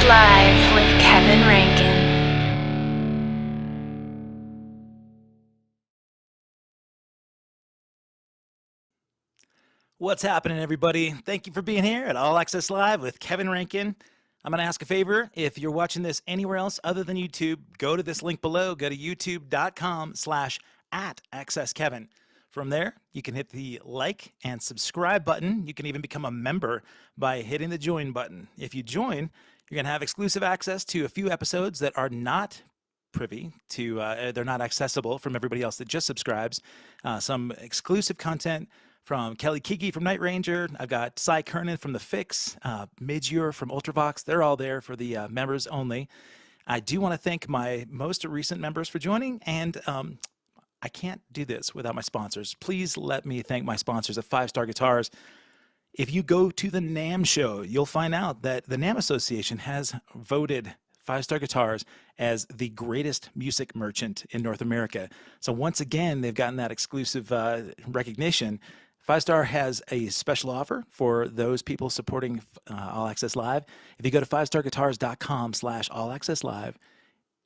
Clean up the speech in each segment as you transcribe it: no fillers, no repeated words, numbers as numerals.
Live with Kevin Rankin. What's happening, everybody? Thank you for being here at All Access Live with Kevin Rankin. I'm going to ask a favor. If you're watching this anywhere else other than YouTube, go to this link below. Go to youtube.com/@accesskevin. From there, you can hit the like and subscribe button. You can even become a member by hitting the join button. If you join, you're going to have exclusive access to a few episodes that are not privy to, they're not accessible from everybody else that just subscribes. Some exclusive content from Kelly Kiki from Night Ranger. I've got Cy Kernan from The Fix, Midure from Ultravox. They're all there for the members only. I do want to thank my most recent members for joining, and I can't do this without my sponsors. Please let me thank my sponsors at 5 Star Guitars. If you go to the NAMM show, you'll find out that the NAMM Association has voted 5 Star Guitars as the greatest music merchant in North America. So once again, they've gotten that exclusive recognition. 5 Star has a special offer for those people supporting All Access Live. If you go to 5starguitars.com/allaccesslive,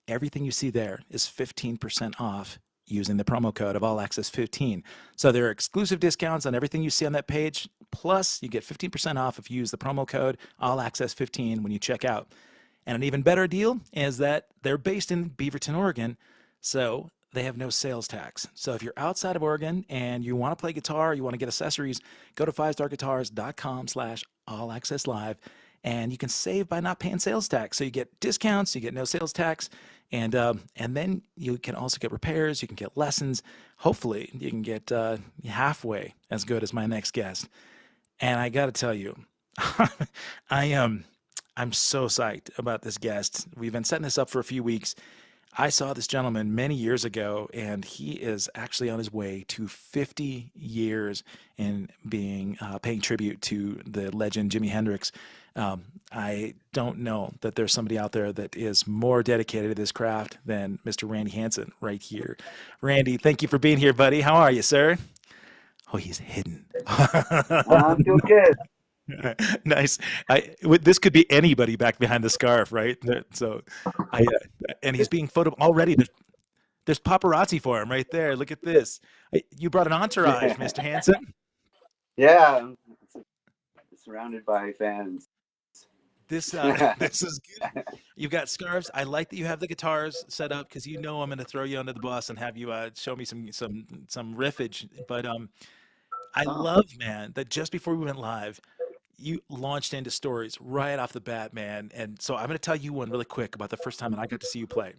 everything you see there is 15% off using the promo code of All Access 15. So there are exclusive discounts on everything you see on that page. Plus, you get 15% off if you use the promo code All Access 15 when you check out. And an even better deal is that they're based in Beaverton, Oregon. So they have no sales tax. So if you're outside of Oregon and you want to play guitar, you want to get accessories, go to 5starguitars.com/allaccesslive, and you can save by not paying sales tax. So you get discounts, you get no sales tax, and then you can also get repairs, you can get lessons. Hopefully you can get halfway as good as my next guest. And I got to tell you, I'm so psyched about this guest. We've been setting this up for a few weeks. I saw this gentleman many years ago, and he is actually on his way to 50 years in being paying tribute to the legend Jimi Hendrix. I don't know that there's somebody out there that is more dedicated to this craft than Mr. Randy Hansen right here. Randy, thank you for being here, buddy. How are you, sir? Oh, he's hidden. I'm doing good. Nice. This could be anybody back behind the scarf, right? So, and he's being photo already. There's paparazzi for him right there. Look at this. You brought an entourage, Mr. Hansen. Yeah, I'm surrounded by fans. This is good. You've got scarves. I like that you have the guitars set up because you know I'm going to throw you under the bus and have you show me some riffage. But I love, man, that just before we went live, you launched into stories right off the bat, man. And so I'm going to tell you one really quick about the first time that I got to see you play.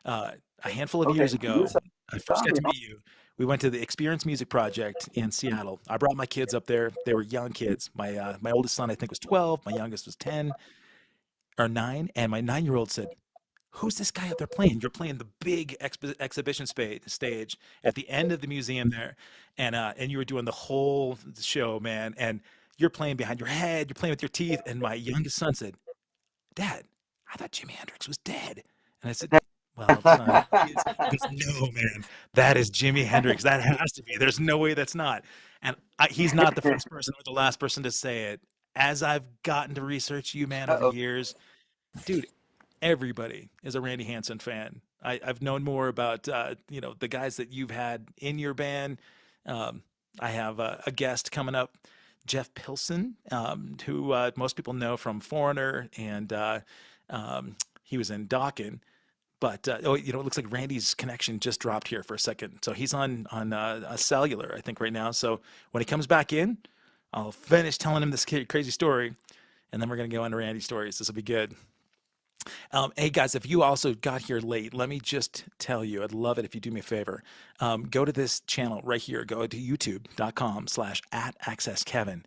A handful of years ago, I first got to meet you. We went to the Experience Music Project in Seattle. I brought my kids up there. They were young kids. My oldest son, I think, was 12. My youngest was 10 or 9. And my 9-year-old said, "Who's this guy up there playing? You're playing the big exhibition stage at the end of the museum there, and you were doing the whole show, man. And you're playing behind your head. You're playing with your teeth." And my youngest son said, "Dad, I thought Jimi Hendrix was dead." And I said, "Well, son," he goes, "No, man, that is Jimi Hendrix. That has to be. There's no way that's not." And he's not the first person or the last person to say it. As I've gotten to research you, man, over years, dude, everybody is a Randy Hansen fan. I've known more about the guys that you've had in your band. I have a guest coming up, Jeff Pilson, who most people know from Foreigner, and he was in Dawkins. But it looks like Randy's connection just dropped here for a second, so he's on a cellular, I think, right now. So when he comes back in, I'll finish telling him this crazy story, and then we're gonna go into Randy's stories. This will be good. Hey guys, if you also got here late, let me just tell you, I'd love it if you do me a favor. Go to this channel right here. Go to youtube.com/@accesskevin.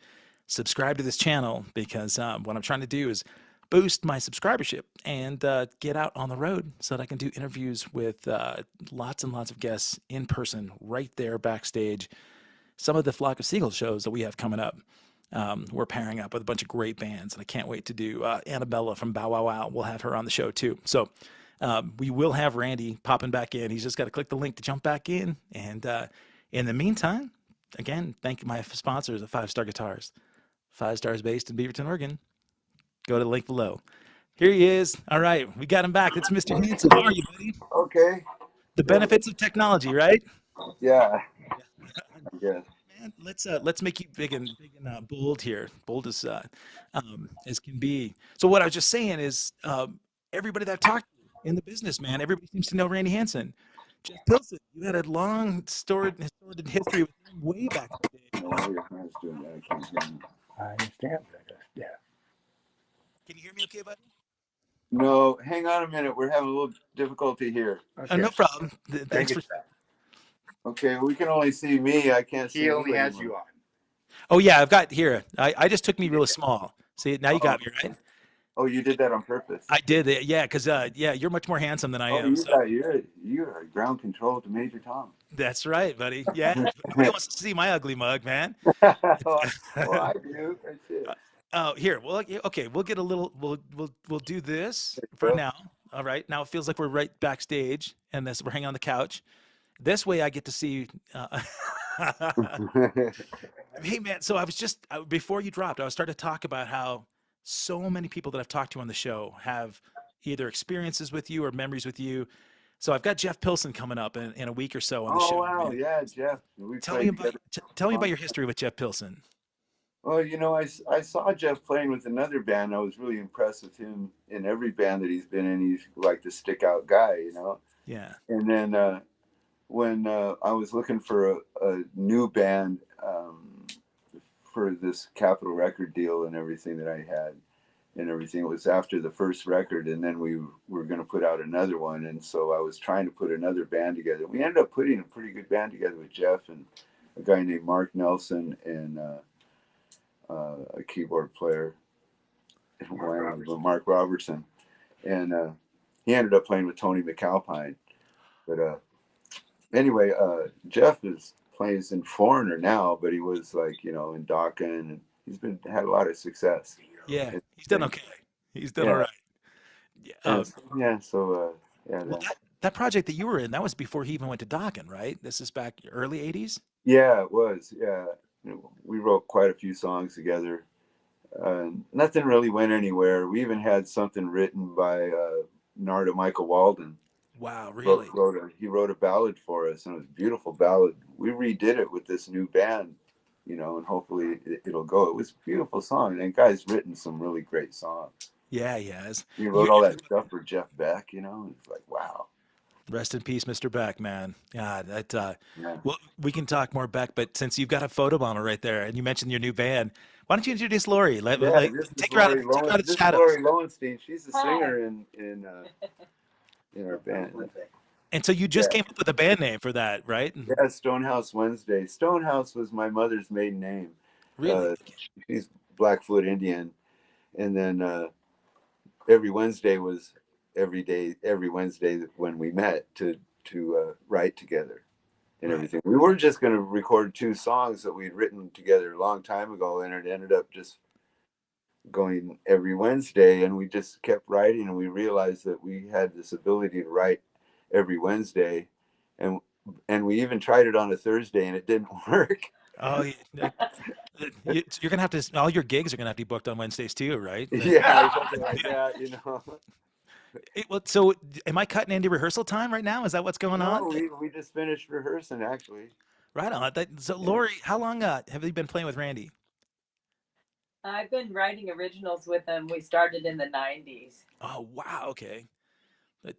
Subscribe to this channel because what I'm trying to do is boost my subscribership and get out on the road so that I can do interviews with lots and lots of guests in person right there backstage. Some of the Flock of Seagulls shows that we have coming up. We're pairing up with a bunch of great bands, and I can't wait to do Annabella from Bow Wow Wow. We'll have her on the show too. So we will have Randy popping back in. He's just got to click the link to jump back in. And in the meantime, again, thank my sponsors at 5 Star Guitars. 5 Stars based in Beaverton, Oregon. Go to the link below. Here he is. All right, we got him back. It's Mr. Hansen. How are you, buddy? Okay. The benefits of technology, right? Yeah. I guess. Man, let's make you big and bold here, bold as can be. So what I was just saying is, everybody that I've talked to in the business, man, everybody seems to know Randy Hansen. Jeff Pilson, you had a long storied history with him way back in the day. No, why your hands doing that? I can't hear you. I understand. Yeah. Can you hear me okay, buddy? No, hang on a minute. We're having a little difficulty here. Okay. No problem. Thanks for. Okay, we can only see me. I can't see He only you has anymore. you on. Oh yeah, I've got here. I just took me really small. See, now you got me right. Oh, you did that on purpose. I did it. Yeah, because yeah, you're much more handsome than I Oh, am. you're ground control to Major Tom. That's right, buddy. Yeah, nobody wants to see my ugly mug, man. Well, I do. That's it. Oh, here. Well, okay. We'll get a little. We'll do this for go. now. All right. Now it feels like we're right backstage, and we're hanging on the couch. This way, I get to see. Hey, man. So I was just before you dropped, I was starting to talk about how so many people that I've talked to on the show have either experiences with you or memories with you. So I've got Jeff Pilson coming up in a week or so on the show. Wow, man. yeah, Jeff. Tell me about your history with Jeff Pilson. Well, I saw Jeff playing with another band. I was really impressed with him in every band that he's been in. He's like the stick out guy, Yeah. And then when I was looking for a new band for this Capitol record deal and everything that I had and everything, it was after the first record, and then we were going to put out another one. And so I was trying to put another band together. We ended up putting a pretty good band together with Jeff and a guy named Mark Nelson and a keyboard player, Mark Robertson, and he ended up playing with Tony McAlpine. But anyway, Jeff plays in Foreigner now, but he was like in Dokken, and he's had a lot of success. Yeah, he's done okay. He's done all right. Yeah. So well, that project that you were in, that was before he even went to Dokken, right? This is back early '80s. Yeah, it was. Yeah, we wrote quite a few songs together. Nothing really went anywhere. We even had something written by Narda Michael Walden. Wow, really? He wrote a ballad for us, and it was a beautiful ballad. We redid it with this new band, and hopefully it'll go. It was a beautiful song, and guy's written some really great songs. Yeah, he has. He wrote all that stuff for Jeff Beck, It's like, wow. Rest in peace, Mr. Beck, man. God, Yeah. Well, we can talk more Beck, but since you've got a photobomber right there, and you mentioned your new band, why don't you introduce Lori? Take her out of the shadows. Lori Lowenstein. She's the singer in our band. And so you just came up with a band name for that, right? Yeah, Stonehouse Wednesday. Stonehouse was my mother's maiden name. Really? She's Blackfoot Indian, and then every Wednesday was every Wednesday when we met to write together and everything. We were just going to record 2 songs that we'd written together a long time ago, and it ended up just going every Wednesday, and we just kept writing, and we realized that we had this ability to write every Wednesday, and we even tried it on a Thursday, and it didn't work. Oh, you're gonna have to. All your gigs are gonna have to be booked on Wednesdays too, right? Yeah, something like that, Well, so am I cutting into rehearsal time right now? Is that what's going on? We just finished rehearsing, actually. Right on. So, Lori, how long have you been playing with Randy? I've been writing originals with him. We started in the 90s. Oh, wow. Okay.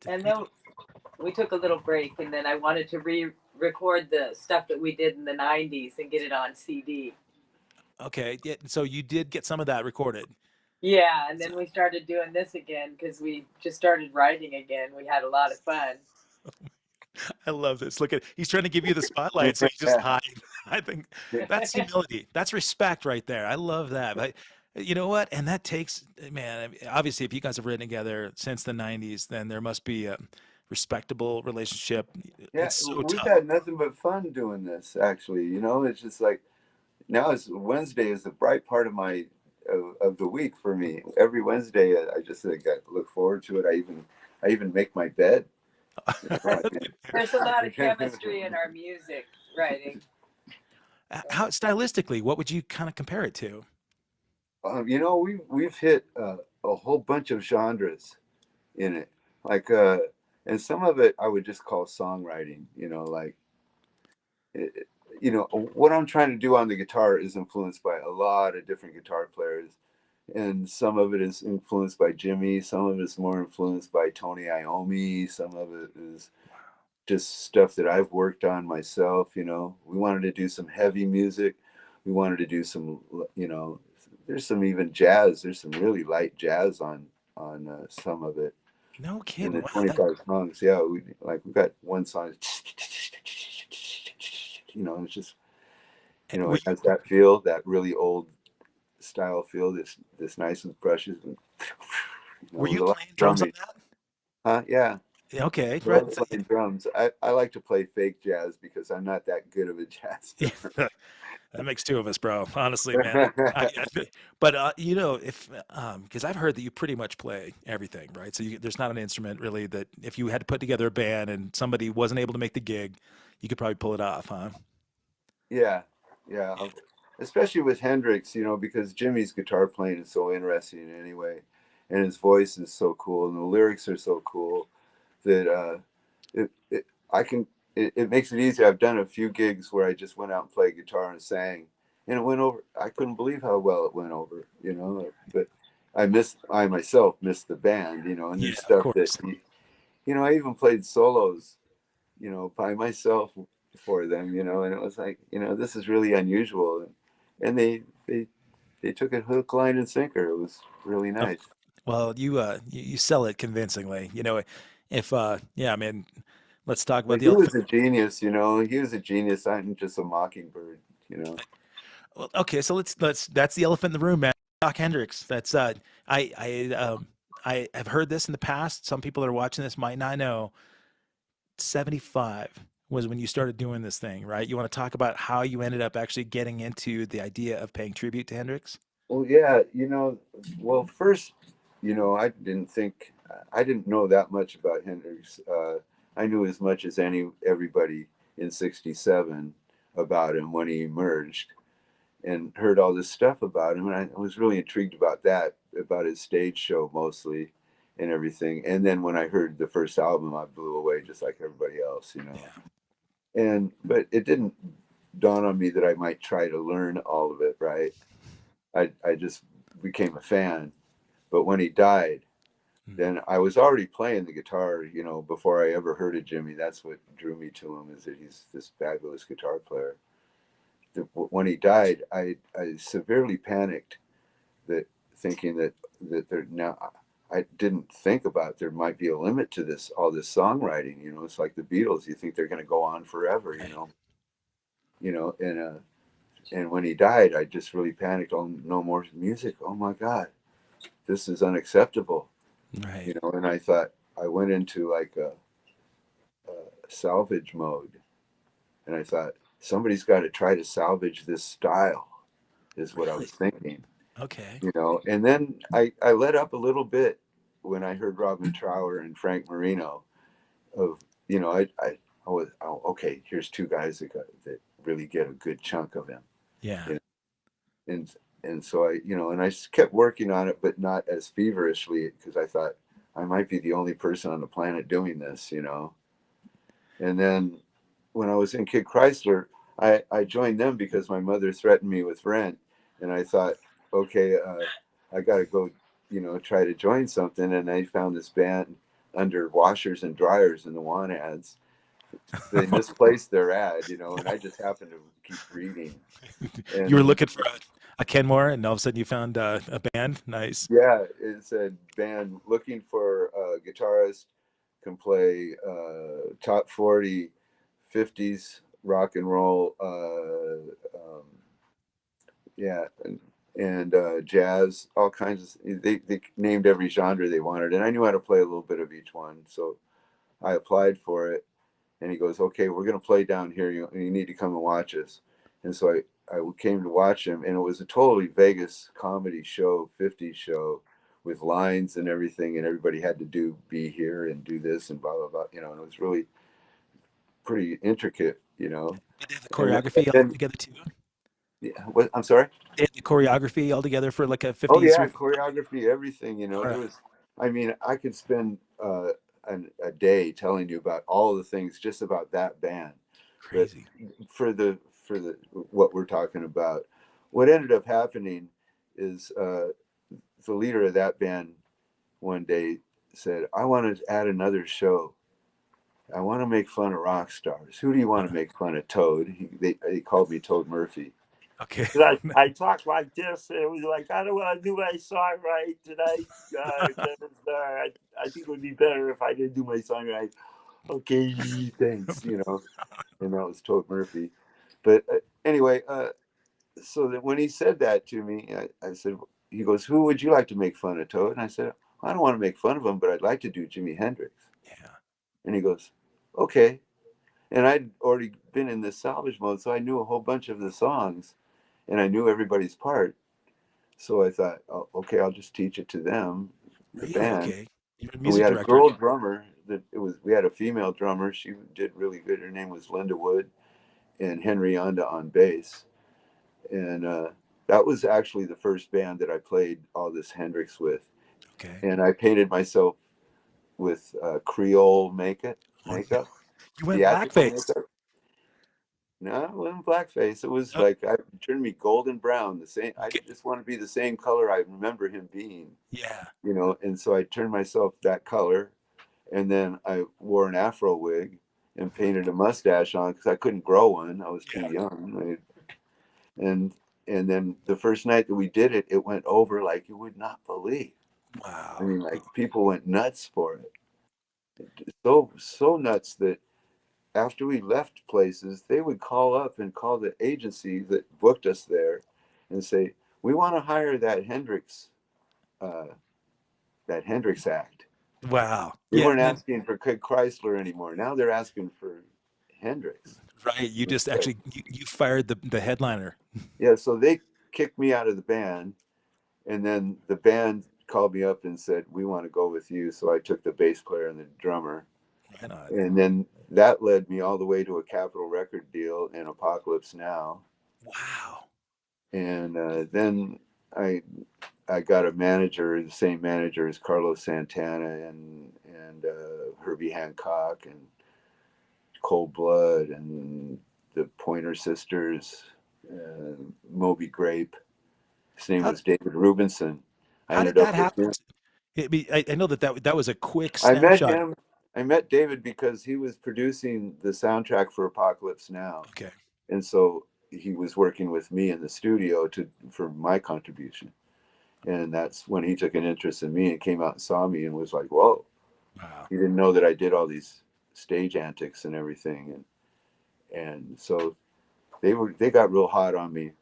And then we took a little break, and then I wanted to re-record the stuff that we did in the 90s and get it on CD. Okay. Yeah, so you did get some of that recorded. Yeah, and then we started doing this again because we just started writing again. We had a lot of fun. I love this. Look he's trying to give you the spotlight, so you just hide. I think that's humility. That's respect right there. I love that. But you know what? And that takes, man, obviously if you guys have written together since the 90s, then there must be a respectable relationship. Yeah, it's so we've tough. had nothing but fun doing this, actually. It's just like, now Wednesday is the bright part of of the week for me. Every Wednesday, I just look forward to it. I even make my bed. There's a lot of chemistry in our music writing. How stylistically, what would you kind of compare it to? We've hit a whole bunch of genres in it, like and some of it I would just call songwriting. You know, like you know what I'm trying to do on the guitar is influenced by a lot of different guitar players, and some of it is influenced by Jimmy, some of it's more influenced by Tony Iommi, some of it is just stuff that I've worked on myself. You know, we wanted to do some heavy music, we wanted to do some, you know, there's some even jazz, there's some really light jazz on some of it No in kidding. the Wow. 25 songs. Yeah, we got one song, you know, it's just, you know, Were it you, has that feel, that really old style feel, this nice with brushes, and you know, were with you a lot playing of drums on drumming. that? Huh? Yeah. Yeah, okay, I right. love So, playing drums. I like to play fake jazz because I'm not that good of a jazz yeah, drummer. that makes two of us, bro. Honestly, man. But you know, if because I've heard that you pretty much play everything, right? So there's not an instrument really that if you had to put together a band and somebody wasn't able to make the gig, you could probably pull it off, huh? Yeah, yeah. Yeah. Especially with Hendrix, you know, because Jimmy's guitar playing is so interesting anyway, and his voice is so cool, and the lyrics are so cool that it, it I can it makes it easy. I've done a few gigs where I just went out and played guitar and sang, and it went over. I couldn't believe how well it went over, you know. But I myself missed the band, you know, and Yeah, there's of stuff that course. you know, I even played solos, you know, by myself for them, you know, and it was like, you know, this is really unusual, and they took it hook, line, and sinker. It was really Of, nice. well, you sell it convincingly. You know, if yeah, I mean, let's talk about But the he was elephant. a genius, you know. He was a genius. I'm just a mockingbird, you know. Well, okay, so let's that's the elephant in the room, man. Doc Hendrix. That's I have heard this in the past. Some people that are watching this might not know. 75 was when you started doing this thing, right? You want to talk about how you ended up actually getting into the idea of paying tribute to Hendrix? Well, yeah, you know, well, first, you know, I didn't know that much about Hendrix. I knew as much as everybody in '67 about him when he emerged, and heard all this stuff about him, and I was really intrigued about that, about his stage show mostly, and everything. And then when I heard the first album, I blew away just like everybody else, you know. Yeah. And but it didn't dawn on me that I might try to learn all of it, right? I just became a fan. But when he died, Mhm. then I was already playing the guitar, you know, before I ever heard of Jimmy. That's what drew me to him, is that he's this fabulous guitar player. When he died, I severely panicked, that thinking that there now, I didn't think about there might be a limit to this, all this songwriting. You know, it's like the Beatles. You think they're going to go on forever. Right. You know, and when he died, I just really panicked. Oh, no more music. Oh my God, this is unacceptable. Right. You know, and I thought, I went into like a salvage mode, and I thought somebody's got to try to salvage this style, is what I Really? was thinking. Okay. You know, and then I let up a little bit when I heard Robin Trower and Frank Marino, of, you know, I was, oh, okay, here's two guys that really get a good chunk of him, Yeah. you know, and so I, you know, and I kept working on it, but not as feverishly, because I thought I might be the only person on the planet doing this, you know. And then when I was in Kid Chrysler, I joined them because my mother threatened me with rent, and I thought, okay, I got to go, you know, try to join something. And I found this band under washers and dryers in the want ads. They misplaced their ad, you know, and I just happened to keep reading. You were And looking for a Kenmore, and all of a sudden you found a band. Nice. yeah, it said band looking for a guitarist, can play top 40 50s rock and roll, yeah, and jazz, all kinds of. They named every genre they wanted, and I knew how to play a little bit of each one, so I applied for it. And he goes, "Okay, we're going to play down here. You need to come and watch us." And so I came to watch him, and it was a totally Vegas comedy show, '50s show, with lines and everything, and everybody had to be here and do this and blah blah blah, you know. And it was really pretty intricate, you know. Did they have the And choreography all then together too? Yeah, what? I'm sorry. They had the choreography all together for like a Oh 50s yeah, or choreography, everything. You know, all there right. was. I mean, I could spend a day telling you about all the things just about that band. But Crazy. for the what we're talking about, what ended up happening is the leader of that band one day said, "I want to add another show. I want to make fun of rock stars. Who do you want to make fun of? Toad." They called me Toad Murphy. Okay. I talked like this, and it was like, I don't want to do my song right tonight. I think it would be better if I didn't do my song right. Okay, thanks, you know. And that was Toad Murphy. But anyway, so that when he said that to me, I said, he goes, "Who would you like to make fun of, Toad?" And I said, "I don't want to make fun of him, but I'd like to do Jimi Hendrix." Yeah. And he goes, "Okay." And I'd already been in this salvage mode, so I knew a whole bunch of the songs and I knew everybody's part. So I thought, oh, okay, I'll just teach it to them, the Really? band. Okay. You're a And we music had a director. girl drummer we had a female drummer. She did really good. Her name was Linda Wood, and Henry Onda on bass. And that was actually the first band that I played all this Hendrix with. Okay. And I painted myself with Creole Oh, no. makeup, You went theatrical blackface. makeup. No, it wasn't blackface. It was Oh, like I turned me golden brown. The same. I okay. just want to be the same color I remember him being. Yeah. You know. And so I turned myself that color, and then I wore an afro wig and painted a mustache on because I couldn't grow one. I was too Yeah. young. And and then the first night that we did it, it went over like you would not believe. I Wow. mean, like people went nuts for it. So nuts that after we left places, they would call up and call the agency that booked us there and say, "We want to hire uh, that Hendrix act." Wow. They Yeah. weren't And asking for Chrysler anymore. Now they're asking for Hendrix. right. You just So, actually you fired the headliner. yeah, so they kicked me out of the band, and then the band called me up and said, "We want to go with you." So I took the bass player and the drummer, Right on. and then that led me all the way to a Capitol record deal in Apocalypse Now. Wow. And then I I got a manager, the same manager as Carlos Santana and Herbie Hancock and Cold Blood and the Pointer Sisters, Moby Grape. His name How was David Rubinson. I how did ended that up with happen? him. I know that was a quick I met snapshot. him. I met David because he was producing the soundtrack for Apocalypse Now, Okay. and so he was working with me in the studio for my contribution. And that's when he took an interest in me and came out and saw me and was like, "Whoa!" Wow. He didn't know that I did all these stage antics and everything, and so they got real hot on me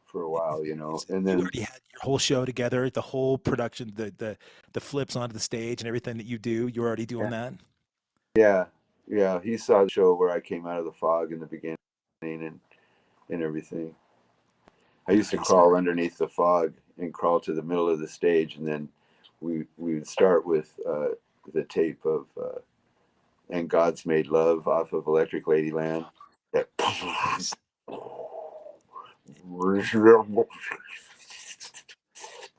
for a while, you know. And You then already had your whole show together, the whole production, the flips onto the stage and everything that you do. You're already doing yeah, that. yeah, yeah, he saw the show where I came out of the fog in the beginning and everything. I used to Nice, man. crawl underneath the fog and crawl to the middle of the stage, and then we would start with the tape of "And God's Made Love" off of Electric Ladyland. That Nice.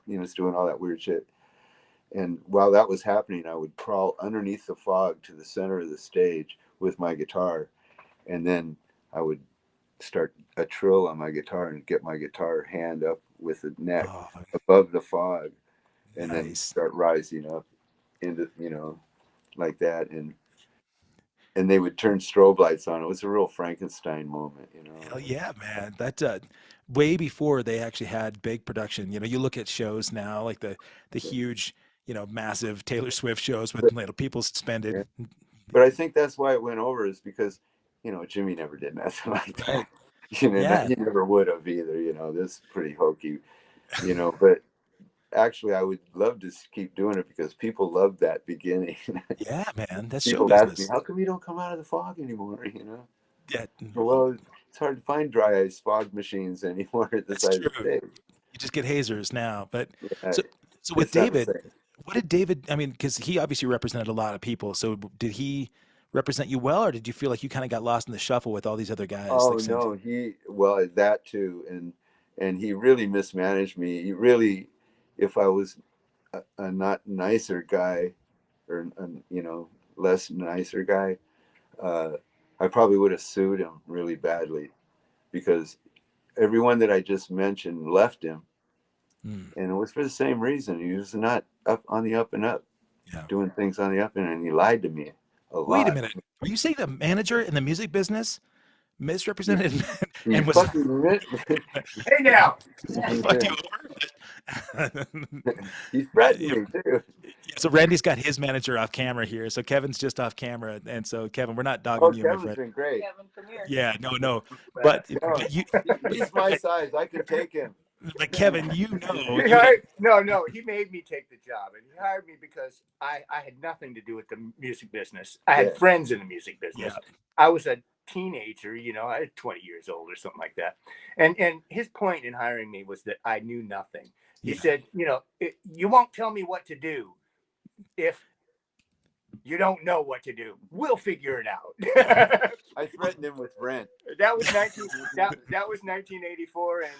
it's doing all that weird shit. And while that was happening, I would crawl underneath the fog to the center of the stage with my guitar, and then I would start a trill on my guitar and get my guitar hand up with the neck Oh, above the fog, and then nice. start rising up into like that, and they would turn strobe lights on. It was a real Frankenstein moment, you know. Hell yeah, man. That way before they actually had big production. You look at shows now like the huge, massive Taylor Swift shows with But, people suspended. yeah. But I think that's why it went over is because, Jimmy never did nothing like Right. that. Yeah. He never would have either. This is pretty hokey. But actually, I would love to keep doing it because people loved that beginning. Yeah, man. That's show People ask me, business. "How come you don't come out of the fog anymore?" Yeah, Well, it's hard to find dry ice fog machines anymore at the that's side of true. the stage. You just get hazers now. But Uh, so with it's not the David, same. what did David, I mean, because he obviously represented a lot of people. So did he represent you well, or did you feel like you kind of got lost in the shuffle with all these other guys? Oh Like, no, well, that too, and he really mismanaged me. He really, if I was a not nicer guy, or less nicer guy, I probably would have sued him really badly, because everyone that I just mentioned left him, and it was for the same reason. He was not up on the up and up, Yeah. doing things on the up and he lied to me a lot. Wait a minute. Are you saying the manager in the music business misrepresented He and was fucking Hey now. fucked you over? he threatened me too. So Randy's got his manager off camera here. So Kevin's just off camera, and so Kevin, we're not dogging Oh, you, my Kevin's friend. been great. Kevin, come here. Yeah, no, but No, you, he's my size. I can take him. like Kevin, you know, He hired, no, he made me take the job, and he hired me because I had nothing to do with the music business. I had Yeah. friends in the music business. Yeah. I was a teenager, I was 20 years old or something like that. And his point in hiring me was that I knew nothing. He Yeah. said, you won't tell me what to do if you don't know what to do. We'll figure it out. I threatened him with rent. That was 1984, and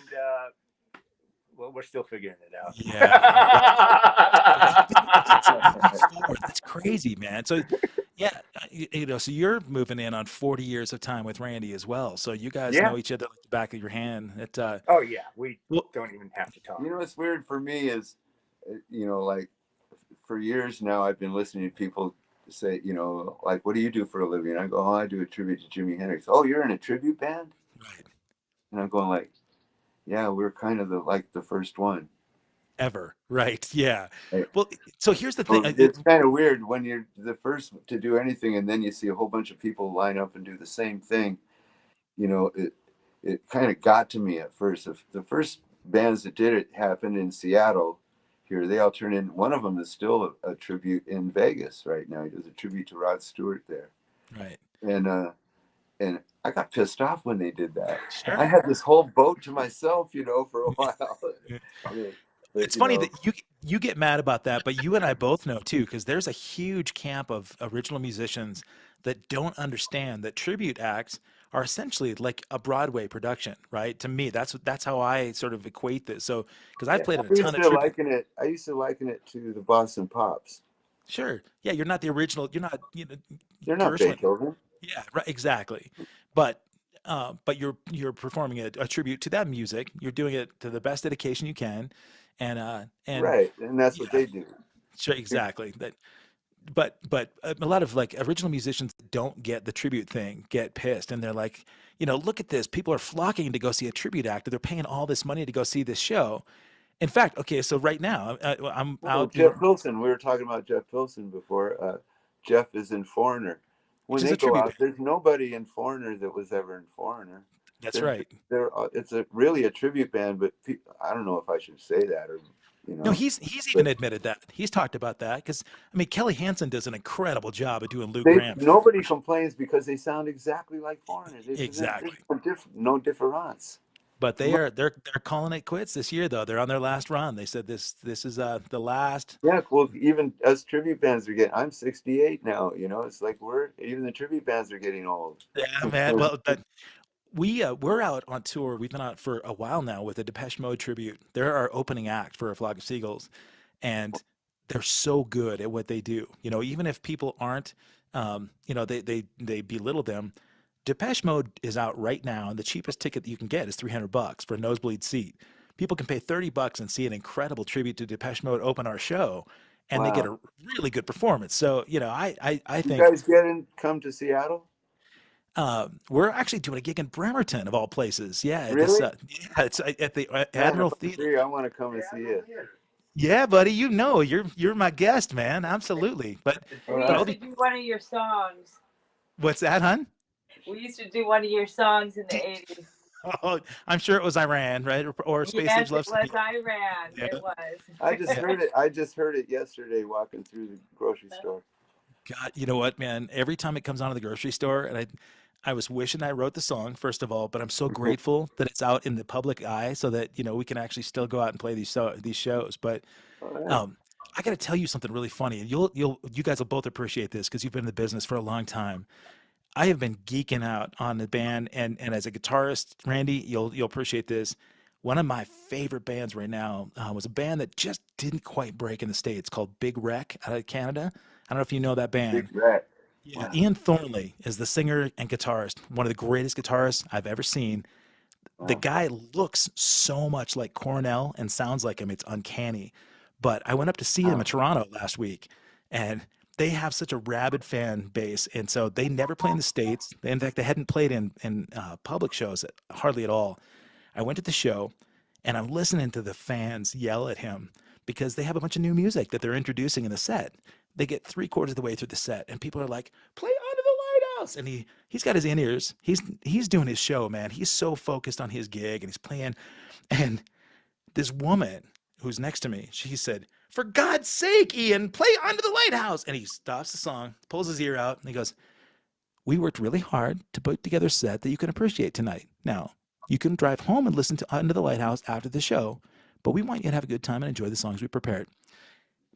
well, we're still figuring it out. Yeah. That's crazy, man. So yeah, so you're moving in on 40 years of time with Randy as well. So you guys Yeah. know each other like the back of your hand. Oh yeah, we Well- don't even have to talk. What's weird for me is, like for years now, I've been listening to people say, like, what do you do for a living? I go, oh, I do a tribute to Jimi Hendrix. Oh, you're in a tribute band? Right. And I'm going like, yeah, we're kind of the first one. Ever. Right. Yeah. Right. Well, so here's the So thing. it's kind of weird when you're the first to do anything, and then you see a whole bunch of people line up and do the same thing. It kind of got to me at first. The first bands that did it happened in Seattle. Here, they all turn in. One of them is still a tribute in Vegas right now. He does a tribute to Rod Stewart there. Right. And I got pissed off when they did that. Sure. I had this whole boat to myself, for a while. But, It's funny that you get mad about that, but you and I both know too, because there's a huge camp of original musicians that don't understand that tribute acts are essentially like a Broadway production, right? To me, that's how I sort of equate this. So, because I've played in a ton of tribute. I used to liken it to the Boston Pops. Sure, yeah, you're not the original. You're not, They're not Gershwin. Beethoven. Yeah, right, exactly. But you're performing a tribute to that music. You're doing it to the best dedication you can, and Right, and that's what they do. Sure, exactly. But a lot of like original musicians don't get the tribute thing, get pissed, and they're like, look at this. People are flocking to go see a tribute act. They're paying all this money to go see this show. In fact, okay, so right now I'm out. Jeff Pilson. We were talking about Jeff Pilson before. Jeff is in Foreigner. When Which is they a go tribute out, band. there's nobody in Foreigner that was ever in Foreigner. That's right. It's really a tribute band, but I don't know if I should say that or. No, he's even admitted that. He's talked about that because Kelly Hansen does an incredible job of doing Lou Graham. Nobody complains because they sound exactly like Foreigners. Exactly. No difference. But they're calling it quits this year though. They're on their last run. They said this is the last. Yeah, well, even us tribute bands are getting. I'm 68 now. It's like even the tribute bands are getting old. Yeah, man. Well, we're out on tour. We've been out for a while now with a Depeche Mode tribute. They're our opening act for A Flock of Seagulls, and they're so good at what they do. Even if people aren't, they belittle them. Depeche Mode is out right now, and the cheapest ticket that you can get is $300 for a nosebleed seat. People can pay $30 and see an incredible tribute to Depeche Mode open our show, and they get a really good performance. So, I think you guys come to Seattle. We're actually doing a gig in Bremerton of all places. Yeah, Really? It's at the Admiral Theater. I want to come and see it. Yeah, buddy, you're my guest, man. Absolutely. But We used to do one of your songs. what's that, hon? We used to do one of your songs in the 80s. Oh, I'm sure it was Iran, right? Or Space Yes, Age it Love was Song. Iran. Yeah. It was. I just heard it yesterday walking through the grocery store. God, you know what, man? Every time it comes out of the grocery store, and I was wishing I wrote the song, first of all, but I'm so grateful that it's out in the public eye so that, we can actually still go out and play these shows. But I got to tell you something really funny, and you guys will both appreciate this because you've been in the business for a long time. I have been geeking out on the band, and as a guitarist, Randy, you'll appreciate this. One of my favorite bands right now was a band that just didn't quite break in the States called Big Wreck out of Canada. I don't know if you know that Big band. rat. Yeah, Wow. Ian Thornley is the singer and guitarist, one of the greatest guitarists I've ever seen. The Wow. guy looks so much like Cornell and sounds like him. It's uncanny. But I went up to see them in Wow. Toronto last week, and they have such a rabid fan base, and so they never play in the States. In fact, they hadn't played in public shows hardly at all. I went to the show, and I'm listening to the fans yell at him because they have a bunch of new music that they're introducing in the set. They get three-quarters of the way through the set, and people are like, "Play Under the Lighthouse," and he's got his in ears. He's doing his show, man. He's so focused on his gig, and he's playing. And this woman who's next to me, she said, "For God's sake, Ian, play Under the Lighthouse." And he stops the song, pulls his ear out, and he goes, "We worked really hard to put together a set that you can appreciate tonight. Now, you can drive home and listen to Under the Lighthouse after the show, but we want you to have a good time and enjoy the songs we prepared."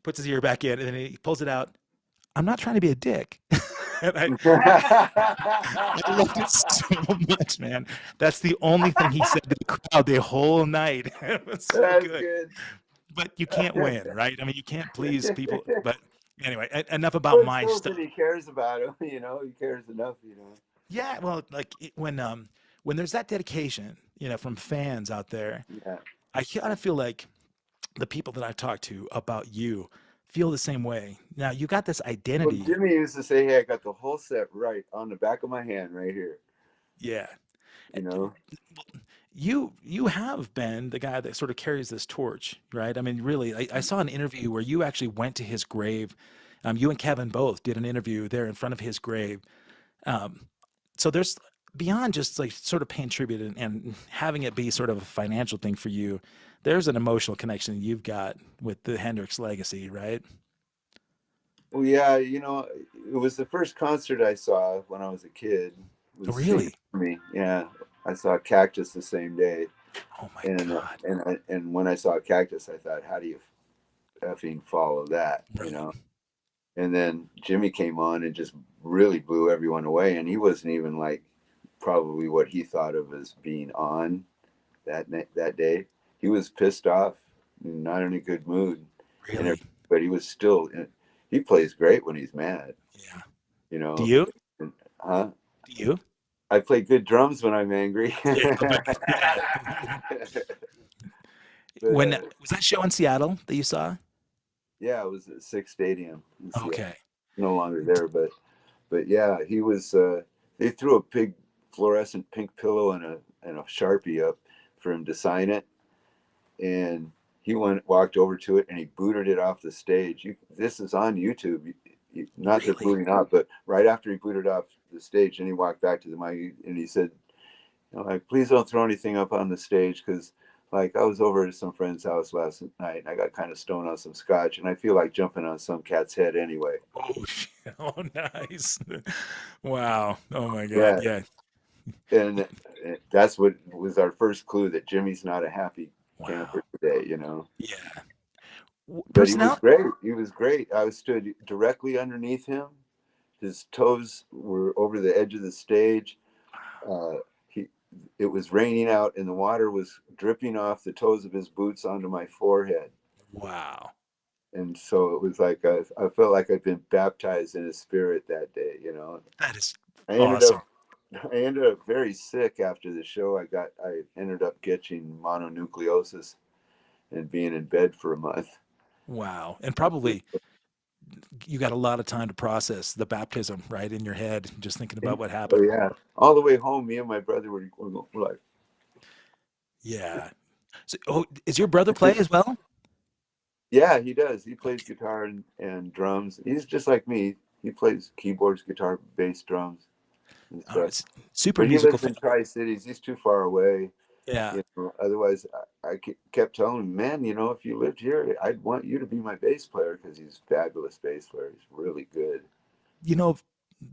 Puts his ear back in, and then he pulls it out. "I'm not trying to be a dick." And I loved it so much, man. That's the only thing he said to the crowd the whole night. It was so That's good. good. But you can't win, right? I mean, you can't please people. But anyway, enough about Well, it my shows stuff. that he cares about him. You know, he cares enough. You know. Yeah, well, like when there's that dedication, from fans out there, Yeah. I kind of feel like the people that I've talked to about you feel the same way. Now you got this Well, identity. Jimmy used to say, "Hey, I got the whole set right on the back of my hand, right here." Yeah. You know. You have been the guy that sort of carries this torch, right? I mean, really, I saw an interview where you actually went to his grave. You and Kevin both did an interview there in front of his grave. Um, so there's beyond just like sort of paying tribute and having it be sort of a financial thing for you. There's an emotional connection you've got with the Hendrix legacy, right? Well, yeah. You know, it was the first concert I saw when I was a kid. It Oh, was singing really? for me. Yeah. I saw Cactus the same day, Oh my and God. and when I saw Cactus, I thought, how do you effing follow that? You Right. know. And then Jimmy came on and just really blew everyone away, and he wasn't even like probably what he thought of as being on that day. He was pissed off, not in a good mood, Really? but he was still. He plays great when he's mad, Yeah. you Do know. you? Huh? Do you? I play good drums when I'm angry. Yeah. Yeah. But When was that show in Seattle that you saw? yeah, it was at Six Stadium in Seattle. Okay. No longer there, but yeah, he was. They threw a big fluorescent pink pillow and a Sharpie up for him to sign it, and he walked over to it and he booted it off the stage. This is on YouTube. Not the Really? booting off, but right after he booted off the stage, and he walked back to the mic and he said, like, "Please don't throw anything up on the stage, because like I was over at some friend's house last night and I got kind of stoned on some scotch and I feel like jumping on some cat's head anyway." Oh, oh, nice. Wow. Oh my Yeah, God. Yeah. and that's what was our first clue that Jimmy's not a happy camper Wow. today, you know. Yeah. But he was Personality. great. He was great. I stood directly underneath him. His toes were over the edge of the stage. Uh, it was raining out and the water was dripping off the toes of his boots onto my forehead. Wow. And so it was like I felt like I'd been baptized in his spirit that day, you know. That is I ended awesome. I ended up very sick after the show. I ended up getting mononucleosis and being in bed for a month. Wow. And probably you got a lot of time to process the baptism, right, in your head, just thinking about what Oh happened. yeah, all the way home, me and my brother were like, Yeah. So, is your brother play as well? yeah, he does. He plays Okay. guitar and drums. He's just like me. He plays keyboards, guitar, bass, drums, and stuff. It's super But he musical lives in family. Tri-Cities. He's too far away. Yeah. You know, otherwise, I kept telling him, man, you know, if you lived here, I'd want you to be my bass player, because he's a fabulous bass player. He's really good. You know,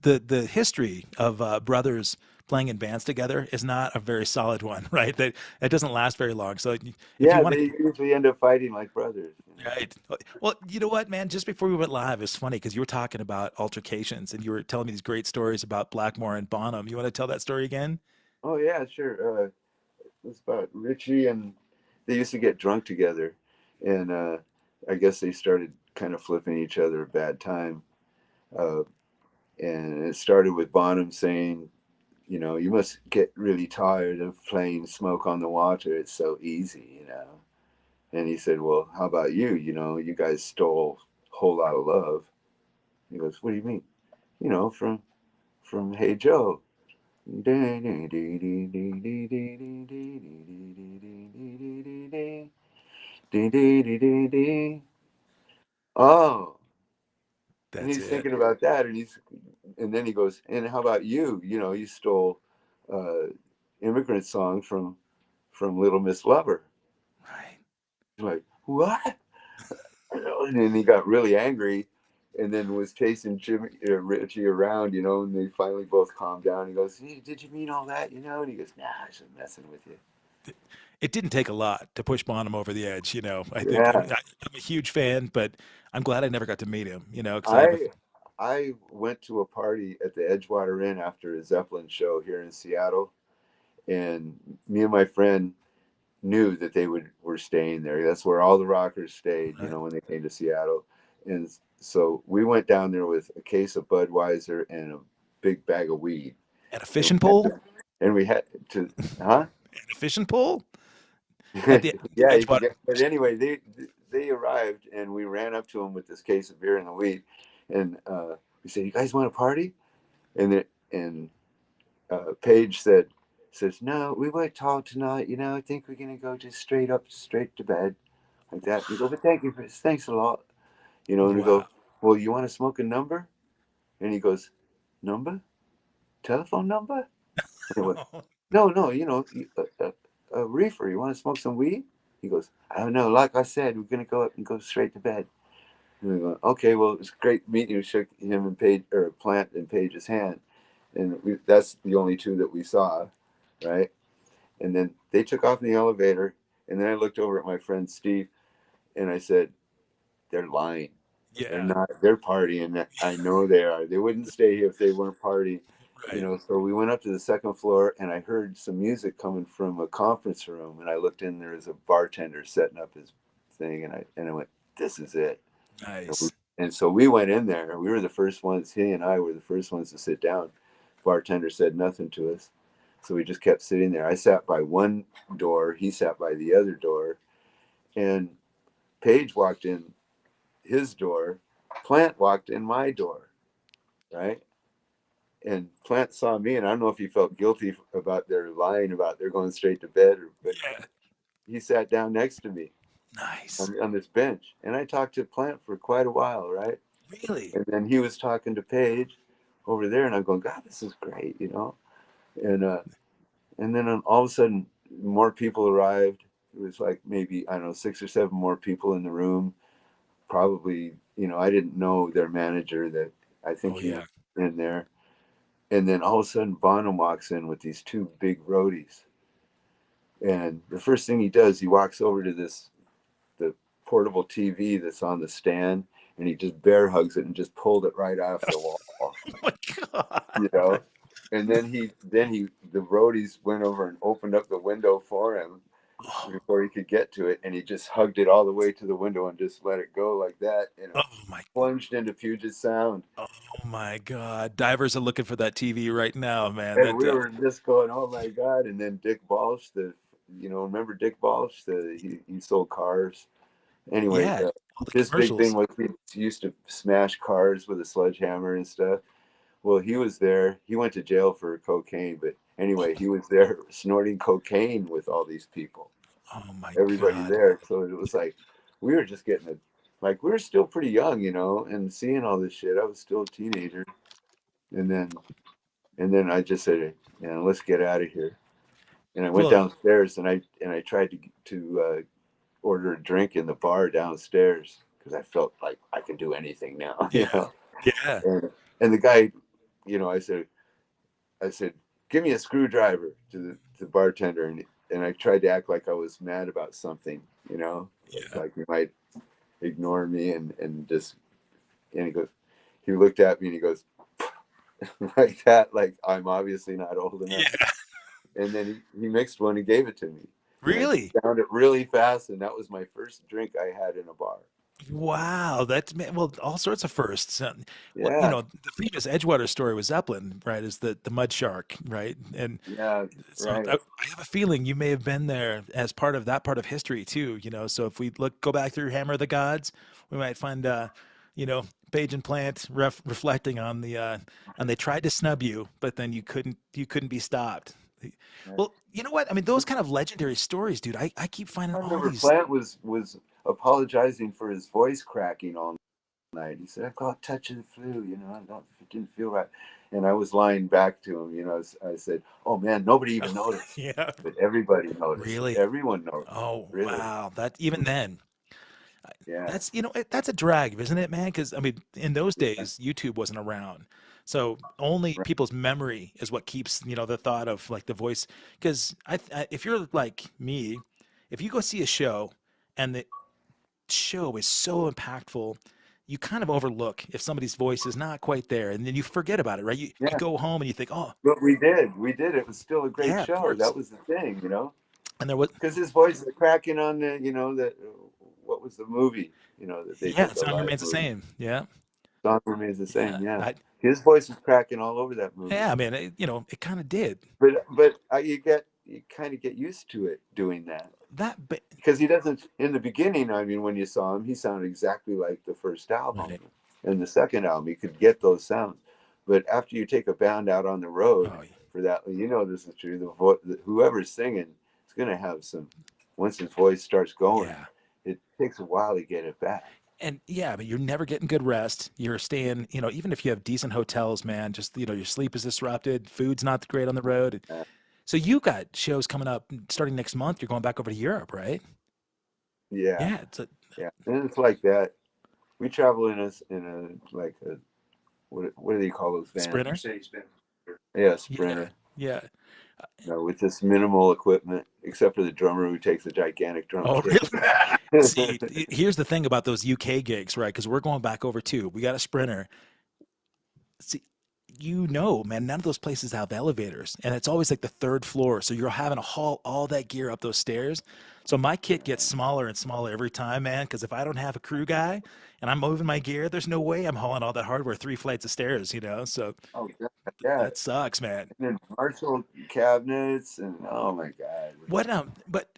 the history of brothers playing in bands together is not a very solid one, right? That doesn't last very long. So if you Yeah, want they usually end up fighting like brothers. to, right? Well, you know what, man? Just before we went live, it's funny because you were talking about altercations and you were telling me these great stories about Blackmore and Bonham. You want to tell that story again? Oh yeah, sure. It was about Richie, and they used to get drunk together, and I guess they started kind of flipping each other a bad time. Uh, and it started with Bonham saying, you know, you must get really tired of playing Smoke on the Water. It's so easy, you know. And he said, well, how about you? You know, you guys stole a whole lot of love. He goes, what do you mean? You know, from Hey Joe. Oh, and That's he's it. thinking about that, and then he goes, and how about you? You know, you stole Immigrant Song from Little Miss Lover. Right. He's like, what? And then he got really angry, and then was chasing Richie around, you know, and they finally both calmed down. He goes, hey, did you mean all that, you know? And he goes, nah, I was just messing with you. It didn't take a lot to push Bonham over the edge, you know. I think Yeah, I'm a huge fan, but I'm glad I never got to meet him, you know, because I have a I I went to a party at the Edgewater Inn after a Zeppelin show here in Seattle, and me and my friend knew that were staying there. That's where all the rockers stayed, you know, when they came to Seattle. And so we went down there with a case of Budweiser and a big bag of weed. at a And fishing pole. we had to, huh? At a fishing pole at the Yeah, you can Edgewater. get. But anyway, they arrived, and we ran up to them with this case of beer and the weed, and we said, "You guys want to party?" And Paige says, "No, we went tall tonight. You know, I think we're gonna go just straight to bed, like that." We go, "But thanks a lot." You know, and we Wow. go, "Well, you want to smoke a number?" And he goes, "Number? Telephone number?" And I went, "No, no, you know, a reefer. You want to smoke some weed?" He goes, "I don't know. Like I said, we're gonna go up and go straight to bed." And we go, "Okay, well, it's great meeting you." We shook him and Plant and Paige's hand, and that's the only two that we saw, right? And then they took off in the elevator, and then I looked over at my friend Steve, and I said, "They're lying. They're Yeah. not. They're partying. I know they are. They wouldn't stay here if they weren't partying." You Right. know, so we went up to the second floor, and I heard some music coming from a conference room, and I looked in. There was a bartender setting up his thing, and I went, "This is it." Nice. And so we went in there. We were the first ones. He and I were the first ones to sit down. Bartender said nothing to us, so we just kept sitting there. I sat by one door. He sat by the other door, and Paige walked in his door. Plant walked in my door, right? And Plant saw me, and I don't know if he felt guilty about their lying about they're going straight to bed, but Yeah. he sat down next to me Nice. on this bench, and I talked to Plant for quite a while, right? Really? And then he was talking to Paige over there, and I'm going, God, this is great, you know. And then all of a sudden, more people arrived. It was like maybe, I don't know, 6 or 7 more people in the room. Probably, you know, I didn't know their manager. That I think Oh he was yeah. in there. And then all of a sudden, Bonham walks in with these 2 big roadies. And the first thing he does, he walks over to the portable TV that's on the stand, and he just bear hugs it and just pulled it right off the wall, Oh my you God. know. And the roadies went over and opened up the window for him Oh, before he could get to it, and he just hugged it all the way to the window and just let it go like that, and it oh my. plunged into Puget Sound. Oh my God. Divers are looking for that TV right now, man. And That we were just going, oh my God. And then Dick Balch, remember Dick Balch? He sold cars. Anyway, yeah, all the his big thing commercials. was he used to smash cars with a sledgehammer and stuff. Well, he was there. He went to jail for cocaine, but anyway, he was there snorting cocaine with all these people, Oh my everybody God. there. So it was like we were just getting like we were still pretty young, you know, and seeing all this shit. I was still a teenager, and then I just said, let's get out of here. And I went Well, downstairs, and I tried to order a drink in the bar downstairs because I felt like I could do anything now, you yeah. know. Yeah. And the guy, you know, I said, give me a screwdriver to the bartender. And I tried to act like I was mad about something, you know, like he might ignore me and he looked at me and he goes, like that, like I'm obviously not old enough. Yeah. And then he mixed one and gave it to me. Really? I found it really fast, and that was my first drink I had in a bar. Wow, that's well, all sorts of firsts. Well, Yeah, the famous Edgewater story with Zeppelin, right? Is the mud shark, right? And yeah, so right. I have a feeling you may have been there as part of that part of history too. So if we go back through Hammer of the Gods, we might find, Page and Plant reflecting on and they tried to snub you, but then you couldn't be stopped. Well, you know what? I mean, those kind of legendary stories, dude. I keep finding I all remember these. Plant was apologizing for his voice cracking all night. He said, "I got a touch of the flu, it didn't feel right." And I was lying back to him, I said, "Oh man, nobody even noticed." Yeah, But everybody noticed. really. Everyone noticed. Oh, Really. wow. That even then, Yeah. that's a drag, isn't it, man? Because I mean, in those Yeah. days, YouTube wasn't around, so only Right. people's memory is what keeps the thought of like the voice. Because if you're like me, if you go see a show and the show is so impactful, you kind of overlook if somebody's voice is not quite there, and then you forget about it, right? You Yeah. go home and you think, oh, But we did. It was still a great yeah, of show. course. That was the thing, And there was, because his voice is cracking on what was the movie, that they yeah, did the the song live remains the movie. same. Yeah, Song remains the yeah. same. Yeah, his voice is cracking all over that movie. Yeah, I mean, it kind of did But you kind of get used to it doing that. that, but Because he doesn't in the beginning. I mean, when you saw him, he sounded exactly like the first album. right. And the second album, you could get those sounds. But after you take a band out on the road Oh, for that, this is true. Whoever's singing is going to have some. Once his voice starts going, yeah. it takes a while to get it back. And yeah, but you're never getting good rest. You're staying, even if you have decent hotels, man, just, your sleep is disrupted. Food's not great on the road. Uh, So you got shows coming up starting next month. You're going back over to Europe, right? yeah, Yeah. It's a yeah, and it's like that. We travel in a like a what do they call those vans? Sprinter. Mercedes Benz. Yeah, Yeah. Sprinter. Yeah. With this minimal equipment, except for the drummer who takes a gigantic drum Oh, kit. really? See, here's the thing about those UK gigs, right? Because we're going back over too. We got a Sprinter. See, man, none of those places have elevators, and it's always like the third floor. So you're having to haul all that gear up those stairs. So my kit gets smaller and smaller every time, man. Because if I don't have a crew guy and I'm moving my gear, there's no way I'm hauling all that hardware 3 flights of stairs. So Oh yeah, that sucks, man. and then Marshall cabinets, and oh my god. But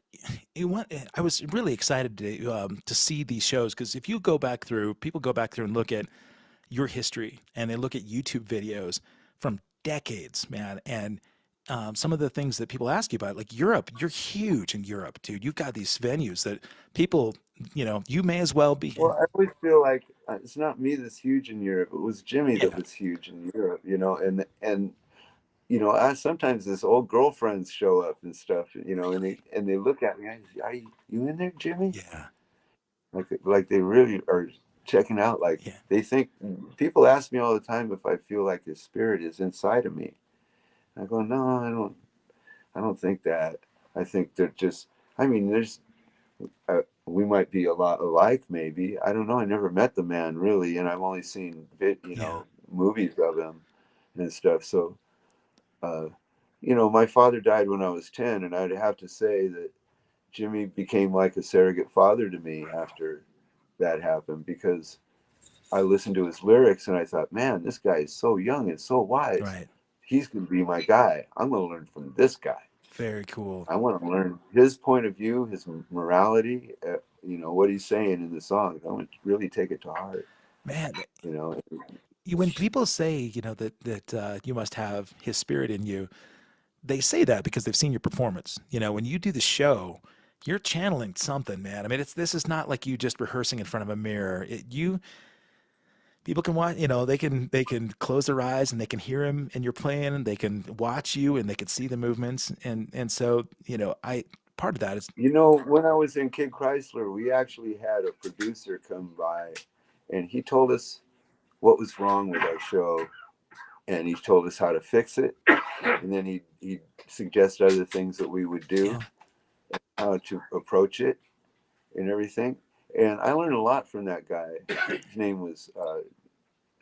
I was really excited to see these shows because if you go back through, people go back through and look at your history and they look at YouTube videos from decades, man. And some of the things that people ask you about, like Europe, you're huge in Europe, dude. You've got these venues that people, you may as well be. Well, I always feel like it's not me that's huge in Europe. It was Jimmy that Yeah, was huge in Europe, and sometimes his old girlfriends show up and stuff, and they look at me. I say, "Are you in there, Jimmy?" yeah, Like they really are checking out. Like yeah. they think people ask me all the time if I feel like his spirit is inside of me. I go, no, I don't. I don't think that. I think they're just. I mean, we might be a lot alike, maybe. I don't know. I never met the man really, and I've only seen Yeah. movies of him and stuff. So, uh, my father died when I was 10, and I'd have to say that Jimmy became like a surrogate father to me after that happened because I listened to his lyrics and I thought, man, this guy is so young and so wise. Right. He's going to be my guy. I'm going to learn from this guy. Very cool. I want to learn his point of view, his morality, what he's saying in the songs. I want to really take it to heart, Man, you know. when people say, that you must have his spirit in you, they say that because they've seen your performance. When you do the show, you're channeling something, man. I mean, this is not like you just rehearsing in front of a mirror. People can watch, they can close their eyes and they can hear him and you're playing and they can watch you and they can see the movements. And so, part of that is, When I was in Kid Chrysler, we actually had a producer come by and he told us what was wrong with our show. and he told us how to fix it, and then he'd suggest other things that we would do, how to approach it, and everything. And I learned a lot from that guy. His name was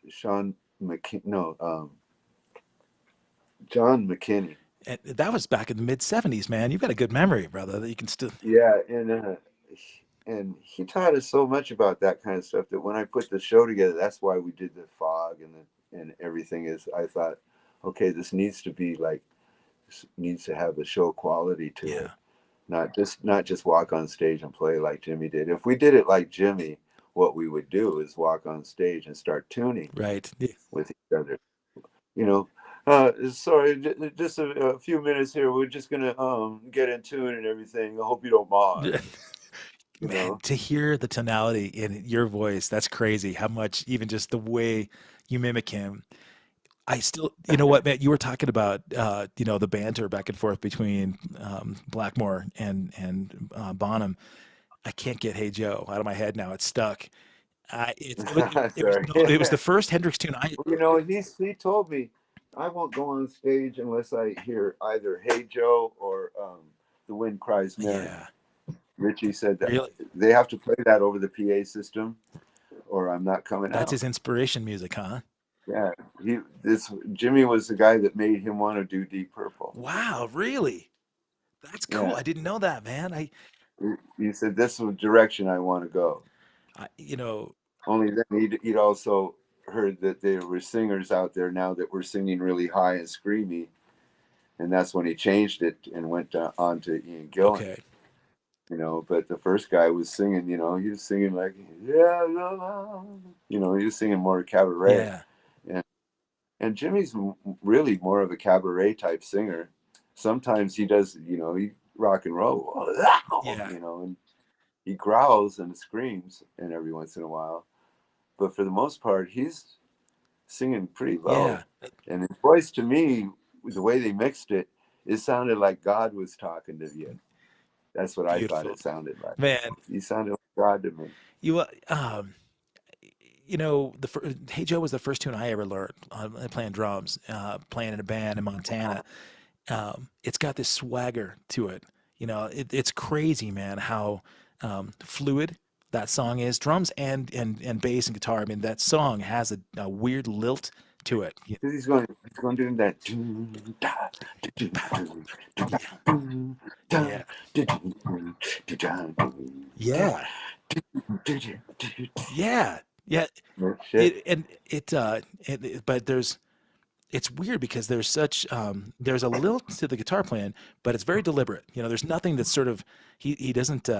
John McKinney. And that was back in the mid '70s, man. You've got a good memory, brother. That you can still. Yeah, and he taught us so much about that kind of stuff that when I put the show together, that's why we did the fog and everything. Is I thought, okay, this needs to have a show quality to it, not just walk on stage and play like Jimmy did. If we did it like Jimmy, what we would do is walk on stage and start tuning with each other. You know, sorry, just a few minutes here. We're just gonna get in tune and everything. I hope you don't mind. Man, to hear the tonality in your voice, that's crazy. How much, even just the way you mimic him. I still, you know what, man, you were talking about, the banter back and forth between Blackmore and Bonham. I can't get "Hey Joe" out of my head now. It's stuck. It was the first Hendrix tune I. He told me I won't go on stage unless I hear either "Hey Joe" or "The Wind Cries Mary." Yeah. Richie said that Really? they have to play that over the PA system, or I'm not coming out. That's his inspiration music, huh? Yeah, Jimmy was the guy that made him want to do Deep Purple. Wow, really? That's cool. Yeah. I didn't know that, man. He said this is the direction I want to go. Only then he'd also heard that there were singers out there now that were singing really high and screamy, and that's when he changed it and went on to Ian Gillan. Okay. But the first guy was singing, he was singing like, yeah, he was singing more cabaret. Yeah. And Jimmy's really more of a cabaret type singer. Sometimes he does, he rock and roll, and he growls and screams and every once in a while. But for the most part, he's singing pretty low. Yeah. And his voice, to me, the way they mixed it, it sounded like God was talking to you. That's what I thought it sounded like. Man, he sounded like God to me. "Hey Joe" was the first tune I ever learned playing drums, playing in a band in Montana. It's got this swagger to it. It's crazy, man, how fluid that song is. Drums and bass and guitar. I mean, that song has a weird lilt to it. He's going to do that. Yeah. But it's weird because there's a lilt to the guitar playing, but it's very deliberate. There's nothing that's sort of, he doesn't,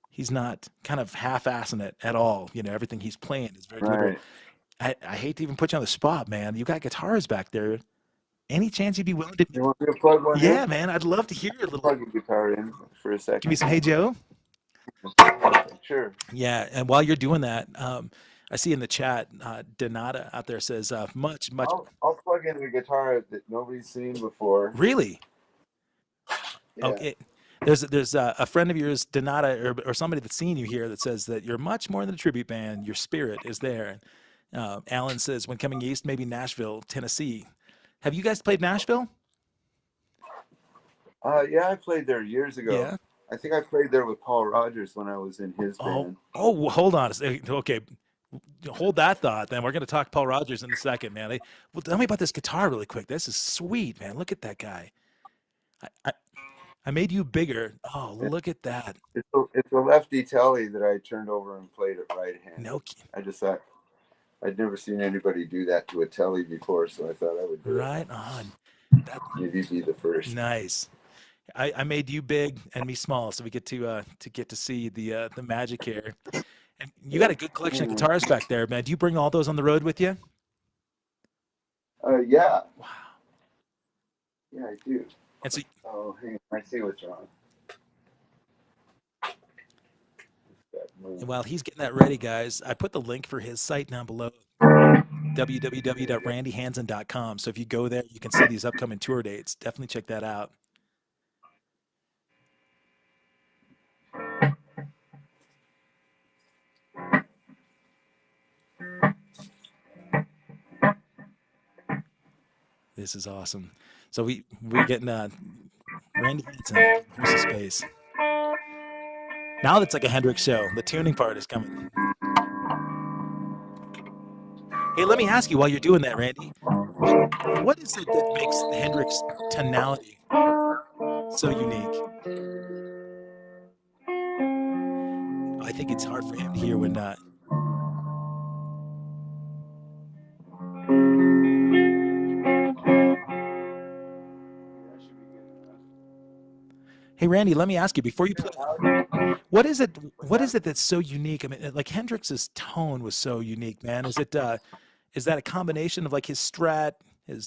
he's not kind of half-assing it at all. Everything he's playing is very deliberate. I hate to even put you on the spot, man. You got guitars back there. Any chance you'd be willing to? You want me to plug one in? Yeah, man. I'd love to hear a little. Plug your guitar in for a second. Give me some "Hey Joe." Sure. Yeah, and while you're doing that, I see in the chat, Donata out there says, much. I'll plug in the guitar that nobody's seen before. Really? Yeah. Okay. There's a friend of yours, Donata, or somebody that's seen you here, that says that you're much more than a tribute band. Your spirit is there. Alan says, when coming east, maybe Nashville, Tennessee. Have you guys played Nashville? Yeah, I played there years ago. Yeah. I think I played there with Paul Rodgers when I was in his band. Oh, hold on a second. Okay. Hold that thought, then. We're going to talk Paul Rodgers in a second, man. Well, tell me about this guitar really quick. This is sweet, man. Look at that guy. I made you bigger. Oh, look at that. It's a lefty telly that I turned over and played it right hand. No. I just thought I'd never seen anybody do that to a telly before, so I thought I would do it. Right on. Maybe be the first. Nice. I made you big and me small, so we get to see the magic here. And you got a good collection of guitars back there, man. Do you bring all those on the road with you? Yeah. Wow. Yeah, I do. And so, hang on. I see what's wrong. and while he's getting that ready, guys, I put the link for his site down below, www.randyhansen.com. So if you go there, you can see these upcoming tour dates. Definitely check that out. This is awesome. So we're getting Randy Hansen versus space. Now it's like a Hendrix show. The tuning part is coming. Hey, let me ask you while you're doing that, Randy, what is it that makes the Hendrix tonality so unique? I think it's hard for him to hear when not. Hey, Randy, let me ask you before you play. What is it? What is it that's so unique? I mean, like Hendrix's tone was so unique, man. Is that a combination of like his Strat, and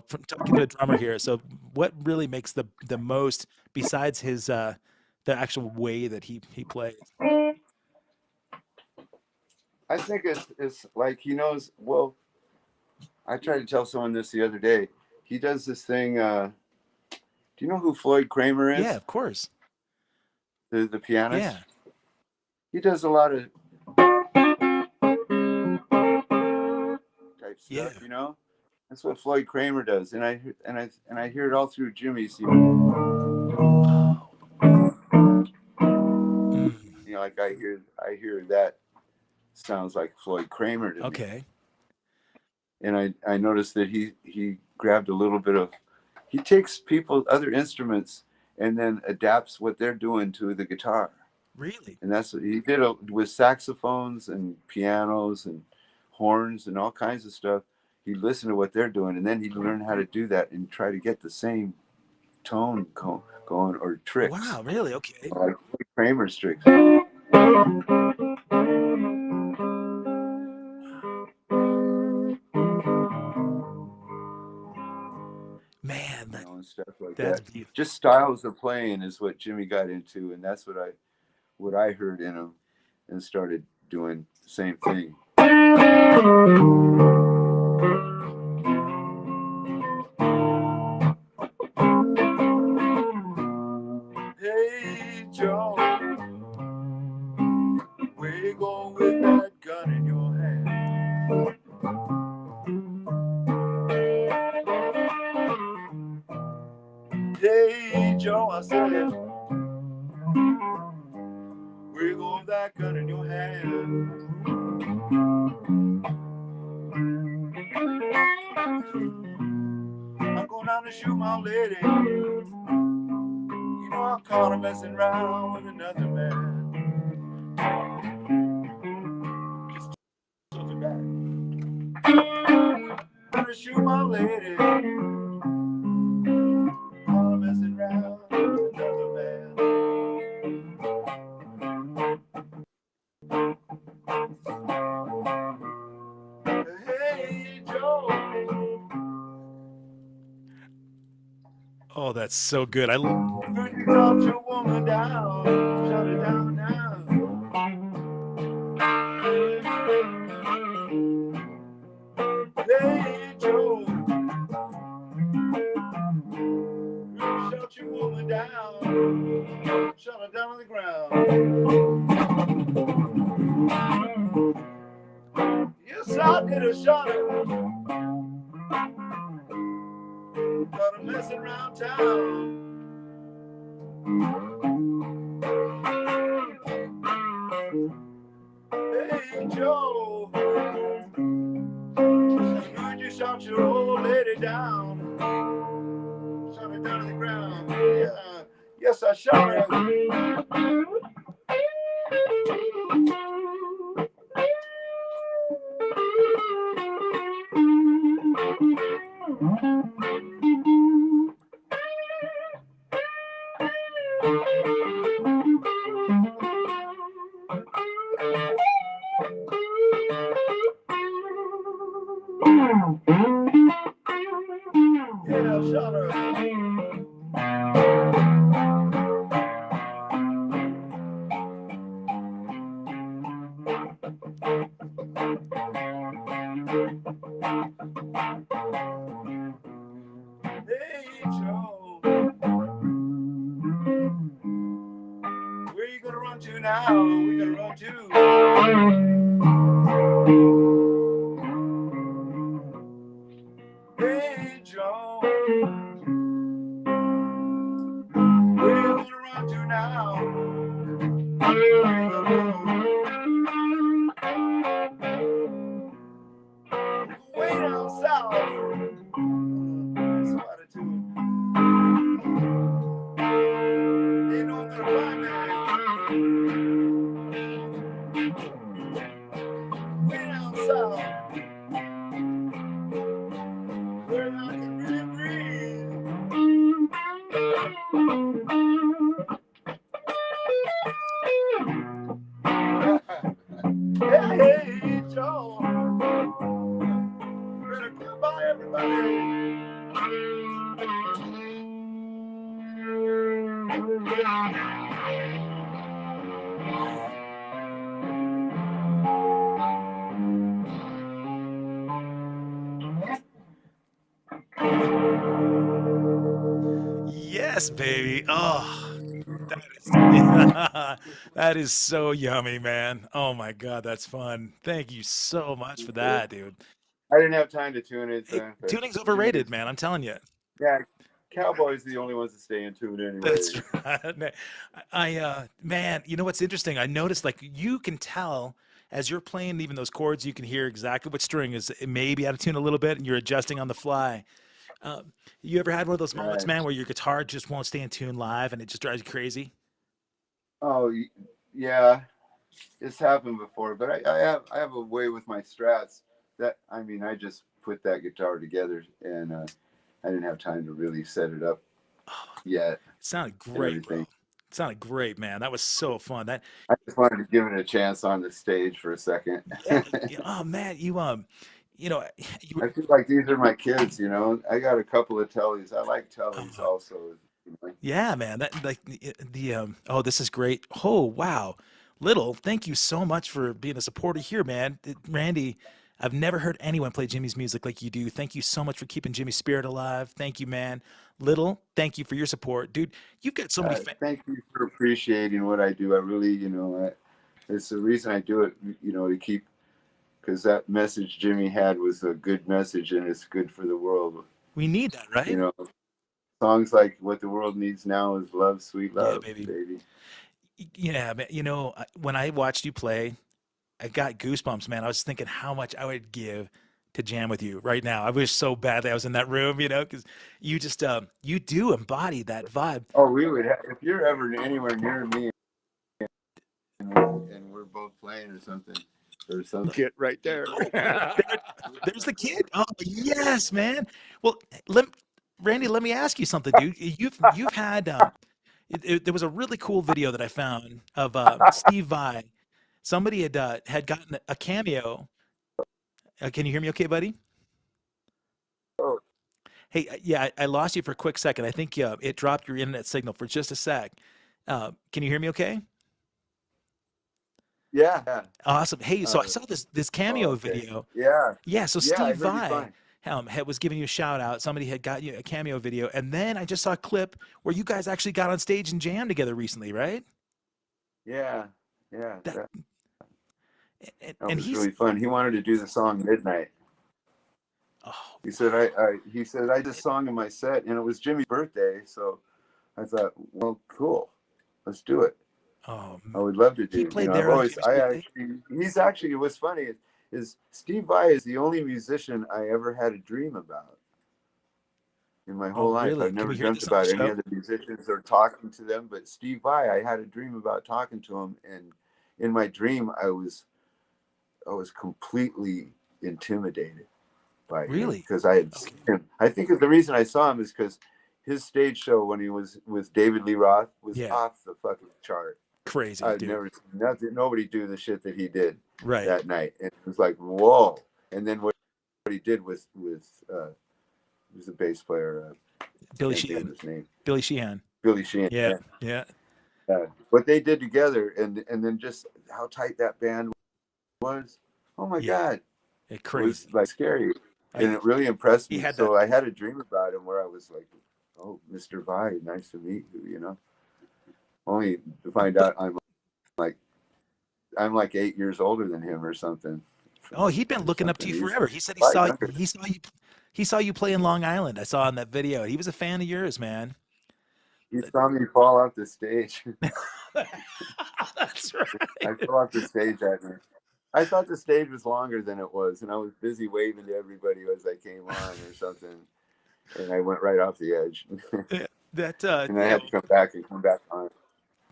from talking to a drummer here? So, what really makes the most besides his the actual way that he plays? I think it's like he knows. Well, I tried to tell someone this the other day. He does this thing. Do you know who Floyd Kramer is? Yeah, of course. The pianist. Yeah. He does a lot of type stuff. Yeah. That's what Floyd Kramer does, and I hear it all through Jimmy's. Like I hear that sounds like Floyd Kramer to me. Okay. And I noticed that he grabbed a little bit of, he takes other instruments and then adapts what they're doing to the guitar. Really? And that's what he did with saxophones and pianos and horns and all kinds of stuff. He listened to what they're doing, and then he learned how to do that and try to get the same tone going or tricks. Wow, really? Okay. Like Kramer's tricks. Man, and stuff like that's that. beautiful. Just styles of playing is what Jimmy got into, and that's what I heard in him, and started doing the same thing. Hey Joe, where you going with that gun in your hand? Hey Joe, I said, where you going with that gun in your hand? I'm going down to shoot my lady. You know I caught her messing around with another man. Just something back. I'm gonna shoot my lady. Caught her messing around with another man. Hey Joe. Oh, that's so good. I love. Could you drop your woman down? Shut her down now. Hey Joe, shut your woman down. Shut her down on the ground. Yes, I did a shot her. Got her messing around town. Hey Joe, could you shot your old lady down? Shot her down to the ground. Yeah. Yes, I shot her. Yeah, shut her. Hey Joe, where you gonna run to now? We gonna run to. Hey Joe, where you gonna run to now? Way down south. So out of tune. Ain't no gonna find me. Way down south. Where I can really breathe. Hey, Joe. Better goodbye, everybody. Yes, baby. Oh, that is that is so yummy, man. Oh my God, that's fun. Thank you so much for that, dude. I didn't have time to tune it. Hey, But tuning's Jimi overrated, Hendrix- man. I'm telling you. Yeah, Cowboys are the only ones that stay in tune anyway. That's right. Man, you know what's interesting? I noticed like you can tell as you're playing even those chords, you can hear exactly what string is maybe out of tune a little bit, and you're adjusting on the fly. You ever had one of those moments, Right. man, where your guitar just won't stay in tune live and it just drives you crazy? Oh, yeah, it's happened before. But I have a way with my Strats that I mean I just put that guitar together and I didn't have time to really set it up yet It sounded and great, bro. everything. It sounded great, man. That was so fun. That I just wanted to give it a chance on the stage for a second. yeah, oh man, you know, you I feel like these are my kids, you know. I got a couple of tellies. I like tellies uh, also. You know. yeah, man. That like the oh, this is great. Oh, wow. Little, thank you so much for being a supporter here, man. Randy, I've never heard anyone play Jimmy's music like you do. Thank you so much for keeping Jimmy's spirit alive. Thank you, man. Little, thank you for your support. Dude, you've got so many fans. Thank you for appreciating what I do. I really, you know, it's the reason I do it, you know, to keep, because that message Jimmy had was a good message and it's good for the world. We need that, You right? know, songs like what the world needs now is love, sweet Yeah, love, baby. baby. Yeah, man. You know, when I watched you play, I got goosebumps, man. I was thinking how much I would give to jam with you right now. I wish so badly I was in that room, you know, because you just you do embody that vibe. Oh, we would have, if you're ever anywhere near me and we're both playing or something, there's some kid right there. Oh, there's the kid. Oh, yes, man. Well, let Randy, let me ask you something, dude. You've had there was a really cool video that I found of Steve Vai. Somebody had gotten a cameo. Can you hear me okay, buddy? Oh, Hey, yeah, I lost you for a quick second. I think it dropped your internet signal for just a sec. Can you hear me okay? yeah. Awesome. Hey, so I Uh, saw this oh, cameo okay. video. Yeah. Yeah, so Yeah, I Steve heard you Vai fine. was giving you a shout out. Somebody had got you a cameo video, and then I just saw a clip where you guys actually got on stage and jammed together recently, right? Yeah. Yeah. That That, and, that and was he's really fun. He wanted to do the song Midnight. oh He said, he said, I did a song in my set and it was Jimmy's birthday. So I thought, well, cool. Let's do it. oh I would love to he do. You played know, I've there on always, Jimmy's birthday. he's actually, it was funny is Steve Vai is the only musician I ever had a dream about in my whole Oh, life. really? I've Can never we hear dreamt this on the about any show? other musicians or talking to them, but Steve Vai, I had a dream about talking to him. And in my dream, I was completely intimidated by him Really? because I had Okay. seen him. I think the reason I saw him is because his stage show when he was with David Lee Roth was Yeah. off the fucking chart. Crazy, I've dude. never seen nobody do the shit that he did Right. that night, and it was like whoa. And then what he did with who's the bass player? Billy Can't think of Sheehan. his name. Billy Sheehan. Billy Sheehan. Yeah. Yeah. What they did together, and then just how tight that band was. Oh my Yeah. God. Yeah, It crazy. was like scary, and I, it really impressed he me. had So that. I had a dream about him where I was like, "Oh, Mr. Vai, nice to meet you." You know, only to find But out I'm like 8 years older than him or something. oh, he'd been Or looking up to something. you He's forever. He said probably younger. he saw you he saw you play in Long Island. I saw in that video. He was a fan of yours, man. He saw me fall off the stage. That's I right. fell off the stage at me. I thought the stage was longer than it was, and I was busy waving to everybody as I came on or something, and I went right off the edge. That And I had to come back on.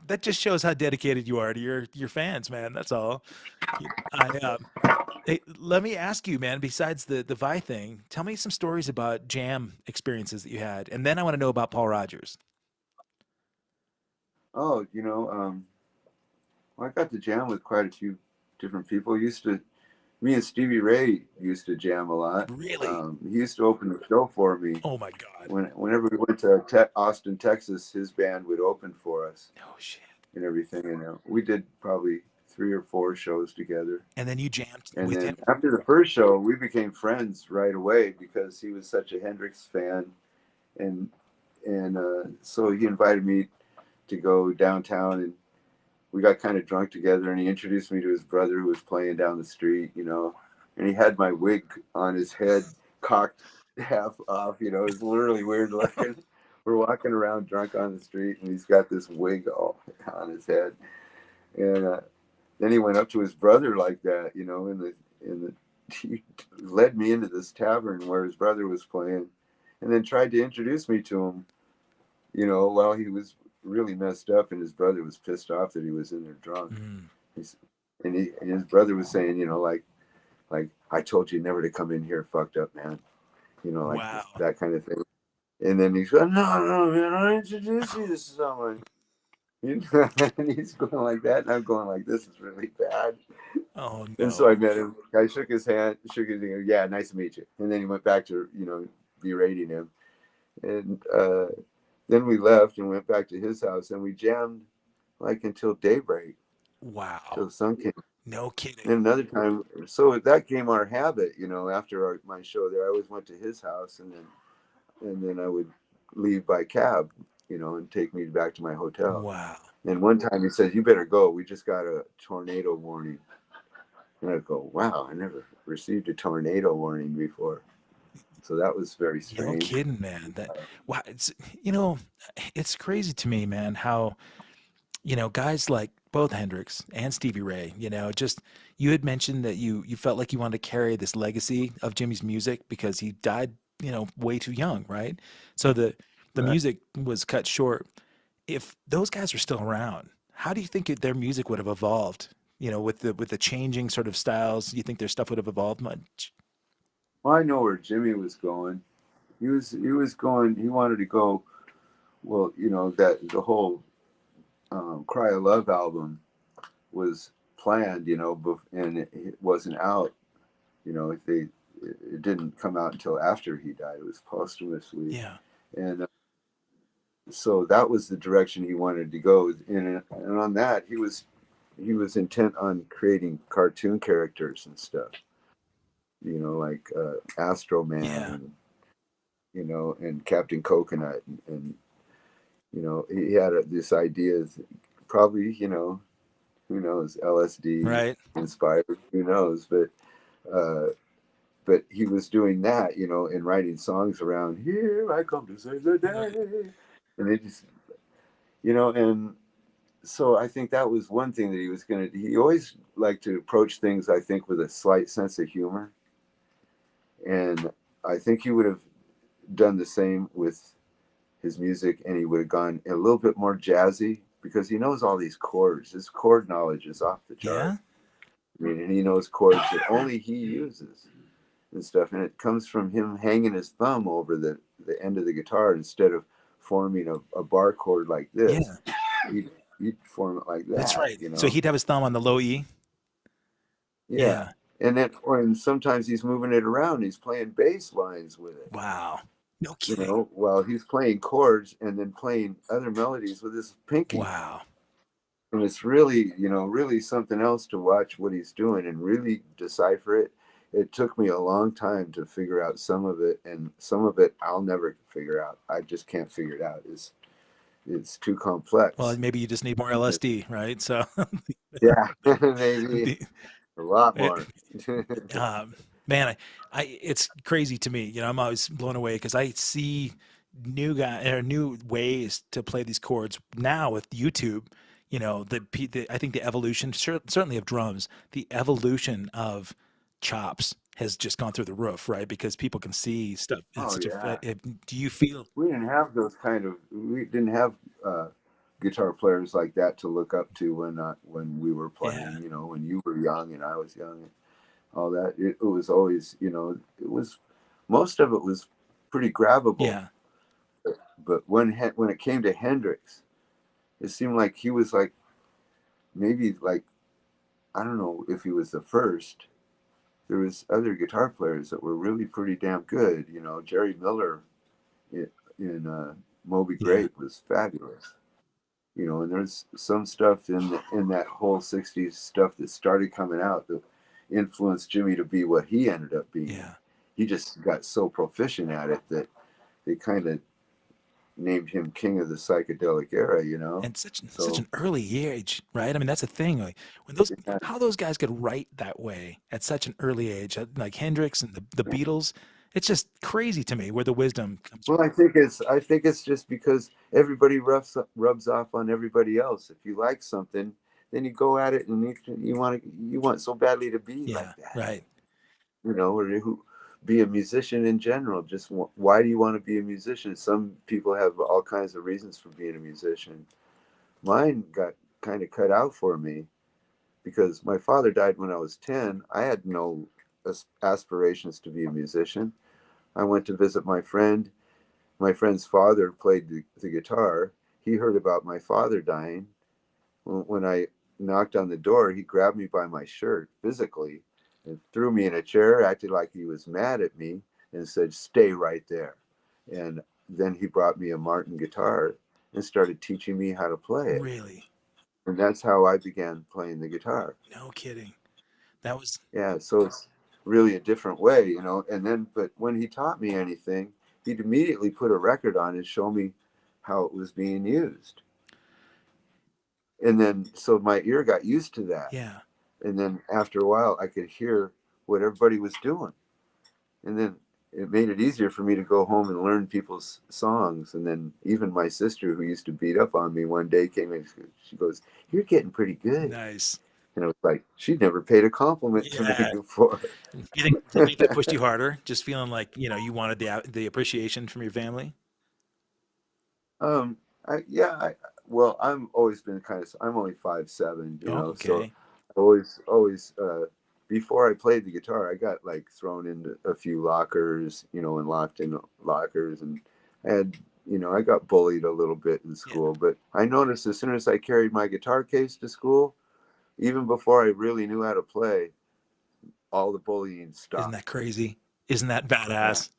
that just shows how dedicated you are to your fans, man. That's all. Hey, let me ask you, man. Besides the Vi thing, tell me some stories about jam experiences that you had, and then I want to know about Paul Rodgers. Oh, well, I got to jam with quite a few different people. Me and Stevie Ray used to jam a lot. Really? He used to open the show for me. Oh my God. Whenever we went to Austin, Texas, his band would open for us. Oh shit. And everything. And we did probably 3 or 4 shows together. And then you jammed And with then him. after the first show, we became friends right away because he was such a Hendrix fan, and so he invited me to go downtown, and we got kind of drunk together, and he introduced me to his brother who was playing down the street, and he had my wig on his head cocked half off, it was literally weird looking. We're walking around drunk on the street, and he's got this wig all on his head, and then he went up to his brother like that, he led me into this tavern where his brother was playing, and then tried to introduce me to him, while he was really messed up, and his brother was pissed off that he was in there drunk. And his brother was saying, like I told you never to come in here fucked up, man, Wow. that kind of thing. And then he's going, no, man, I'll introduce you to someone. And he's going like that, and I'm going like, this is really bad. Oh no. And so I met him. I shook his hand, yeah, nice to meet you. And then he went back to, berating him. And then we left and went back to his house, and we jammed like until daybreak. Wow. Till the sun came. No kidding. And another time, so that became our habit, after my show there, I always went to his house, and then I would leave by cab, and take me back to my hotel. Wow. And one time he said, you better go. We just got a tornado warning. And I go, wow, I never received a tornado warning before. So that was very strange. No kidding, man. Wow. It's crazy to me, man, how, guys like both Hendrix and Stevie Ray, just, you had mentioned that you felt like you wanted to carry this legacy of Jimmy's music because he died, way too young, right? So the Right. music was cut short. If those guys were still around, how do you think their music would have evolved? With the changing sort of styles, you think their stuff would have evolved much? Well, I know where Jimmy was going. He was going. He wanted to go. Well, that the whole "Cry of Love" album was planned, and it wasn't out. It didn't come out until after he died. It was posthumously. Yeah. And so that was the direction he wanted to go. And on that, he was intent on creating cartoon characters and stuff. Like Astro Man, Yeah. and Captain Coconut, and he had this idea, probably, who knows, LSD Right. inspired, who knows, but he was doing that, and writing songs around here I come to save the day, and they just, and so I think that was one thing that he always liked to approach things, I think, with a slight sense of humor. And I think he would have done the same with his music, and he would have gone a little bit more jazzy because he knows all these chords. His chord knowledge is off the chart. Yeah. I mean, and he knows chords that only he uses and stuff. And it comes from him hanging his thumb over the end of the guitar instead of forming a bar chord like this. Yeah. He'd form it like that. That's right. So he'd have his thumb on the low E. Yeah. And then, and sometimes he's moving it around. He's playing bass lines with it. Wow. No kidding. While he's playing chords and then playing other melodies with his pinky. Wow. And it's really, really something else to watch what he's doing and really decipher it. It took me a long time to figure out some of it, and some of it I'll never figure out. I just can't figure it out. It's too complex. Well, maybe you just need more LSD, right? So yeah, maybe a lot more. Man, it's crazy to me. I'm always blown away because I see new ways to play these chords now with YouTube. I think the evolution, certainly of drums, the evolution of chops has just gone through the roof, right? Because people can see stuff in Oh such yeah. do you feel? We didn't have we didn't have guitar players like that to look up to when we were Yeah, playing, when you were young and I was young and all that. It was always, it was, most of it was pretty grabbable. yeah, But when it came to Hendrix, it seemed like he was like, maybe like, I don't know if he was the first. There was other guitar players that were really pretty damn good. Jerry Miller in Moby yeah, Grape was fabulous. And there's some stuff in that whole '60s stuff that started coming out that influenced Jimmy to be what he ended up being. yeah. He just got so proficient at it that they kind of named him king of the psychedelic era. And such So an early age, right? I mean, that's the thing. Like when those yeah, how those guys could write that way at such an early age, like Hendrix and the Beatles. It's just crazy to me where the wisdom comes well, from. I think it's just because everybody rubs off on everybody else. If you like something, then you go at it, and you want so badly to be like Yeah, that. right. Or be a musician in general. Just why do you want to be a musician? Some people have all kinds of reasons for being a musician. Mine got kind of cut out for me because my father died when I was 10. I had no aspirations to be a musician. I went to visit my friend. My friend's father played the guitar. He heard about my father dying. When I knocked on the door, he grabbed me by my shirt physically and threw me in a chair, acted like he was mad at me, and said, "Stay right there." And then he brought me a Martin guitar and started teaching me how to play it. Really. And that's how I began playing the guitar. No kidding. That was Yeah, so it's really a different way. And then, but when he taught me anything, he'd immediately put a record on and show me how it was being used. And then, so my ear got used to that. yeah. And then after a while, I could hear what everybody was doing. And then it made it easier for me to go home and learn people's songs. And then even my sister, who used to beat up on me, one day came in. She goes, "You're getting pretty good." Nice. And I was like, she'd never paid a compliment to me Yeah. before. Do you think that pushed you harder? Just feeling like, you wanted the appreciation from your family? um, well, I'm always been I'm only 5'7", Oh, so okay. always, before I played the guitar, I got like thrown into a few lockers, and locked in lockers, and I had, I got bullied a little bit in Yeah. school, but I noticed as soon as I carried my guitar case to school, even before I really knew how to play, all the bullying Isn't stopped. that crazy? Isn't that Yeah, badass?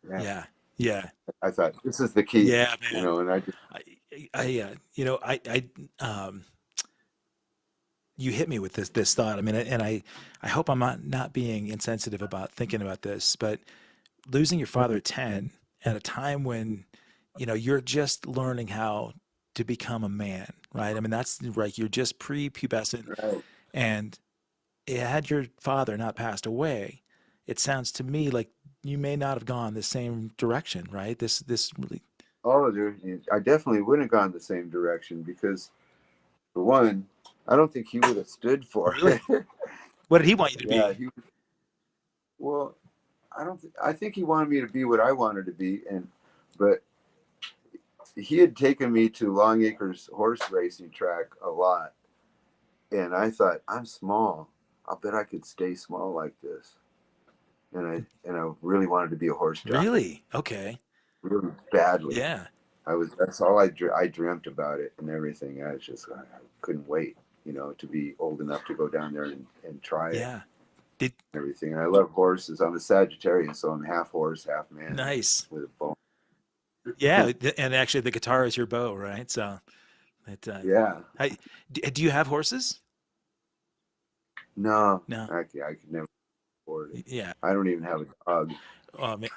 yeah. Yeah. Yeah. I thought this is the key, Yeah, man. and I just, Um, you hit me with this thought. I mean, and I hope I'm not being insensitive about thinking about this, but losing your father at 10 at a time when, you're just learning how to become a man, right? I mean, that's right. You're just pre-pubescent, right. and had your father not passed away, it sounds to me like you may not have gone the same direction, right? This really Oh, I definitely wouldn't have gone the same direction because, for one, I don't think he would have stood for it. really. What did he want you to Yeah, be? well, I think he wanted me to be what I wanted to be, but he had taken me to Longacre's horse racing track a lot, and I thought, I'm small. I'll bet I could stay small like this. And I really wanted to be a horse jockey, Really? Okay. really badly. Yeah. That's all I dreamt about it and everything. I couldn't wait, to be old enough to go down there and try it Yeah. Did and everything. And I love horses. I'm a Sagittarius, so I'm half horse, half man nice. with a bone. Yeah, and actually the guitar is your bow, right? So it Yeah. do you have horses? No, No. I could never afford it. Yeah. I don't even have a dog.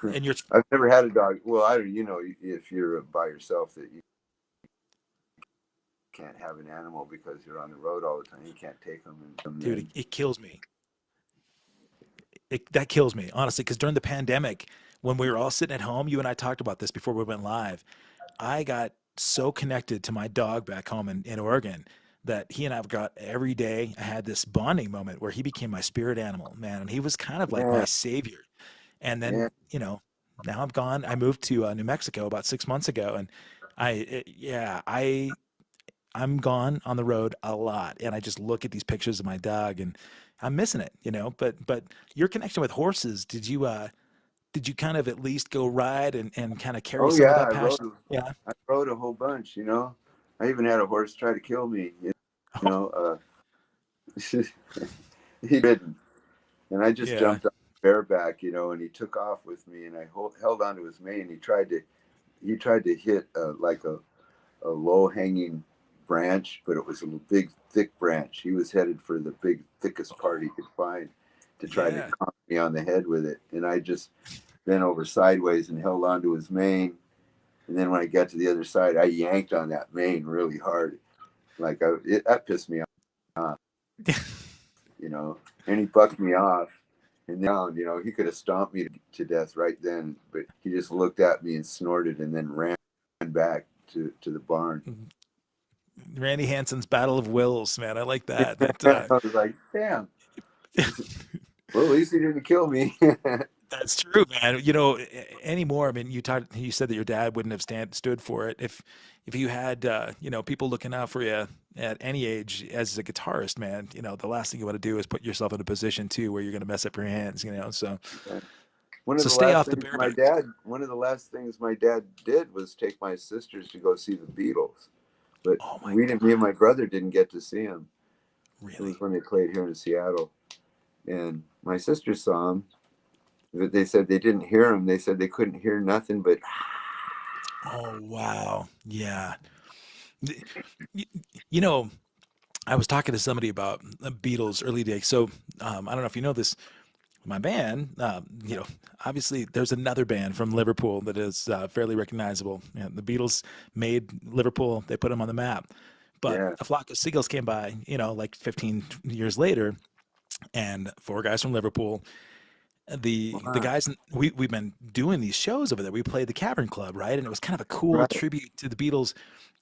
And you're I've never had a dog. Well, I don't, if you're by yourself, that you can't have an animal because you're on the road all the time. You can't take them and dude, it kills me. that kills me, honestly, because during the pandemic, when we were all sitting at home, you and I talked about this before we went live. I got so connected to my dog back home in Oregon that he and I've got every day. I had this bonding moment where he became my spirit animal, man. And he was kind of like Yeah, my savior. And yeah. then, now I'm gone. I moved to New Mexico about 6 months ago. And I'm gone on the road a lot. And I just look at these pictures of my dog and I'm missing it. But your connection with horses, did you kind of at least go ride and kind of carry Oh some of yeah, that passion? Yeah. I rode a whole bunch. I even had a horse try to kill me. Know, he didn't, and I just Yeah. jumped on bareback, and he took off with me, and I held onto his mane. He tried to hit like a low hanging branch, but it was a big thick branch. He was headed for the big thickest part he could find to try to Yeah. conk me on the head with it, and I just bent over sideways and held onto his mane. And then when I got to the other side, I yanked on that mane really hard. Like that pissed me off, and he bucked me off. And now, he could have stomped me to death right then, but he just looked at me and snorted and then ran back to the barn. Randy Hansen's Battle of Wills, man. I like that. I was like, damn. Well, at least he didn't kill me. That's true, man. Anymore. I mean, you said that your dad wouldn't have stood for it if you had people looking out for you at any age as a guitarist, man. The last thing you want to do is put yourself in a position too where you're going to mess up your hands. So One of so the stay last off the things my bareback. dad, one of the last things my dad did was take my sisters to go see the Beatles. But Oh my me God, and my brother didn't get to see him. It was really? when they played here in Seattle, and my sisters saw him. But they said they didn't hear him. They said they couldn't hear nothing but. Oh wow, yeah. Y- You know, I was talking to somebody about the Beatles early days. So I don't know if you know this. My band, obviously there's another band from Liverpool that is fairly recognizable. The Beatles made Liverpool; they put them on the map. But Yeah, a flock of seagulls came by, like 15 years later, and four guys from Liverpool. The wow. guys we've been doing these shows over there. We played the Cavern Club, right? And it was kind of a cool Right. tribute to the Beatles.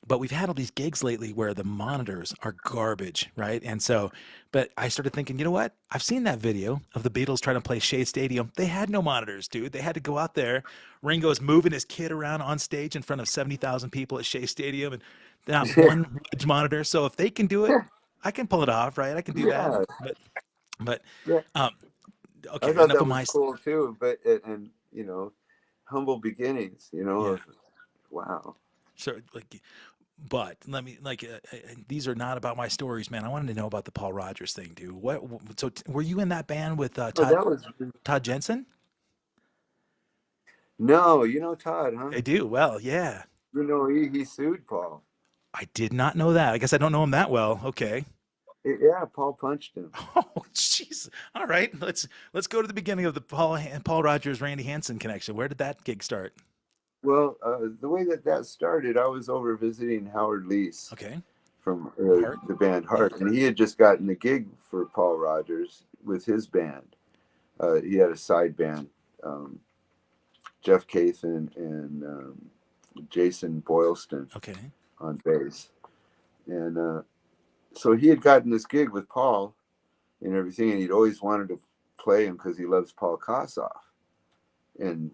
But we've had all these gigs lately where the monitors are garbage, right? And so, but I started thinking, you know what? I've seen that video of the Beatles trying to play Shea Stadium. They had no monitors, dude. They had to go out there. Ringo's moving his kid around on stage in front of 70,000 people at Shea Stadium, and not one wedge monitor. So if they can do it, I can pull it off, right? I can do that. Yeah, But yeah. um, I okay, thought enough that of was my cool too. But and humble beginnings. yeah. Wow. So like, but let me these are not about my stories, man. I wanted to know about the Paul Rodgers thing, dude. Were you in that band with Oh, that was Todd Jensen? no. Todd, huh? I do. Well, yeah. He sued Paul. I did not know that. I guess I don't know him that well. Okay. Yeah, Paul punched him. Oh, jeez. All right. Let's go to the beginning of the Paul Rodgers Randy Hansen connection. Where did that gig start? Well, the way that started, I was over visiting Howard Leese Okay. from Heart. the band Yeah. Heart, and he had just gotten a gig for Paul Rodgers with his band. He had a side band, Jeff Cathan and Jason Boylston Okay. on bass, and so he had gotten this gig with Paul and everything, and he'd always wanted to play him because he loves Paul Kossoff, and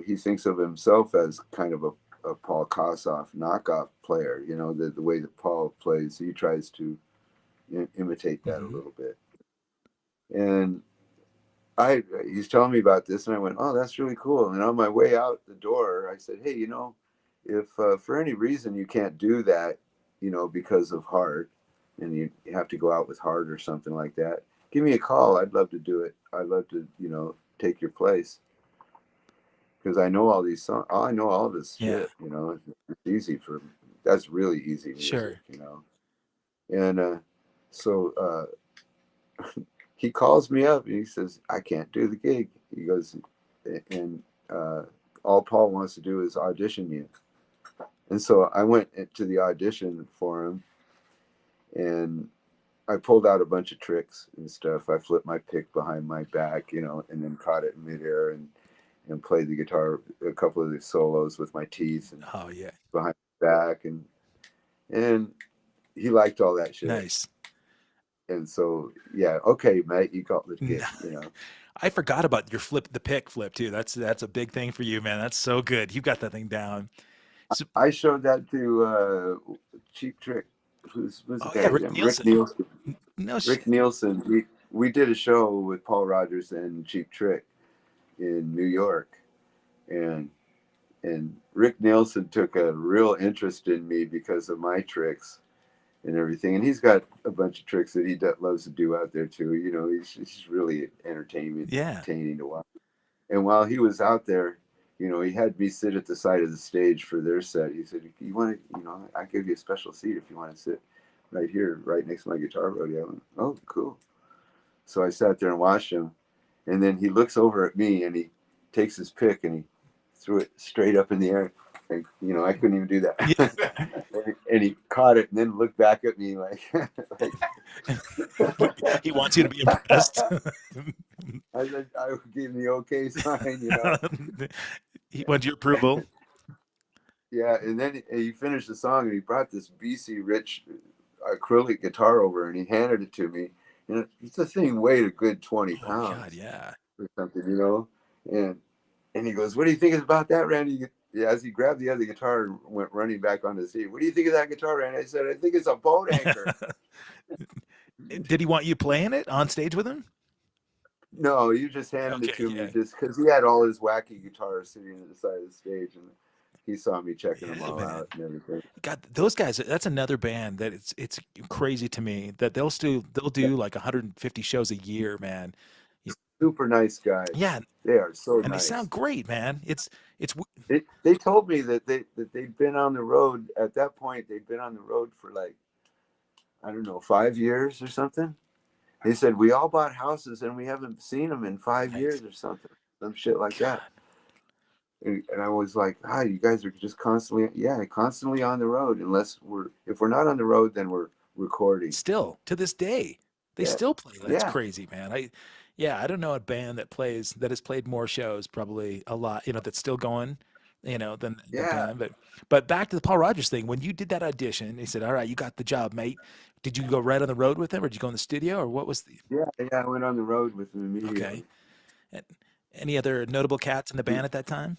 he thinks of himself as kind of a Paul Kossoff knockoff player. The way that Paul plays, he tries to imitate that a Hmm. little bit. And he's telling me about this, and I went, "Oh, that's really cool." And on my way out the door, I said, "Hey, if for any reason you can't do that, because of Heart, and you have to go out with Heart or something like that, give me a call. I'd love to do it. I'd love to, take your place." Because I know all these songs. I know all this Yeah. shit. It's easy for. That's really easy music. Sure. And so he calls me up and he says, "I can't do the gig." He goes, and all Paul wants to do is audition you. And so I went to the audition for him, and I pulled out a bunch of tricks and stuff. I flipped my pick behind my back, you know, and then caught it in midair and played the guitar, a couple of the solos with my teeth and Oh yeah, behind my back, and he liked all that shit. nice. And so yeah, okay, mate, you got the gig, Nice. you know. I forgot about your the pick flip too. That's a big thing for you, man. That's so good. You got that thing down. So, I showed that to Cheap Trick, who's the oh guy? yeah, Rick Rick Nielsen. Nielsen. No Rick shit. Nielsen. We did a show with Paul Rodgers and Cheap Trick in New York, and Rick Nielsen took a real interest in me because of my tricks and everything. And he's got a bunch of tricks that he loves to do out there too. You know, he's really entertaining to watch. And while he was out there, you know, he had me sit at the side of the stage for their set. He said, "You want to, you know, I give you a special seat if you want to sit right here, right next to my guitar rodeo." I went, "Oh, cool." So I sat there and watched him. And then he looks over at me and he takes his pick and he threw it straight up in the air. And, you know, I couldn't even do that. Yeah. And he caught it and then looked back at me like He wants you to be impressed. I said, I gave him the okay sign, you know. He wants your approval. Yeah, and then he finished the song and he brought this BC Rich acrylic guitar over and he handed it to me. And it's a thing weighed a good 20 pounds. Oh God, yeah. Or something, you know. And he goes, "What do you think about that, Randy?" Yeah, as he grabbed the other guitar and went running back on the seat. "What do you think of that guitar, Randy?" I said, "I think it's a boat anchor." Did he want you playing it on stage with him? No, you just handed it Okay, to yeah. me just because he had all his wacky guitars sitting at the side of the stage, and he saw me checking them all man. out and everything. God, those guys. That's another band that it's crazy to me that they'll do like 150 shows a year, man. Super nice guys. Yeah, They are so and nice. they sound great, man. It's They told me that they'd been on the road at that point. They'd been on the road for like, I don't know, 5 years or something. They said, "We all bought houses and we haven't seen them in 5 Nice. years or something, some shit like God. that." And I was like, "Ah, you guys are just constantly on the road. If we're not on the road, then we're recording." Still to this day, they Yeah. still play. That's Yeah. crazy, man. I don't know a band that has played more shows, probably a lot, that's still going, than the Yeah. band. But back to the Paul Rodgers thing. When you did that audition, he said, "All right, you got the job, mate." Did you go right on the road with him, or did you go in the studio, or what was the? Yeah, I went on the road with them immediately. Okay. And any other notable cats in the band at that time?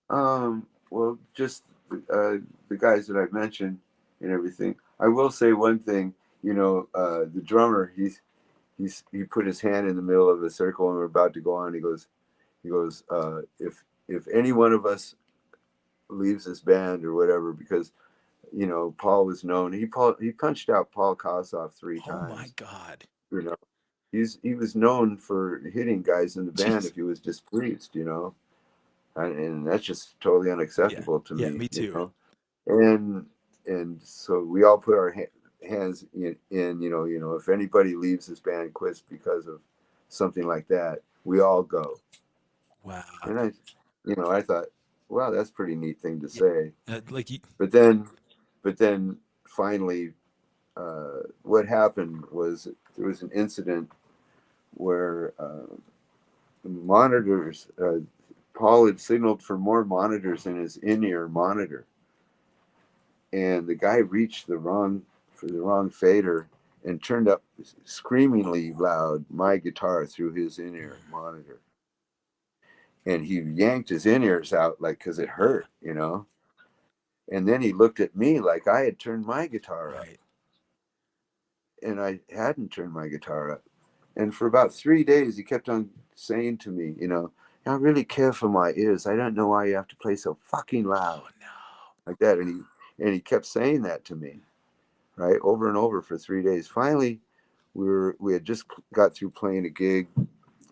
Well, just the guys that I've mentioned and everything. I will say one thing, the drummer, he put his hand in the middle of the circle and we're about to go on. He goes, if any one of us leaves this band or whatever, because Paul was known. He punched out Paul Kossoff 3 times. Oh my God. He was known for hitting guys in the band Jeez. if he was displeased, and that's just totally unacceptable to me. Yeah, me too. And so we all put our hands in, if anybody leaves this band, quits because of something like that, we all go. Wow. And I thought, wow, that's a pretty neat thing to say. But then finally, what happened was there was an incident where the monitors, Paul had signaled for more monitors in his in-ear monitor, and the guy reached the wrong fader and turned up screamingly loud my guitar through his in-ear monitor, and he yanked his in-ears out like because it hurt, and then he looked at me like I had turned my guitar up, and I hadn't turned my guitar up. And for about 3 days he kept on saying to me, "I really care for my ears. I don't know why you have to play so fucking loud." Oh no. Like that. And he kept saying that to me, right, over and over for 3 days. Finally, we had just got through playing a gig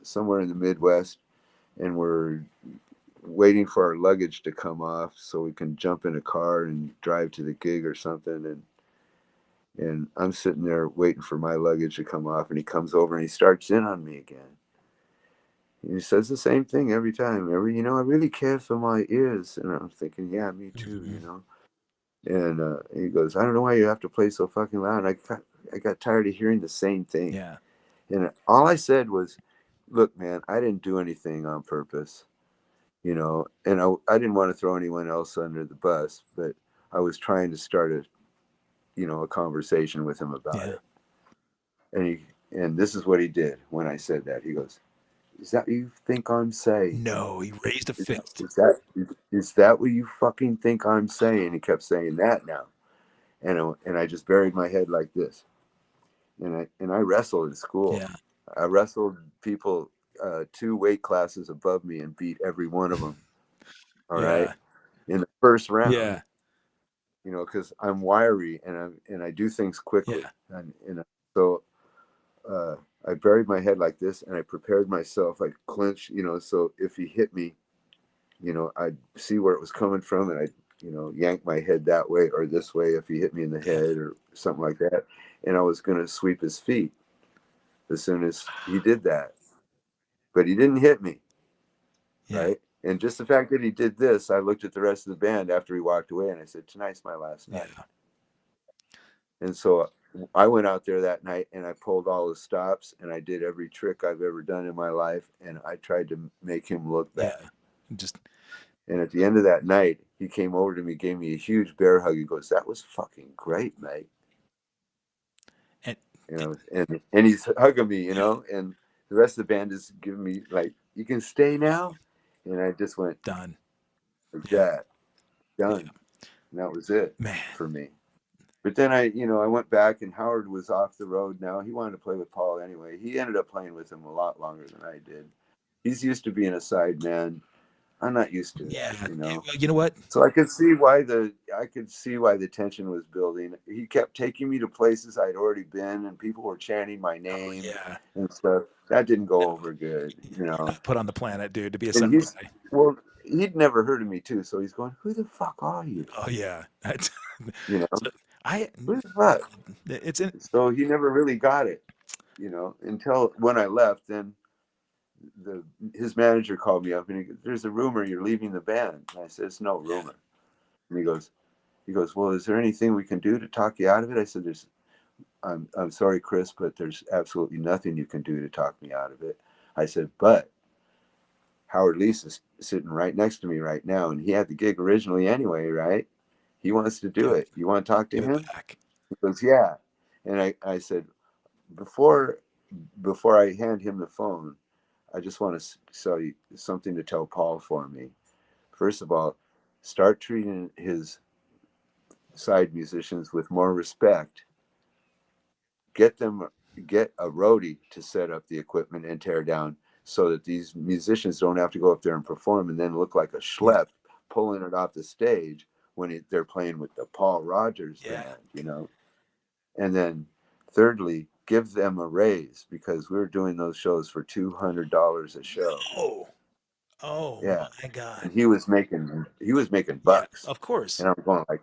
somewhere in the Midwest, and we're waiting for our luggage to come off so we can jump in a car and drive to the gig or something. And I'm sitting there waiting for my luggage to come off, and he comes over and he starts in on me again. He says the same thing every time. I really care for my ears. And I'm thinking, yeah, me too, And he goes, "I don't know why you have to play so fucking loud." And I got tired of hearing the same thing. Yeah. And all I said was, look, man, I didn't do anything on purpose, you know, and I didn't want to throw anyone else under the bus, but I was trying to start a conversation with him about Yeah. it. And this is what he did when I said that. He goes, "Is that what you think I'm saying? No, he raised a fist. Is that what you fucking think I'm saying?" He kept saying that now. And I just buried my head like this. And I wrestled in school. Yeah. I wrestled people 2 weight classes above me and beat every one of them. All right, in the first round. Yeah. You know, because I'm wiry and I do things quickly. Yeah. And so I buried my head like this, and I prepared myself. I clenched, you know, so if he hit me, you know, I'd see where it was coming from, and I'd, you know, yank my head that way or this way if he hit me in the head or something like that. And I was going to sweep his feet as soon as he did that. But he didn't hit me, right? And just the fact that he did this, I looked at the rest of the band after he walked away, and I said, tonight's my last night. Yeah. And so I went out there that night, and I pulled all the stops, and I did every trick I've ever done in my life, and I tried to make him look bad. Yeah. And at the end of that night, he came over to me, gave me a huge bear hug. He goes, "That was fucking great, mate." And you know, and he's hugging me, you know, and the rest of the band is giving me like, "You can stay now," and I just went done. Like that, done, and that was it, Man. for me. But then I went back, and Howard was off the road now. He wanted to play with Paul anyway. He ended up playing with him a lot longer than I did. He's used to being a side man. I'm not used to that, you know. You know what? So I could see why the tension was building. He kept taking me to places I'd already been, and people were chanting my name and stuff. That didn't go over good, you know. You're not put on the planet, dude, to be a And samurai. well, he'd never heard of me too, so he's going, "Who the fuck are you?" Oh yeah. You know, So who the fuck? It's in. So he never really got it, you know, until when I left. Then his manager called me up, and he goes, "There's a rumor you're leaving the band." And I said, "It's no rumor." And he goes, "Well, is there anything we can do to talk you out of it?" I said, I'm sorry, Chris, but there's absolutely nothing you can do to talk me out of it. I said, but Howard Leese is sitting right next to me right now, and he had the gig originally anyway, right? He wants to do it. You want to talk to him? He goes, yeah. And I said, before I hand him the phone, I just want to tell you something to tell Paul for me. First of all, start treating his side musicians with more respect. Get a roadie to set up the equipment and tear down, so that these musicians don't have to go up there and perform and then look like a schlep pulling it off the stage when they're playing with the Paul Rodgers band, you know. And then thirdly, give them a raise, because we were doing those shows for $200 a show. Oh yeah, my God. And he was making bucks. Of course. And I'm going like,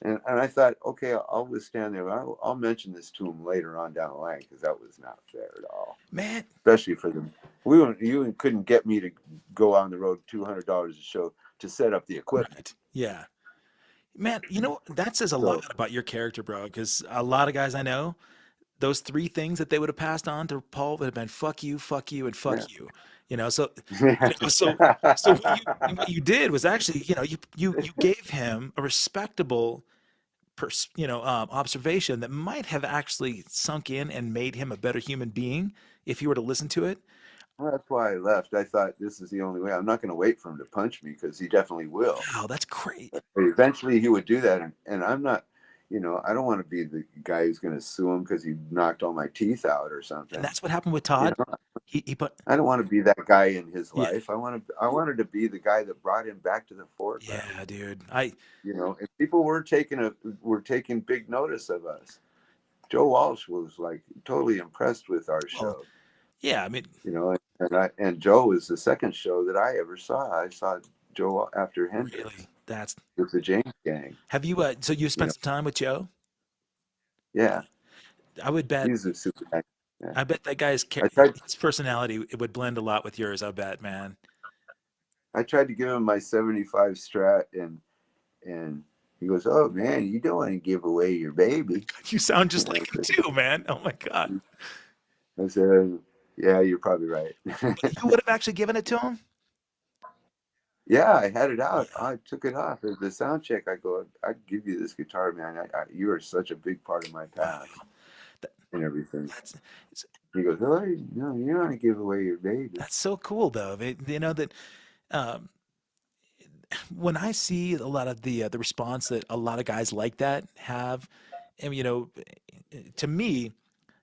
and I thought, okay, I'll withstand there. I'll mention this to him later on down the line, because that was not fair at all, man. Especially for them. You couldn't get me to go on the road $200 a show to set up the equipment. Right. Yeah, man. You know, that says a lot about your character, bro. Because a lot of guys I know, those 3 things that they would have passed on to Paul would have been "fuck you, and fuck you." You know, so what you did was actually, you know, you gave him a respectable observation that might have actually sunk in and made him a better human being if you were to listen to it. Well, that's why I left. I thought, this is the only way. I'm not going to wait for him to punch me, because he definitely will. Wow, that's great. But eventually he would do that, and I'm not, you know, I don't want to be the guy who's going to sue him because he knocked all my teeth out or something. And that's what happened with Todd. You know, I don't want to be that guy in his life. I wanted to be the guy that brought him back to the foreground. Yeah, dude. You know, and people were taking big notice of us. Joe Walsh was like totally impressed with our show. Yeah, I mean, you know, and Joe was the second show that I ever saw. I saw Joe after Hendrix. Really? That's with the James Gang. Have you so you spent some time with Joe? Yeah. I would bet he's a super nice. Yeah. I bet that guy's his personality, it would blend a lot with yours, I bet, man. I tried to give him my 75 Strat, and He goes, "Oh man, you don't want to give away your baby." You sound just And I like him said, too, man. Oh my God. I said, "Yeah, you're probably right." But you would have actually given it to him? Yeah, I had it out. I took it off at the sound check. I go, "I'd give you this guitar, man. You are such a big part of my Wow. past and everything." That's it's, He goes, "Oh, no, you don't want to give away your baby." that's so cool though. You know that um, when I see a lot of the response that a lot of guys like that have, and you know, to me,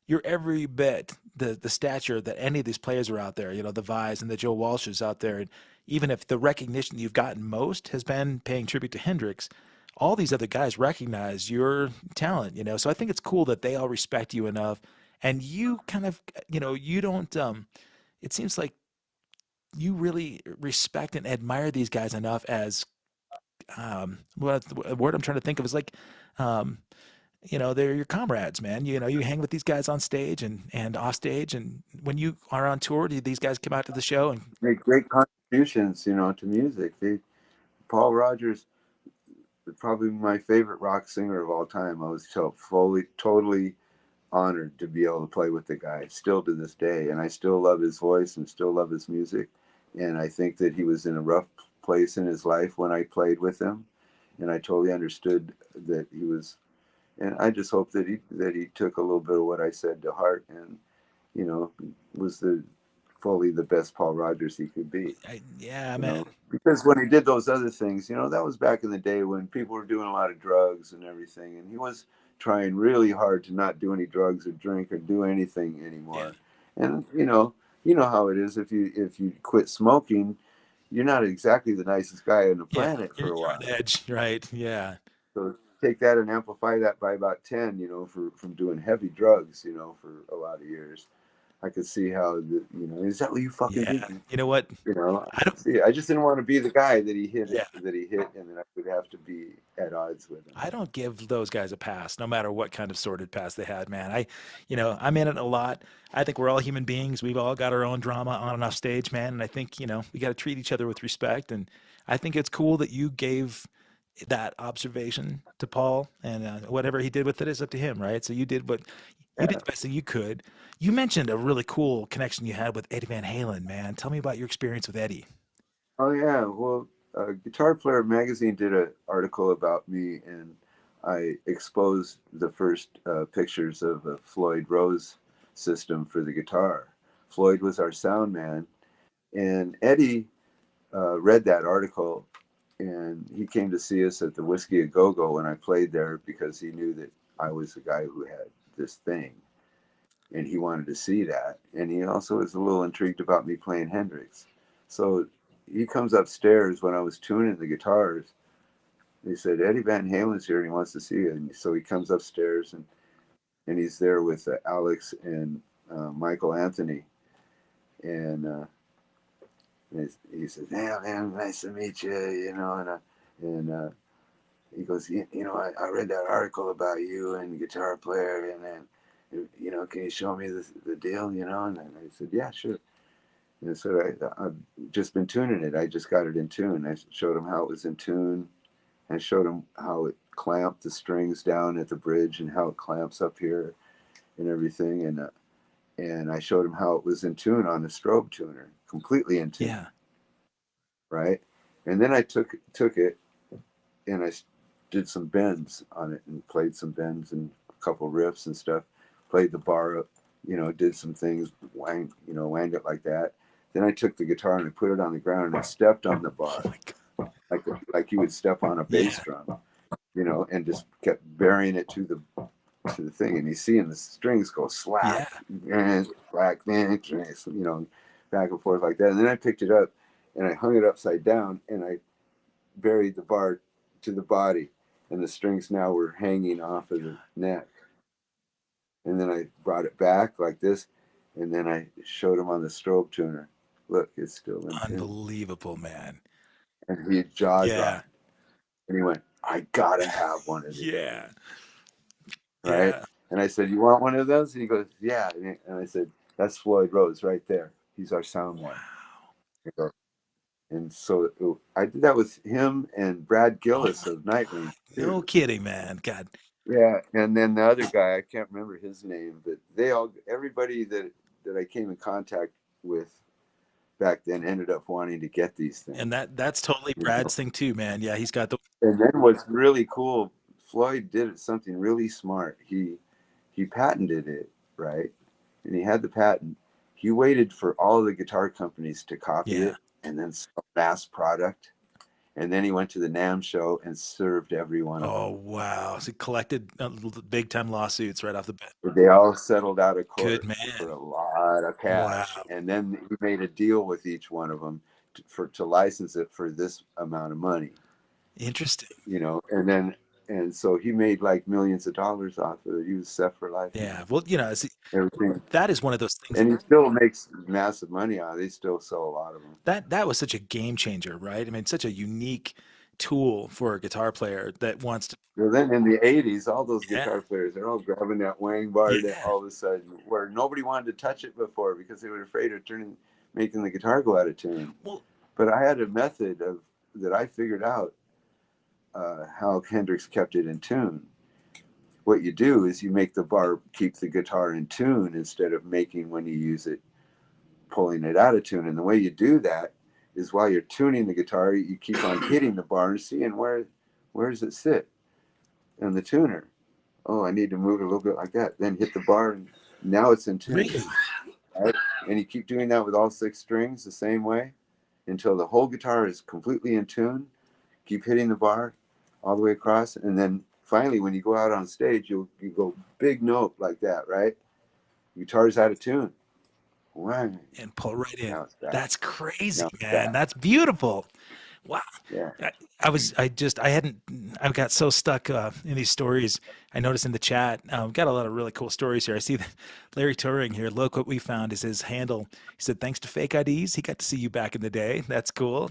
you're every bit the stature that any of these players are out there. You know, the Vi's and the Joe Walshes out there, and even if the recognition you've gotten most has been paying tribute to Hendrix, all these other guys recognize your talent. You know, so I think it's cool that they all respect you enough, and you kind of, you know, you don't. It seems like you really respect and admire these guys enough as what the word I'm trying to think of is like um, you know, they're your comrades, man. You know, you hang with these guys on stage and off stage, and when you are on tour, these guys come out to the show and Make great contributions, to music. Paul Rodgers, probably my favorite rock singer of all time. I was totally honored to be able to play with the guy, still to this day, and I still love his voice and still love his music. And I think that he was in a rough place in his life when I played with him, and I totally understood that he was. And I just hope that he took a little bit of what I said to heart, and was fully the best Paul Rodgers he could be. yeah, man. Because when he did those other things, that was back in the day when people were doing a lot of drugs and everything, and he was trying really hard to not do any drugs or drink or do anything anymore. Yeah. And you know how it is, if you quit smoking, you're not exactly the nicest guy on the planet for a while. You're on edge, right? Yeah. So take that and amplify that by about 10, from doing heavy drugs, for a lot of years. I could see how is that what you fucking Yeah. think? You know what? I don't see. I just didn't want to be the guy that he hit, Yeah. and then I would have to be at odds with him. I don't give those guys a pass, no matter what kind of sordid past they had, man. I'm in it a lot. I think we're all human beings. We've all got our own drama on and off stage, man. And I think, we got to treat each other with respect. And I think it's cool that you gave that observation to Paul, and whatever he did with it is up to him, right? So you did the best thing you could. You mentioned a really cool connection you had with Eddie Van Halen, man. Tell me about your experience with Eddie. Oh yeah, well, Guitar Player magazine did an article about me, and I exposed the first pictures of a Floyd Rose system for the guitar. Floyd was our sound man, and Eddie read that article, and he came to see us at the Whiskey A Go Go when I played there, because he knew that I was the guy who had this thing, and he wanted to see that. And he also was a little intrigued about me playing Hendrix. So he comes upstairs when I was tuning the guitars. He said, "Eddie Van Halen's here and he wants to see you." And so he comes upstairs, and he's there with Alex and Michael Anthony. And he says, "Yeah, man, nice to meet you," and he goes, I read that article about you and Guitar Player, and then, can you show me the deal, and I said, "Yeah, sure." And so I've just been tuning it. I just got it in tune. I showed him how it was in tune. I showed him how it clamped the strings down at the bridge and how it clamps up here and everything. And I showed him how it was in tune on the strobe tuner, completely in tune. Yeah. Right. And then I took it and I did some bends on it and played some bends and a couple riffs and stuff. Played the bar up, did some things, wanged it like that. Then I took the guitar and I put it on the ground and I stepped on the bar, Oh my God. like you would step on a bass drum, and just kept burying it to the thing. And he's seeing the strings go slack, and slack, back and forth like that. And then I picked it up and I hung it upside down and I buried the bar to the body, and the strings now were hanging off of the neck. And then I brought it back like this, and then I showed him on the strobe tuner. Look, it's still in tune. Unbelievable, man. And he jaw dropped. And he went, "I gotta have one of these." Yeah. Right? Yeah. And I said, "You want one of those?" And he goes, "Yeah." And I said, "That's Floyd Rose right there. He's our sound man." And so I did that with him and Brad Gillis of Nightwing. No kidding, man. God. Yeah, and then the other guy, I can't remember his name, but everybody that I came in contact with back then ended up wanting to get these things. And that's totally Brad's thing too, man. Yeah, he's got the. And then what's really cool, Floyd did something really smart. He patented it, right? And he had the patent. He waited for all the guitar companies to copy it and then sell mass product. And then he went to the NAMM show and served every one of them. Oh, wow. So he collected big time lawsuits right off the bat. They all settled out of court Good man. for a lot of cash. Wow. And then he made a deal with each one of them to license it for this amount of money. Interesting. You know, and so he made like millions of dollars off of it. He was set for life. Yeah. Well, you know, everything. That is one of those things. And he still makes massive money on it. He still sell a lot of them. That was such a game changer, right? I mean, such a unique tool for a guitar player that wants to. Well, then in the 80s, all those guitar players, they're all grabbing that wang bar that all of a sudden, where nobody wanted to touch it before because they were afraid of making the guitar go out of tune. Well, but I had a method that I figured out how Hendrix kept it in tune. What you do is you make the bar keep the guitar in tune instead of making, when you use it, pulling it out of tune. And the way you do that is while you're tuning the guitar, you keep on hitting the bar and seeing where does it sit in the tuner. Oh, I need to move it a little bit like that. Then hit the bar, and now it's in tune. Really? Right? And you keep doing that with all 6 strings the same way until the whole guitar is completely in tune. Keep hitting the bar all the way across, and then finally, when you go out on stage, you go big note like that, right? Guitar's out of tune. Wow. And pull right in. That's crazy, man. That's beautiful. Wow. Yeah. I got so stuck in these stories. I noticed in the chat, got a lot of really cool stories here. I see that Larry Turing here. Look what we found is his handle. He said, thanks to fake IDs, he got to see you back in the day. That's cool.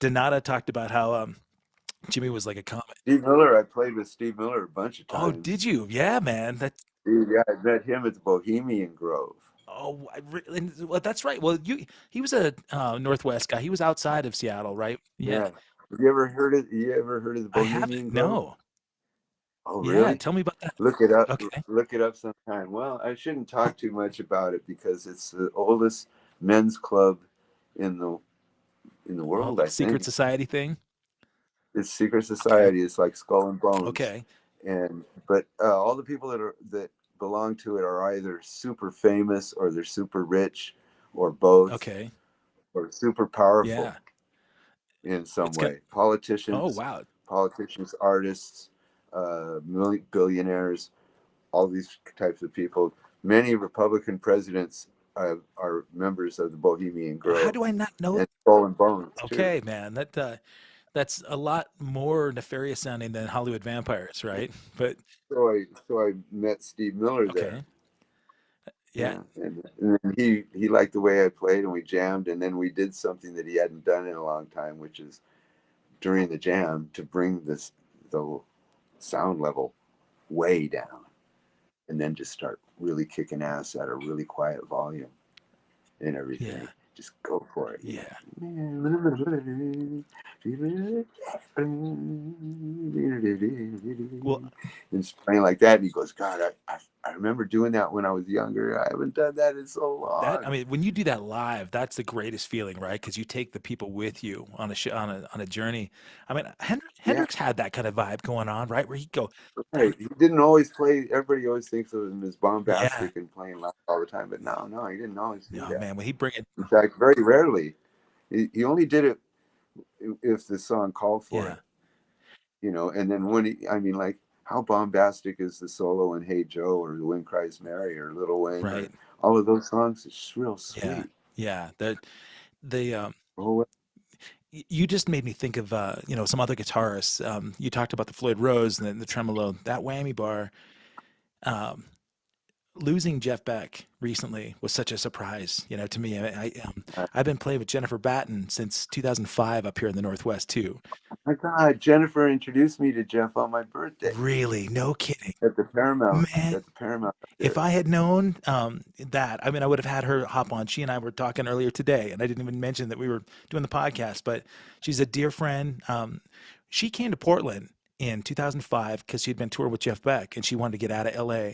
Donata talked about how Jimmy was like a comet. Steve Miller, I played with Steve Miller a bunch of times. Oh, did you? Yeah, man. Yeah, I met him at the Bohemian Grove. Oh, well, that's right. Well, he was a Northwest guy. He was outside of Seattle, right? Yeah. Have you ever heard of the Bohemian Grove? I haven't. No. Oh, really? Yeah, tell me about that. Look it up. Okay. Look it up sometime. Well, I shouldn't talk too much about it because it's the oldest men's club in the world. I think. Secret society thing. It's secret society. Okay. It's like Skull and Bones. Okay. But all the people that belong to it are either super famous or they're super rich or both. Okay. Or super powerful. Yeah. In some way. Politicians. Oh, wow. Politicians, artists, billionaires, all these types of people. Many Republican presidents are members of the Bohemian Grove. How do I not know? And Skull and Bones. Okay, too. Man. That's a lot more nefarious sounding than Hollywood Vampires, right? But so I met Steve Miller there. Okay. Yeah. And then he liked the way I played, and we jammed, and then we did something that he hadn't done in a long time, which is during the jam to bring the sound level way down, and then just start really kicking ass at a really quiet volume and everything. Yeah. Just go for it. Yeah. Well, and playing like that, and he goes, God, I remember doing that when I was younger. I haven't done that in so long. When you do that live, that's the greatest feeling, right? Because you take the people with you on a journey. I mean, Hendrix had that kind of vibe going on, right? Where he'd go. Right. He didn't always play. Everybody always thinks of him as bombastic and playing loud all the time, but no, he didn't always do that. Man, when he bring it. In fact, very rarely. He only did it if the song called for it. You know, and then like, how bombastic is the solo in Hey Joe or The Wind Cries Mary or Little Wayne? Right. All of those songs, it's real sweet. Yeah. You just made me think of some other guitarists. You talked about the Floyd Rose and the tremolo, that whammy bar. Losing Jeff Beck recently was such a surprise, to me. I've been playing with Jennifer Batten since 2005 up here in the Northwest too. Oh my God, Jennifer introduced me to Jeff on my birthday. Really? No kidding. At the Paramount. Man, at the Paramount. If I had known that, I would have had her hop on. She and I were talking earlier today, and I didn't even mention that we were doing the podcast, but she's a dear friend. She came to Portland in 2005 because she'd been touring with Jeff Beck and she wanted to get out of LA.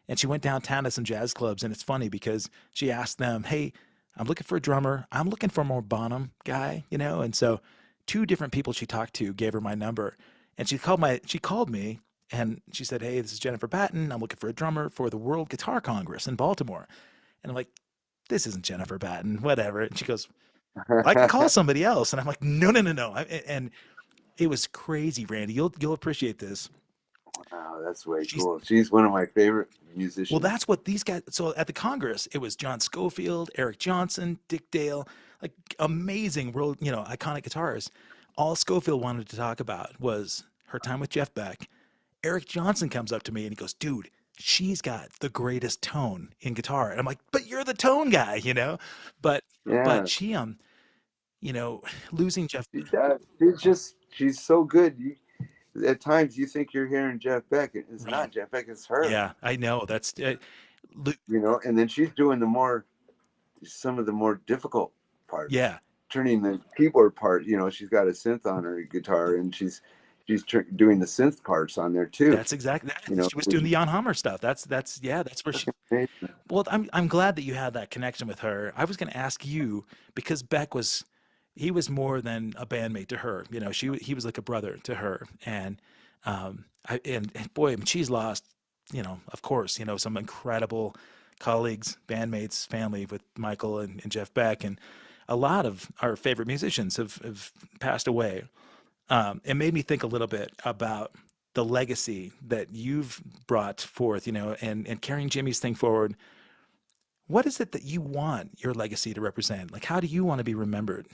And she went downtown to some jazz clubs. And it's funny because she asked them, "Hey, I'm looking for a drummer. I'm looking for a more Bonham guy, you know?" And so two different people she talked to gave her my number. And she called me and she said, "Hey, this is Jennifer Batten. I'm looking for a drummer for the World Guitar Congress in Baltimore." And I'm like, "This isn't Jennifer Batten, whatever." And she goes, "Well, I can call somebody else." And I'm like, "No, no, no, no." And it was crazy, Randy. You'll appreciate this. Wow, that's way She's cool. She's one of my favorite Well, musicians. that's what these guys. So at the Congress, it was John Scofield, Eric Johnson, Dick Dale, like amazing world, iconic guitarists. All Scofield wanted to talk about was her time with Jeff Beck. Eric Johnson comes up to me and he goes, "Dude, she's got the greatest tone in guitar." And I'm like, "But you're the tone guy, you know?" But Yeah, she losing Jeff. she does. She's so good. At times you think you're hearing Jeff Beck. It's Right. not Jeff Beck. It's her. Yeah, I know. That's And then she's doing some of the more difficult parts, yeah. turning the keyboard part. She's got a synth on her guitar, and she's doing the synth parts on there too. That's exactly that. You know, She was doing the Jan Hammer stuff. That's where she. Well, I'm glad that you had that connection with her. I was going to ask you because Beck he was more than a bandmate to her. He was like a brother to her, and boy, I mean, she's lost. Of course, some incredible colleagues, bandmates, family with Michael and Jeff Beck, and a lot of our favorite musicians have passed away. It made me think a little bit about the legacy that you've brought forth, and carrying Jimmy's thing forward. What is it that you want your legacy to represent? Like, how do you want to be remembered?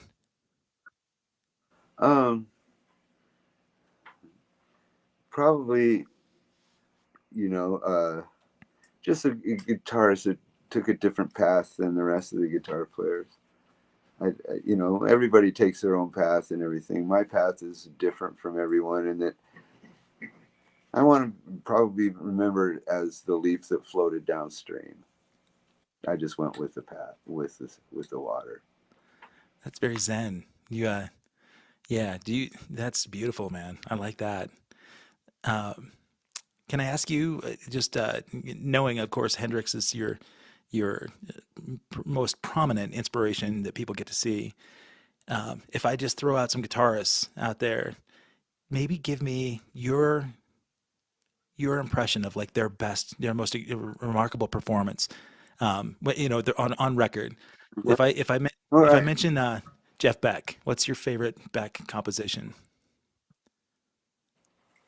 Probably, just a guitarist that took a different path than the rest of the guitar players. Everybody takes their own path and everything. My path is different from everyone, and that I want to probably be remembered as the leaf that floated downstream. I just went with the path, with the water. That's very zen. Yeah. That's beautiful, man. I like that. Can I ask you, just knowing, of course, Hendrix is your most prominent inspiration that people get to see. If I just throw out some guitarists out there, maybe give me your impression of like their most remarkable performance. They're on record. If I All if I right. mention Jeff Beck, what's your favorite Beck composition?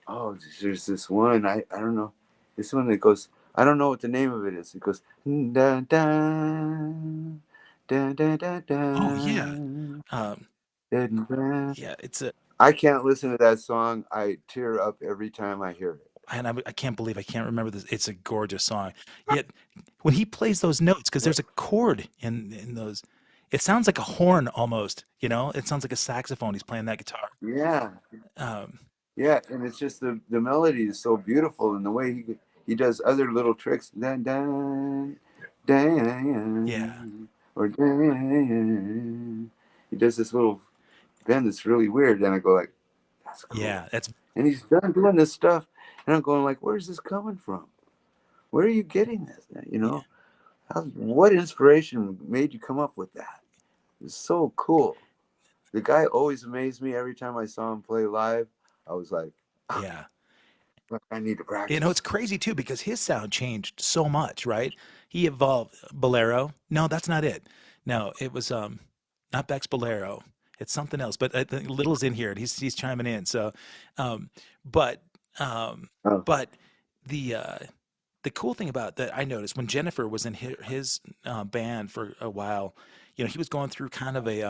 Oh, there's this one. I don't know. This one that goes. I don't know what the name of it is. It goes da da da da da Oh yeah, da um, da da. yeah. It's a I can't listen to that song. I tear up every time I hear it. and I can't believe I can't remember this. It's a gorgeous song. Yet when he plays those notes, because there's a chord in those, it sounds like a horn almost. It sounds like a saxophone. He's playing that guitar. Yeah, Um, yeah, and it's just the melody is so beautiful, and the way he does other little tricks. Dan dan yeah, dan or dan. He does this little bend that's really weird, and I go like, "That's cool." yeah. That's And he's done doing this stuff, and I'm going like, "Where's this coming from? Where are you getting this? yeah, What inspiration made you come up with that? It's so cool." The guy always amazed me every time I saw him play live. I was like, yeah. I need to It's practice. crazy too because his sound changed so much, right? He evolved. Bolero. No, that's not it. No, it was not Beck's Bolero. It's something else. But Little's in here and he's chiming in. So, um, but um, Oh, but the uh, the cool thing about that I noticed when Jennifer was in his band for a while, he was going through kind of a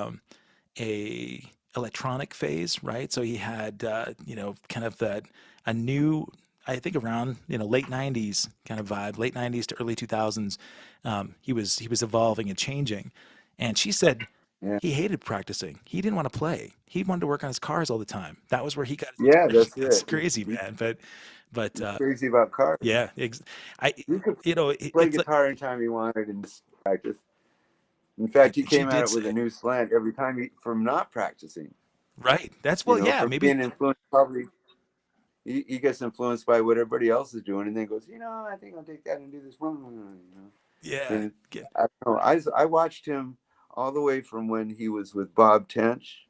electronic phase, right? So he had kind of a new, I think around late '90s kind of vibe, late '90s to early 2000s. He was evolving and changing, and she said yeah. he hated practicing. He didn't want to play. He wanted to work on his cars all the time. That was where he got his Yeah, inspiration. that's It's it. crazy, man. But He's crazy about cars. yeah, I You could play it's like guitar anytime he wanted and just practice. In fact, he she came at did it with a say new slant every time from not practicing. right. That's well, yeah, From maybe being influenced probably he gets influenced by what everybody else is doing, and then goes, I think I'll take that and do this. Yeah. And I don't know. I watched him all the way from when he was with Bob Tench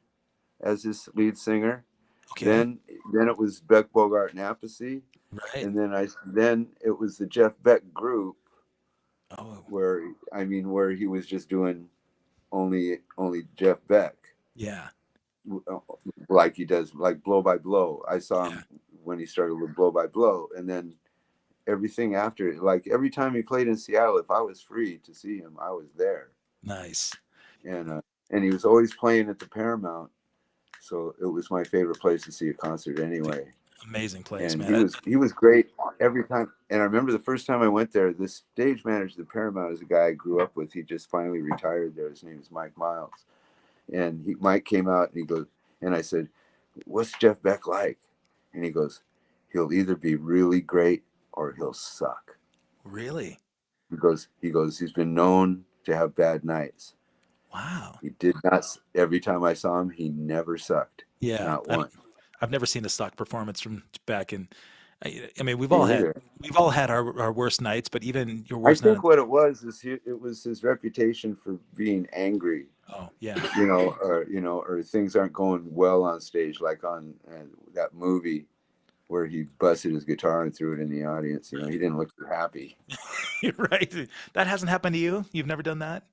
as his lead singer. Okay. Then it was Beck Bogart and Appice, Right. and then it was the Jeff Beck group, Oh. where he was just doing only Jeff Beck, Yeah. like he does, like Blow by Blow. I saw him when he started with Blow by Blow, and then everything after, like every time he played in Seattle, if I was free to see him, I was there. Nice. And he was always playing at the Paramount, so it was my favorite place to see a concert anyway. Amazing place, And man. he was great every time. And I remember the first time I went there, the stage manager of the Paramount is a guy I grew up with. He just finally retired there. His name is Mike Miles. And Mike came out and he goes, and I said, "What's Jeff Beck like?" And he goes, "He'll either be really great or he'll suck." Really? He goes, he's been known to have bad nights. Wow. He did not. Every time I saw him, he never sucked. Yeah. Not one. I've never seen a stock performance from Beck, and I mean, we've all had our worst nights, but even your worst I think night. what it was is it was his reputation for being angry. Oh yeah. Or things aren't going well on stage, like on that movie where he busted his guitar and threw it in the audience. He didn't look too happy. You're right. That hasn't happened to you? You've never done that?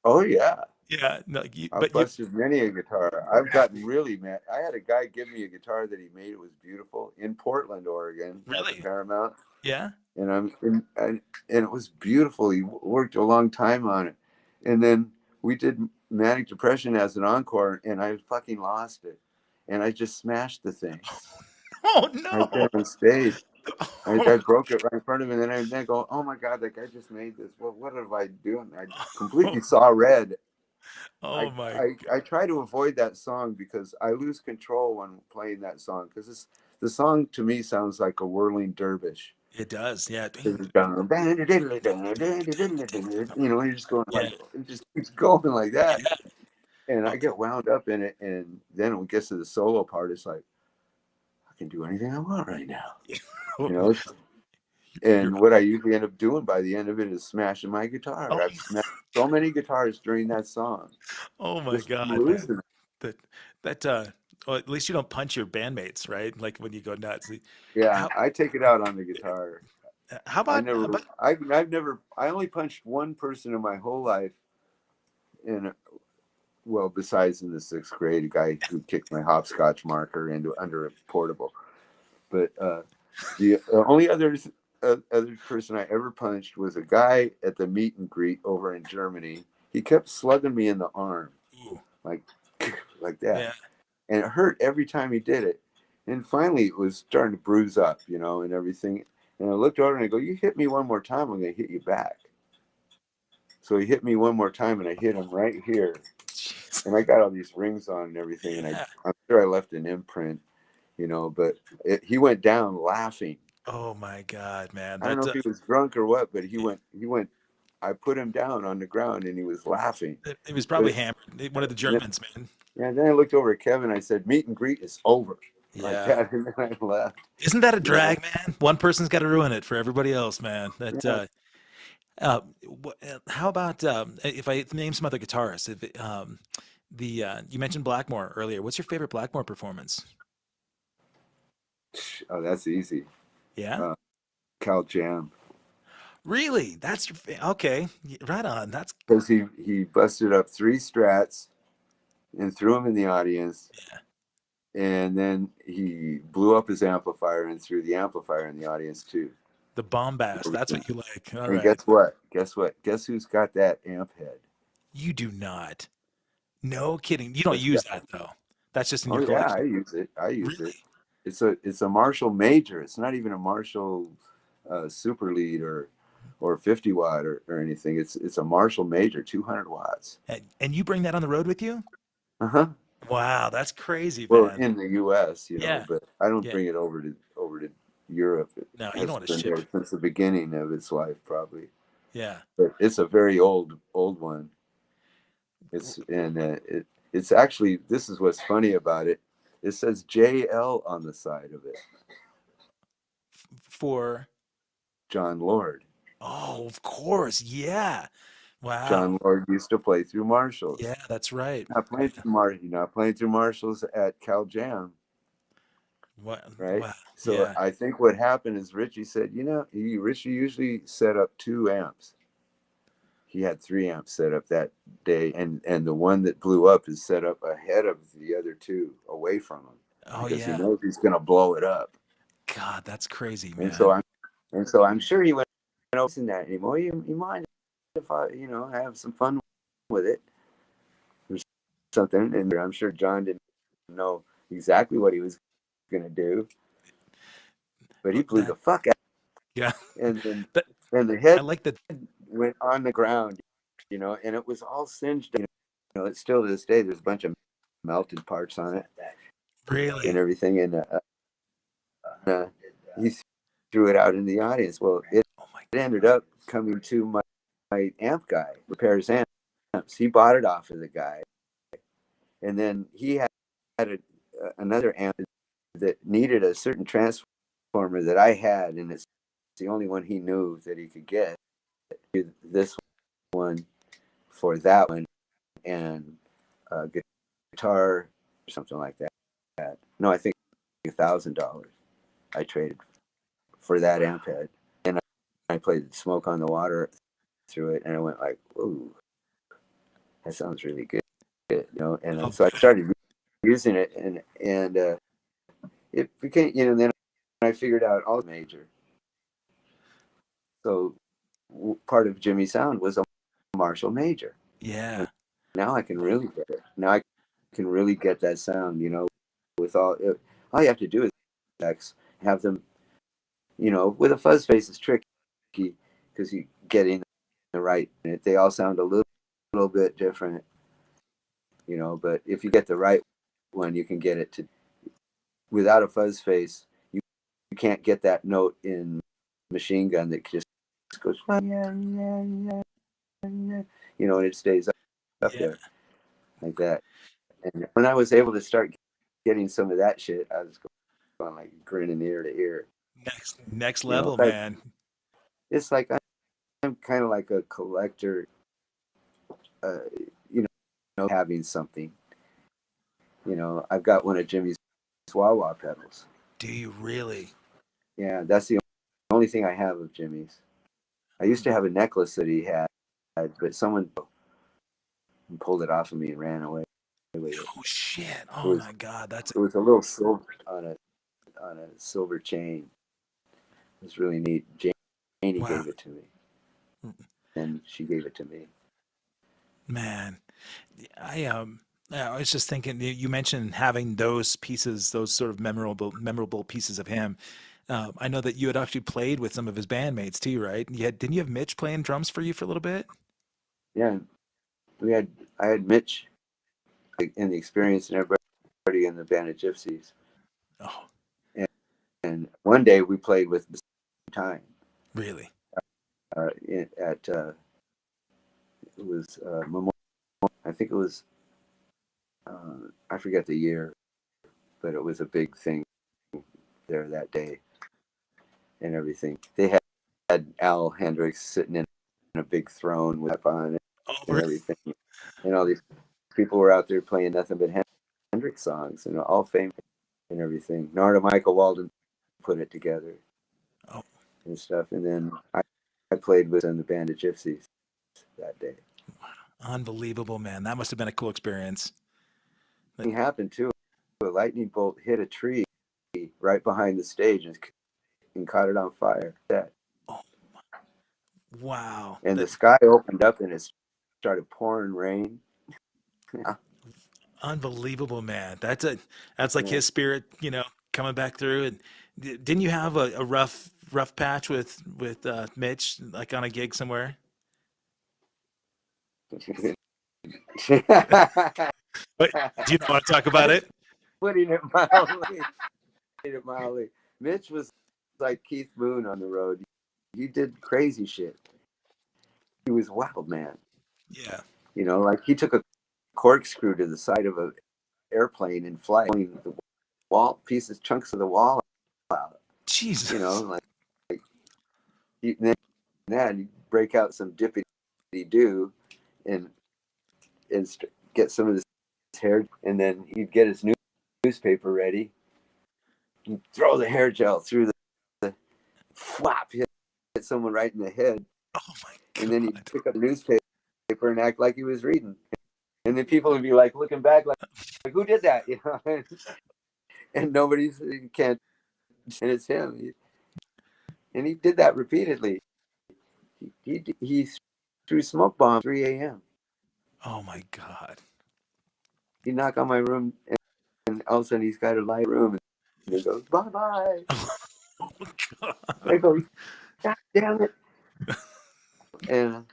Oh yeah. Yeah. No, I've busted many a guitar. I've gotten really mad. I had a guy give me a guitar that he made. It was beautiful in Portland, Oregon, at Really? the Paramount. Yeah. And and it was beautiful. He worked a long time on it. And then we did Manic Depression as an encore, and I fucking lost it. And I just smashed the thing Oh right there no. on stage. I broke it right in front of him, and then I go, "Oh my God, that guy just made this. Well, what have I done?" I completely saw red. Oh my I try to avoid that song because I lose control when playing that song, because the song to me sounds like a whirling dervish. It does, yeah. You're just going like, it just keeps going like that. And I get wound up in it, and then when it gets to the solo part, it's like, I can do anything I want right now. And what I usually end up doing by the end of it is smashing my guitar. I've smashed so many guitars during that song. Oh my Just God, losing man. Well, at least you don't punch your bandmates, right? Like when you go nuts. Yeah, I take it out on the guitar. How about I only punched one person in my whole life, besides in the 6th grade, a guy who kicked my hopscotch marker under a portable. But the only other person I ever punched was a guy at the meet and greet over in Germany. He kept slugging me in the arm, like that, Yeah. and it hurt every time he did it. And finally, it was starting to bruise up, and everything. And I looked over and I go, "You hit me one more time, I'm going to hit you back." So he hit me one more time, and I hit him right here. Jeez. And I got all these rings on and everything, and I'm sure I left an imprint, but he went down laughing. Oh my God, man. I don't know if he was drunk or what, but he went. I put him down on the ground, and he was laughing. It was probably hammered. One of the Germans, man. Yeah, then I looked over at Kevin. I said, "Meet and greet is over." Yeah. Like that, and then I left. Isn't that a drag, man? One person's got to ruin it for everybody else, man. How about if I name some other guitarists? You mentioned Blackmore earlier. What's your favorite Blackmore performance? Oh, that's easy. Yeah. Cal Jam. Really? That's your okay? Right on. That's because he busted up 3 Strats and threw them in the audience. Yeah. And then he blew up his amplifier and threw the amplifier in the audience too. The bombast. That's what you like. All and right. Guess what? Guess who's got that amp head? You do not. No kidding. You don't use that though. That's just in your collection. Yeah, I use it. Really? It's a Marshall Major. It's not even a Marshall Super Lead or 50 watt or anything. It's a Marshall Major, 200 watts. And you bring that on the road with you? Uh-huh. Wow, that's crazy, man. Well, in the U.S., Yeah. but I don't bring it over to Europe. No, you don't want to been ship there since the beginning of its life, probably. Yeah. But it's a very old one. It's actually, this is what's funny about it. It says JL on the side of it. For John Lord. oh, of course, yeah. Wow. John Lord used to play through Marshalls. Yeah, that's right. Not playing through Marshalls at Cal Jam, What? right? Wow. So Yeah. I think what happened is Richie said, Richie usually set up 2 amps. He had 3 amps set up that day, and the one that blew up is set up ahead of the other 2, away from him, Oh because he yeah. knows he's gonna blow it up. God, that's crazy, And man. so I'm sure he went over that anymore. You mind if I have some fun with it or something? And I'm sure John didn't know exactly what he was gonna do, but he blew the fuck out. Yeah. And then That, the I head like that. went on the ground, and it was all singed. It's still to this day. There's a bunch of melted parts on it Really. and everything, and he threw it out in the audience. Well, it ended up coming to my amp guy, repairs amps. He bought it off of the guy, and then he had another amp that needed a certain transformer that I had, and it's the only one he knew that he could get. This one for that one, and a guitar or something like that. No, I think $1,000 I traded for that amp head, and I played Smoke on the Water through it, and I went like, "Whoa, that sounds really good," And Oh, so I started using it, and it became, then I figured out all major. So part of Jimmy's sound was a Marshall major. yeah. And now I can really get it. Now I can really get that sound, with all you have to do is have them, with a fuzz face is tricky because you get in the right, they all sound a little bit different, but if you get the right one, you can get it to, without a fuzz face, you can't get that note in Machine Gun that just goes, and it stays up there like that. And when I was able to start getting some of that shit, I was going like grinning ear to ear. Next level, Like, man. it's like I'm kind of like a collector, having something. I've got one of Jimmy's wah-wah pedals. Do you really? Yeah, that's the only thing I have of Jimmy's. I used to have a necklace that he had, but someone pulled it off of me and ran away with it. Oh shit! Oh my god, it was a little silver on a silver chain. It was really neat. Janie gave it to me, and she gave it to me. Man, I was just thinking. You mentioned having those pieces, those sort of memorable pieces of him. I know that you had actually played with some of his bandmates too, right? Didn't you have Mitch playing drums for you for a little bit? Yeah, I had Mitch in the Experience and everybody in the band of Gypsies. Oh, and one day we played with the same time. Really? It was Memorial. I think it was. I forget the year, but it was a big thing there that day, and everything. They had Al Hendrix sitting in a big throne with on it and everything, and all these people were out there playing nothing but Hendrix songs, and all famous and everything. Narda Michael Walden put it together and stuff, and then I played with in the band of Gypsies that day. Unbelievable, man. That must have been a cool experience. It happened too. A lightning bolt hit a tree right behind the stage and caught it on fire. Oh, wow. And the sky opened up and it started pouring rain. Unbelievable, man. That's like his spirit, coming back through. And didn't you have a rough patch with Mitch, like on a gig somewhere? But do you want to talk about it? Putting it mildly. Mitch was like Keith Moon on the road. He did crazy shit. He was wild, man. Yeah. Like he took a corkscrew to the side of an airplane in flight, the wall pieces, chunks of the wall out. Jesus. You know, like then you break out some dippity-doo and get some of this hair, and then he'd get his newspaper ready. He'd throw the hair gel through the flap, hit someone right in the head. Oh my God. And then he'd pick up the newspaper and act like he was reading. And then people would be like looking back like who did that? You know? And nobody's can't, and it's him. And he did that repeatedly. He threw smoke bombs at 3 a.m. Oh my God. He'd knock on my room, and all of a sudden he's got a light room, and he goes, bye-bye. Oh God. I go, God damn it. And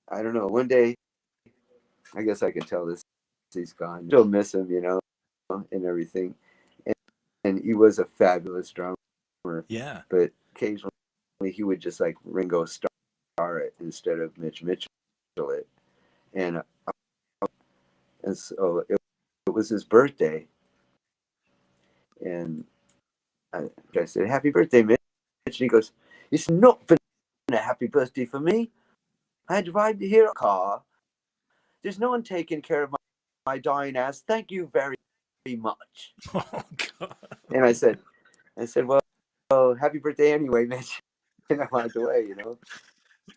I don't know, one day, I guess I can tell this, he's gone. Still miss him, you know, and everything. And he was a fabulous drummer. Yeah. But occasionally he would just like Ringo Starr it instead of Mitch Mitchell it. And so it was his birthday. And I said, happy birthday, Mitch. And he goes, it's not been a happy birthday for me. I had to ride here a car. There's no one taking care of my dying ass. Thank you very, very much. Oh God. And I said, well, happy birthday anyway, Mitch. And I walked away, you know.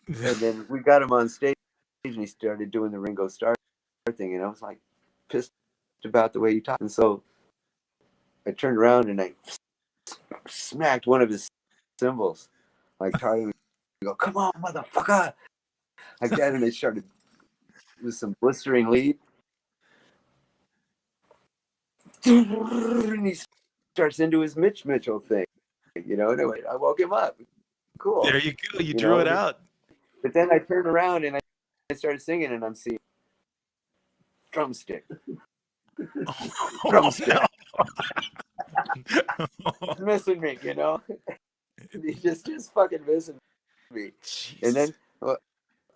And then we got him on stage, and he started doing the Ringo Starr thing, and I was like pissed about the way he talked. And so I turned around and I smacked one of his cymbals, like trying to go, "Come on, motherfucker!" Like that, and they started with some blistering lead, and he starts into his Mitch Mitchell thing, you know. And I woke him up. Cool. There you go. You drew it out. But then I turned around and I started singing, and I'm seeing drumstick. Drumstick. He's missing me, you know. He's just fucking missing me. Jeez. And then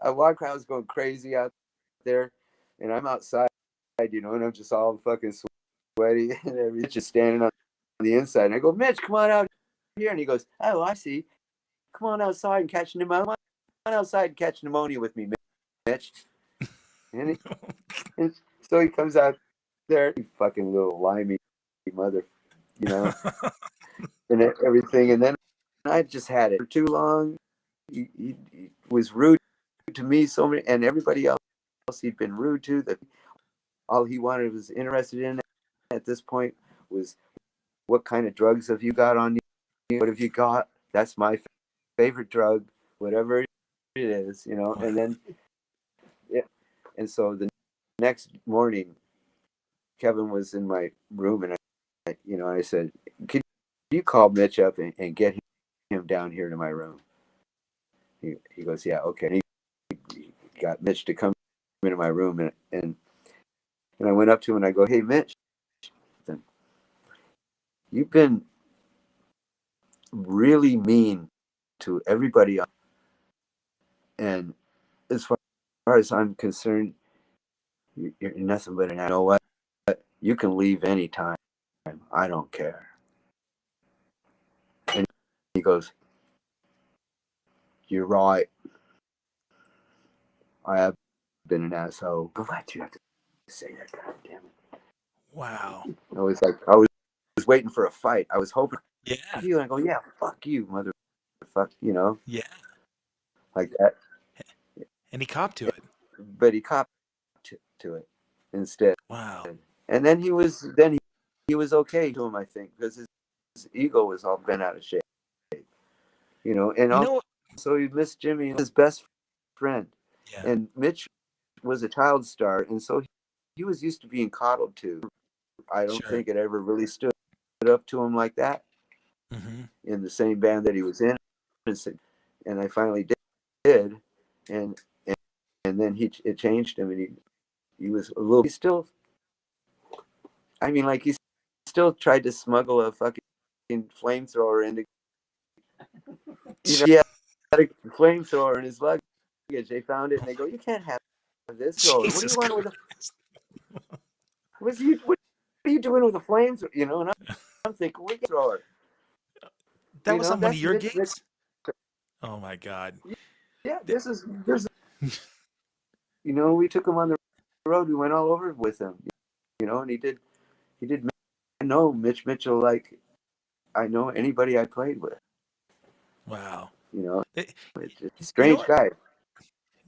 I walk around, I was going crazy out there, and I'm outside, you know, and I'm just all fucking sweaty and everything, just standing on the inside. And I go, Mitch, come on out here. And he goes, oh, I see. Come on outside and catch pneumonia. Come on outside and catch pneumonia with me, Mitch. And so he comes out there, you fucking little limey mother, you know, and everything. And then I just had it for too long. He was rude to me so many, and everybody else he'd been rude to. That all he was interested in at this point was, what kind of drugs have you got on you? What have you got? That's my favorite drug, whatever it is, you know. And then, yeah. And so the next morning, Kevin was in my room, and I said, "Could you call Mitch up and get him down here to my room?" He goes, "Yeah, okay." And he got Mitch to come into my room, and I went up to him and I go, "Hey, Mitch, you've been really mean to everybody else, and as far as I'm concerned, you're nothing but an ass. You know what? You can leave anytime. I don't care." And he goes, "You're right. I have been an asshole." Why'd you have to say that? God damn it. Wow. I was waiting for a fight. I was hoping. Yeah. And I go, "Yeah, fuck you, motherfucker," you know? Yeah. Like that. And he copped to it. But he copped to it instead. Wow. And then he was okay to him, I think, because his ego was all bent out of shape. You know, and also he missed Jimmy, his best friend. Yeah. And Mitch was a child star, and so he was used to being coddled too. I don't think it ever really stood up to him like that in the same band that he was in. And I finally did, and then it changed him, and he was a little. He still, I mean, like he still tried to smuggle a fucking flamethrower into. You know, he had a flamethrower in his luggage. They found it, and they go, "You can't have this." So, what do you want with it? What are you doing with the flames? You know, and I'm thinking, we can throw it. That You was know, on one of that's your Mitch. gigs? Oh my God. Yeah, there's, you know, we took him on the road. We went all over with him, you know, and he did. I know Mitch Mitchell like I know anybody I played with. Wow. You know, It- it's a you know strange what? guy.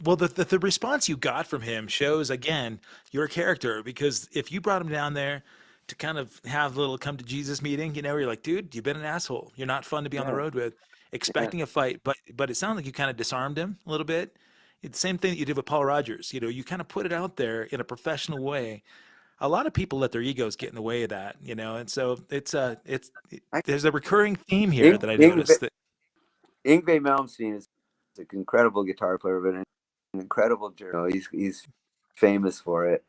Well, the response you got from him shows again your character, because if you brought him down there to kind of have a little come to Jesus meeting, you know, where you're like, dude, you've been an asshole. You're not fun to be on the Yeah, road with, yeah. expecting a fight, but it sounded like you kind of disarmed him a little bit. It's the same thing that you did with Paul Rodgers. You know, you kind of put it out there in a professional way. A lot of people let their egos get in the way of that, you know, and so I, there's a recurring theme here Ing, that I Ingve, noticed that. Ingve Malmsteen is an incredible guitar player, but an incredible journal. He's famous for it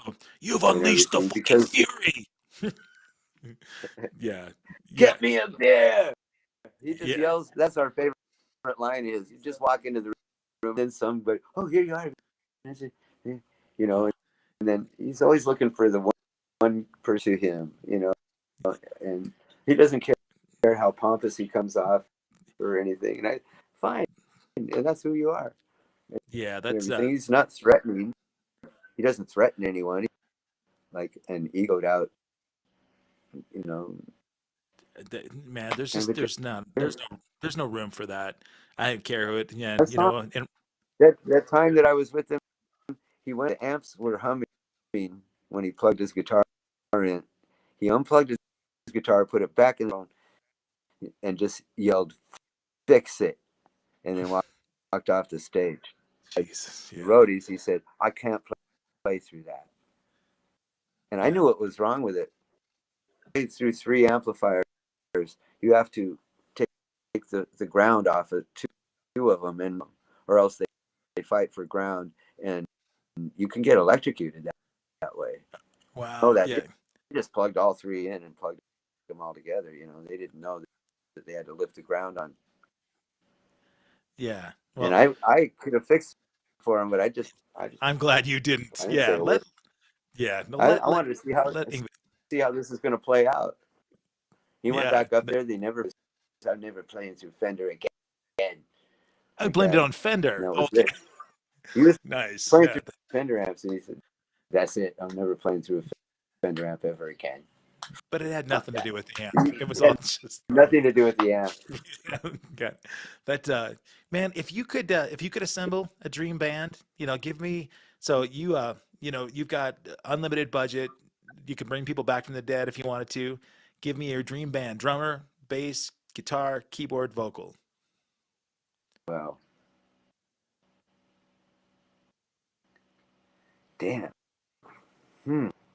Oh, you've and unleashed the everything fucking because fury. Yeah, yeah, get me a beer. He just yeah. yells. That's our favorite line. Is you just walk into the room and somebody, oh, here you are. You know, and then he's always looking for the one pursue him. You know, and he doesn't care how pompous he comes off or anything. And fine, and that's who you are. Yeah, And that's everything. He's not threatening. He doesn't threaten anyone. He's like an egoed out, you know, man. There's kind just of a there's no room for that. I don't care who it. Yeah, That's you not know, and that time that I was with him. He went. The amps were humming when he plugged his guitar in. He unplugged his guitar, put it back in the phone, and just yelled, "Fix it!" And then walked off the stage. Jesus, The yeah, roadies, he said, "I can't play through that," and I yeah, knew what was wrong with it. Played through 3 amplifiers. You have to take the ground off of two of them, and or else they fight for ground, and you can get electrocuted that way. wow, Know that yeah, they just plugged all 3 in and plugged them all together. You know, they didn't know that they had to lift the ground on. yeah. And Well, I could have fixed it for him, but I'm glad you didn't. I didn't say Yeah, a word. no, I wanted to let see how this is going to play out. He went yeah. back up there. I'm never playing through Fender again I like blamed it that. on And Fender. that was Okay, it. He was nice. playing Yeah, through Fender amps, and he said, "That's it. I'm never playing through a Fender amp ever again." but it had Fuck nothing to that. do with the amp. It was It all had just nothing to do with the amp. yeah. That man, if you could assemble a dream band, you know, give me so you know, you've got unlimited budget. You can bring people back from the dead if you wanted to. Give me your dream band: drummer, bass, guitar, keyboard, vocal. Wow. Damn.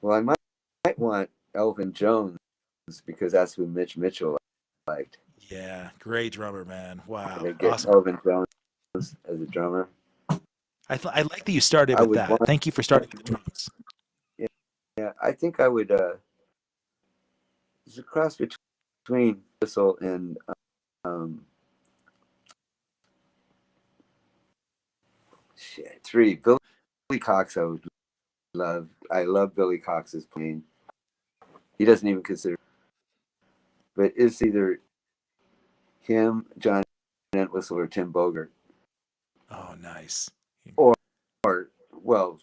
Well, I might want Elvin Jones because that's who Mitch Mitchell liked. Yeah, great drummer, man. Wow, They get awesome. Elvin Jones as a drummer. I like that you started I with would that. want. Thank you for starting with the drums. Yeah, yeah. I think I would. It's a cross between Whistle and um, shit. 3 Billy Cox. I would love. I love Billy Cox's playing. He doesn't even consider, but it's either him, John Entwistle, or Tim Bogert, Oh, nice. or well,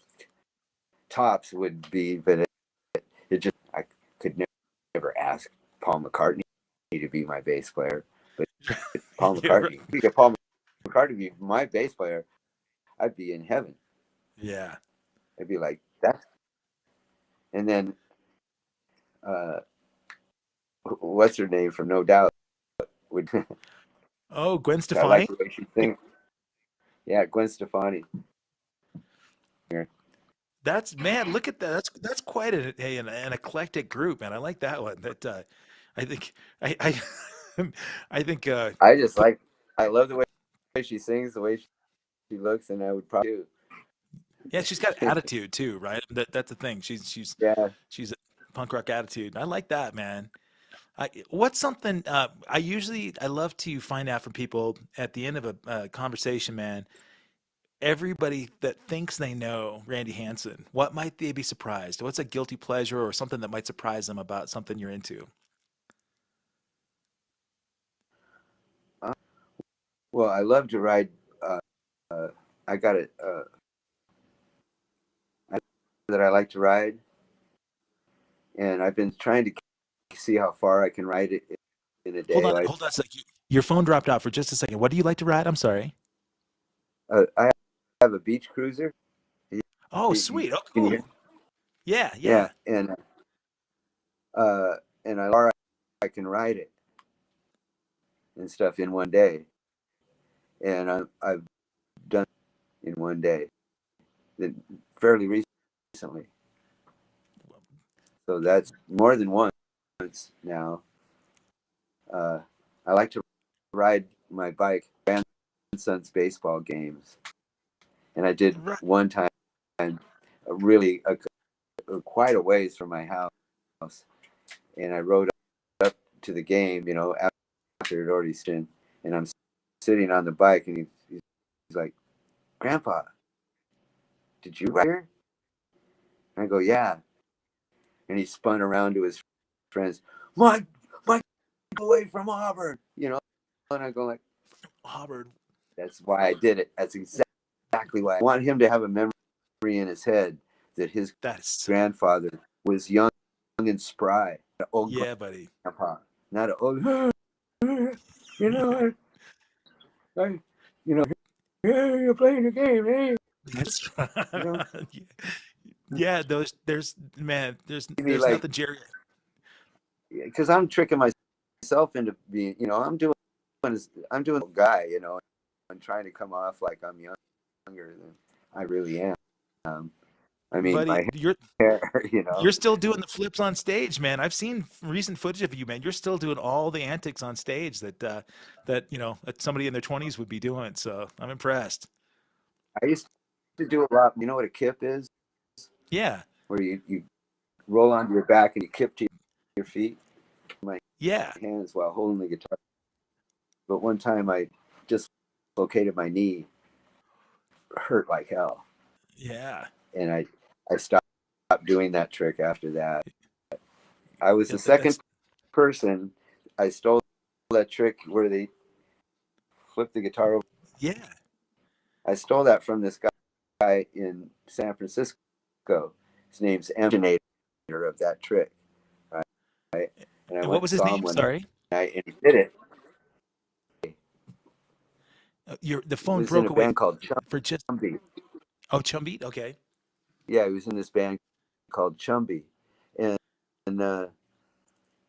tops would be, but it just I could never ask Paul McCartney to be my bass player, but Paul Yeah, right. McCartney, if you get Paul McCartney to be my bass player, I'd be in heaven. Yeah. I'd be like that. And then what's her name from No Doubt would Oh, Gwen I Stefani. like the way she sings. Yeah, Gwen Stefani. That's man, look at that. That's quite an eclectic group, man. I like that one. That I think I I think I just like I love the way she sings, the way she looks, and I would probably yeah, she's got attitude too, right? That's the thing. yeah. She's a punk rock attitude. I like that, man. What's something I love to find out from people at the end of a conversation, man. everybody that thinks they know Randy Hansen, what might they be surprised? What's a guilty pleasure or something that might surprise them about something you're into? Uh, well, I love to ride. Uh, I got it that I like to ride, and I've been trying to see how far I can ride it in a day. Hold on a second. Your phone dropped out for just a second. What do you like to ride? I'm sorry. I have a beach cruiser. Oh, sweet. Oh, Can you cool. hear? Yeah, Yeah, yeah. and I can ride it and stuff in one day, and I've done it in one day, fairly recently. So that's more than once now. I like to ride my bike grandson's baseball games, and I did Right. one time, really quite a ways from my house, and I rode up to the game, after it had already started, and I'm sitting on the bike, and he's like, "Grandpa, did you ride here?" And I go, "Yeah," and he spun around to his friends, "My away from Auburn," and I go like, Hubbard. "That's why I did it. That's exactly why I want him to have a memory in his head that his That's grandfather was young and spry, an old yeah, buddy. grandpa, not an old, you know, I, you're playing the game, hey, That's you know, yeah. There's me there's like, nothing Jerry. because I'm tricking myself into being, I'm doing a guy, I'm trying to come off like I'm younger than I really am. I mean, Buddy, my hair, you're still doing the flips on stage, man. I've seen recent footage of you, man. You're still doing all the antics on stage that somebody in their 20s would be doing. So I'm impressed. I used to do a lot. You know what a kip is? Yeah, Where you roll onto your back and you kip to your feet. My yeah, hands while holding the guitar. But one time I dislocated my knee, hurt like hell, yeah. and I stopped doing that trick after that. I was Yeah, the second that's person. I stole that trick where they flip the guitar over. yeah. I stole that from this guy in San Francisco. His name's impersonator of that trick, right? And I And went what and was his saw him name? one Sorry. night, and he did it. The He phone was in broke a away band called for just Chumby. oh Chumbeat. Okay. Yeah, he was in this band called Chumby, and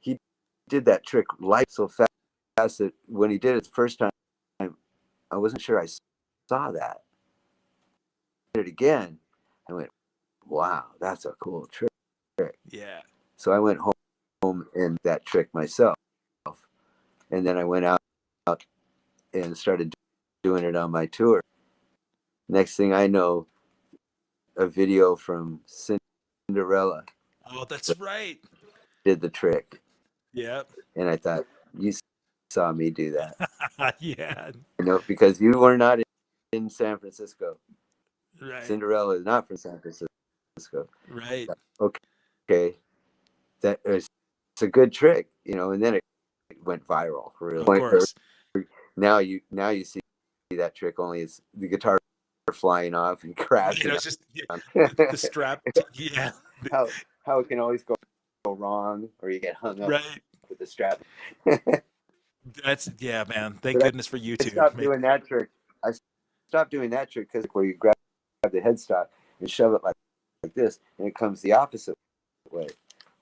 he did that trick light so fast that when he did it the first time, I wasn't sure I saw that. Did it again, I went, "Wow, that's a cool trick." Yeah. So I went home and that trick myself, and then I went out and started doing it on my tour. Next thing I know, a video from Cinderella Oh, that's right. did the trick, Yep. and I thought, you saw me do that, Yeah. because you were not in San Francisco. Right. Cinderella is not from San Francisco. Right. Okay, that is, it's a good trick, and then it went viral for real. Of course. Now you see that trick only is the guitar flying off and Right. I crashing was just on. the strap. Yeah. how it can always go wrong, or you get hung up Right. with the strap. That's yeah, man. Thank But goodness for I YouTube. stopped doing that trick. I stopped doing that trick because where you grab the headstock and shove it like this, and it comes the opposite way.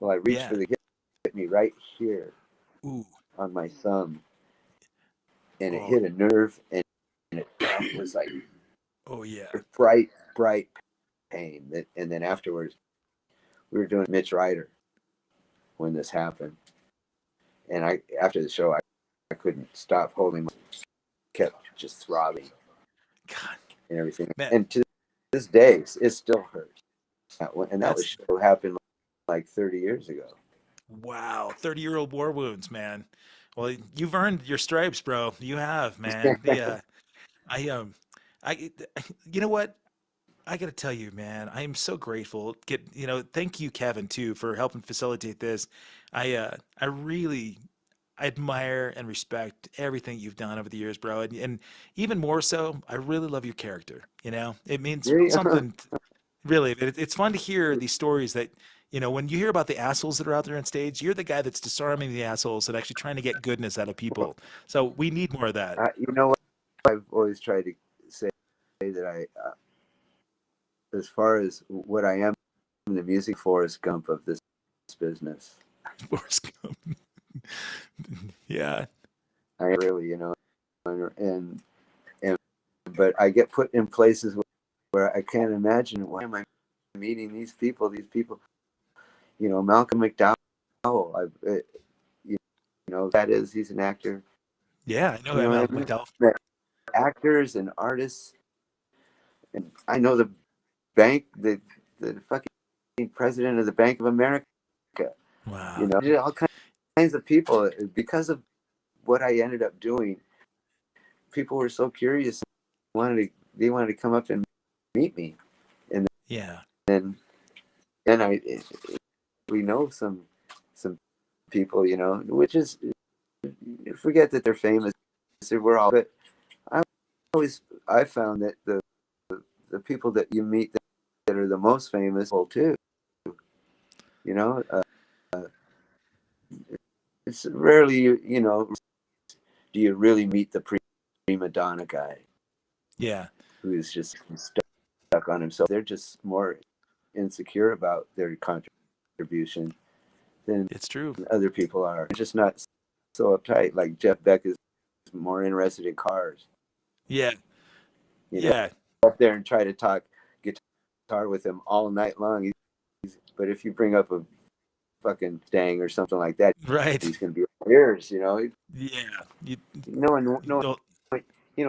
Well, I reached Yeah. for the hit me right here Ooh. on my thumb, and it Oh. hit a nerve, and it was like Oh yeah. bright pain. And then afterwards, we were doing Mitch Ryder when this happened, and after the show, I couldn't stop holding. Kept just throbbing God, and everything, man. and to this day, it still hurts. And that was That's show happened like 30 years ago. wow. 30-year-old war wounds, man. Well, you've earned your stripes, bro. You have, man. I I, you know what? I got to tell you, man, I am so grateful. Thank you, Kevin, too, for helping facilitate this. I really admire and respect everything you've done over the years, bro. And even more so, I really love your character. It means Yeah, something. Really, it's fun to hear these stories that, when you hear about the assholes that are out there on stage, you're the guy that's disarming the assholes and actually trying to get goodness out of people. So we need more of that. you know what? I've always tried to say that as far as what I am, the music Forrest Gump of this business. Forrest Gump. Yeah. I really, and but I get put in places where I can't imagine, why am I meeting these people? Malcolm McDowell. That is, he's an actor. Yeah, I know Malcolm McDowell. Actors and artists, and I know the fucking president of the Bank of America. Wow. All kinds of people, because of what I ended up doing. People were so curious, they wanted to come up and meet me, and yeah, and we know some people, which is, forget that they're famous. We're all, but I found that the people that you meet that are the most famous too, it's rarely, do you really meet the prima donna guy? Yeah. Who's just stuck on himself. They're just more insecure about their contribution than it's true. Other people are. They're just not so uptight. Like Jeff Beck is more interested in cars. Yeah. Yeah. Up there and try to talk guitar with him all night long. But if you bring up a fucking Stang or something like that, right, he's gonna be ears. Yeah.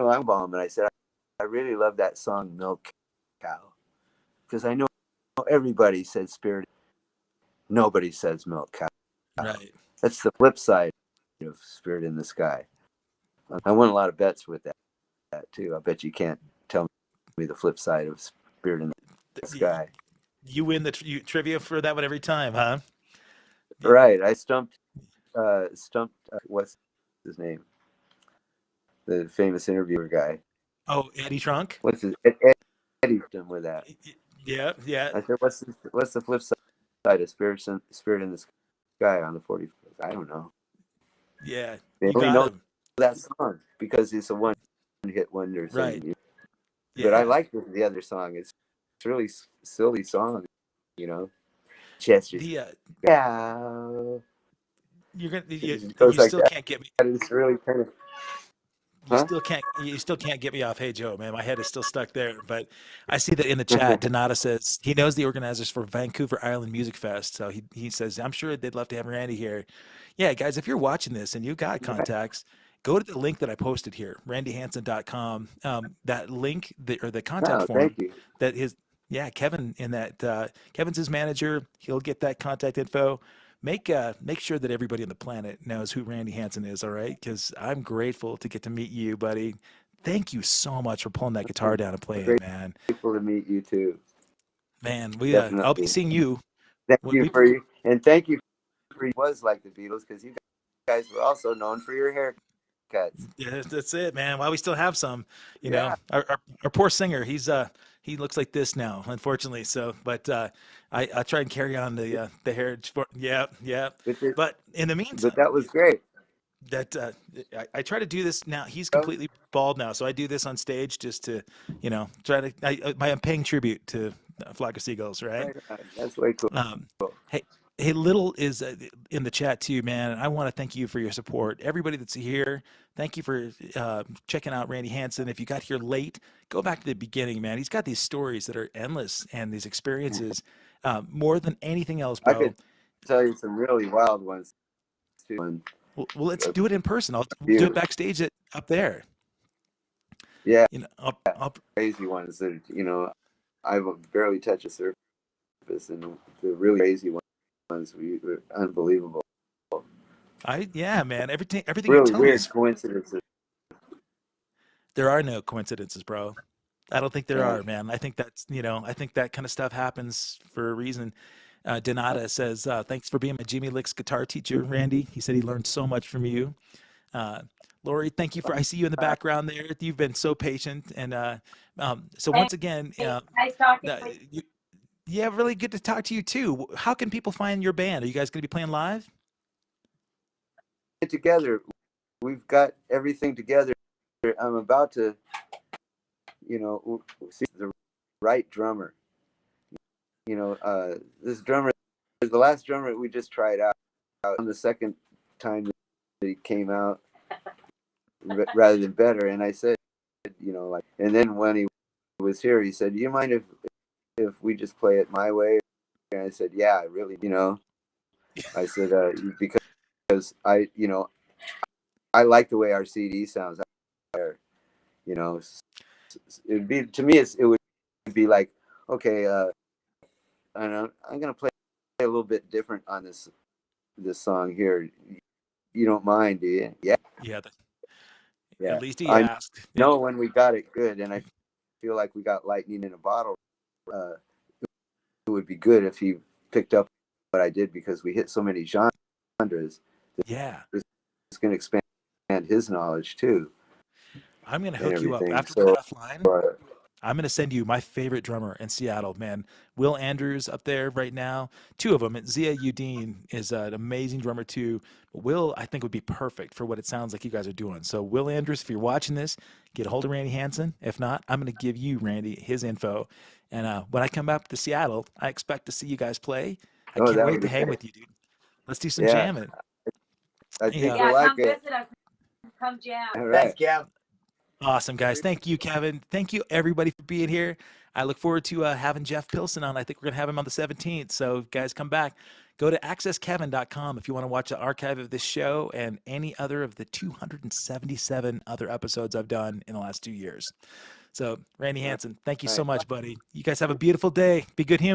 I'm bomb, and I said I really love that song Milk Cow, because I know everybody said Spirit. Nobody says Milk Cow. Right. That's the flip side of Spirit in the Sky. I won a lot of bets with that too. I bet you can't tell me the flip side of Spirit in the Sky. You win the trivia for that one every time, huh? Right. I stumped what's his name? The famous interviewer guy. Oh, Eddie Trunk? What's his Eddie done with that? Yeah. I said, what's the flip side of Spirit in the Sky on the 40? I don't know. Yeah. They only know that song because it's a one-hit wonder thing. Right. Yeah. But I like the other song. It's really silly song, Chester. Yeah. You still can't get me. It's really kind of. You still can't get me off Hey Joe, man. My head is still stuck there. But I see that in the chat, Donata says he knows the organizers for Vancouver Island Music Fest. So he says, I'm sure they'd love to have Randy here. Yeah, guys, if you're watching this and you got contacts, go to the link that I posted here, randyhansen.com. That link or the contact form that is, Kevin in that, Kevin's his manager. He'll get that contact info. Make sure that everybody on the planet knows who Randy Hansen is, all right? Because I'm grateful to get to meet you, buddy. Thank you so much for pulling that guitar down and playing, man. Grateful to meet you too. Man, I'll be seeing you. Thank you for was like the Beatles, because you guys were also known for your haircuts. Yeah, that's it, man. While we still have some, you know, our poor singer, he looks like this now, unfortunately. So, but I try and carry on the hair. Yeah. But in the meantime, but that was great. That I try to do this now. He's completely bald now, so I do this on stage just to, try to. I'm paying tribute to Flock of Seagulls, right? That's way cool. Hey, Little is in the chat too, man. I want to thank you for your support. Everybody that's here, thank you for checking out Randy Hansen. If you got here late, go back to the beginning, man. He's got these stories that are endless and these experiences more than anything else, bro. I could tell you some really wild ones too. Well, let's do it in person. I'll do it backstage up there. Yeah, I'll crazy ones that I barely touch the surface, and the really crazy ones were unbelievable. Man. Everything really you're telling weird us, coincidences. there are no coincidences, bro. I don't think there Yeah. are, man. I think that's, I think that kind of stuff happens for a reason. Donata says, thanks for being my Jimmy Licks guitar teacher, Randy. He said he learned so much from you. Lori, thank you I see you in the background there. You've been so patient. And so once again, Nice talking to you. yeah, really good to talk to you too. How can people find your band? Are you guys going to be playing live? Together, we've got everything together. I'm about to, see the right drummer. This drummer, the last drummer we just tried out on the second time that he came out, rather than better. And I said, and then when he was here, he said, "Do you mind if we just play it my way?" And I said, "Yeah, I really, I said, because I like the way our CD sounds. It'd be, to me, it would be like, okay, I'm gonna play a little bit different on this song here. You don't mind, do you?" Yeah. Yeah. Yeah. At least he I asked. know when we got it good, and I feel like we got lightning in a bottle. It would be good if he picked up what I did, because we hit so many genres. Yeah. It's going to expand his knowledge too. I'm going to and hook you up everything. after we So, get offline. I'm going to send you my favorite drummer in Seattle, man. Will Andrews up there right now. Two of them. Zia Udine is an amazing drummer too. Will, I think, would be perfect for what it sounds like you guys are doing. So Will Andrews, if you're watching this, get a hold of Randy Hansen. If not, I'm going to give you, Randy, his info. And when I come back to Seattle, I expect to see you guys play. I can't that wait would to be hang great. with you, dude. Let's do some Yeah. jamming. I think Yeah. Yeah, you'll like come it. visit us. Come jam. All right. Thanks, Kev. Awesome, guys. Thank you, Kevin. Thank you, everybody, for being here. I look forward to having Jeff Pilson on. I think we're going to have him on the 17th. So, guys, come back. Go to accesskevin.com if you want to watch the archive of this show and any other of the 277 other episodes I've done in the last 2 years. So, Randy Hansen, thank you so much, buddy. You guys have a beautiful day. Be good humans.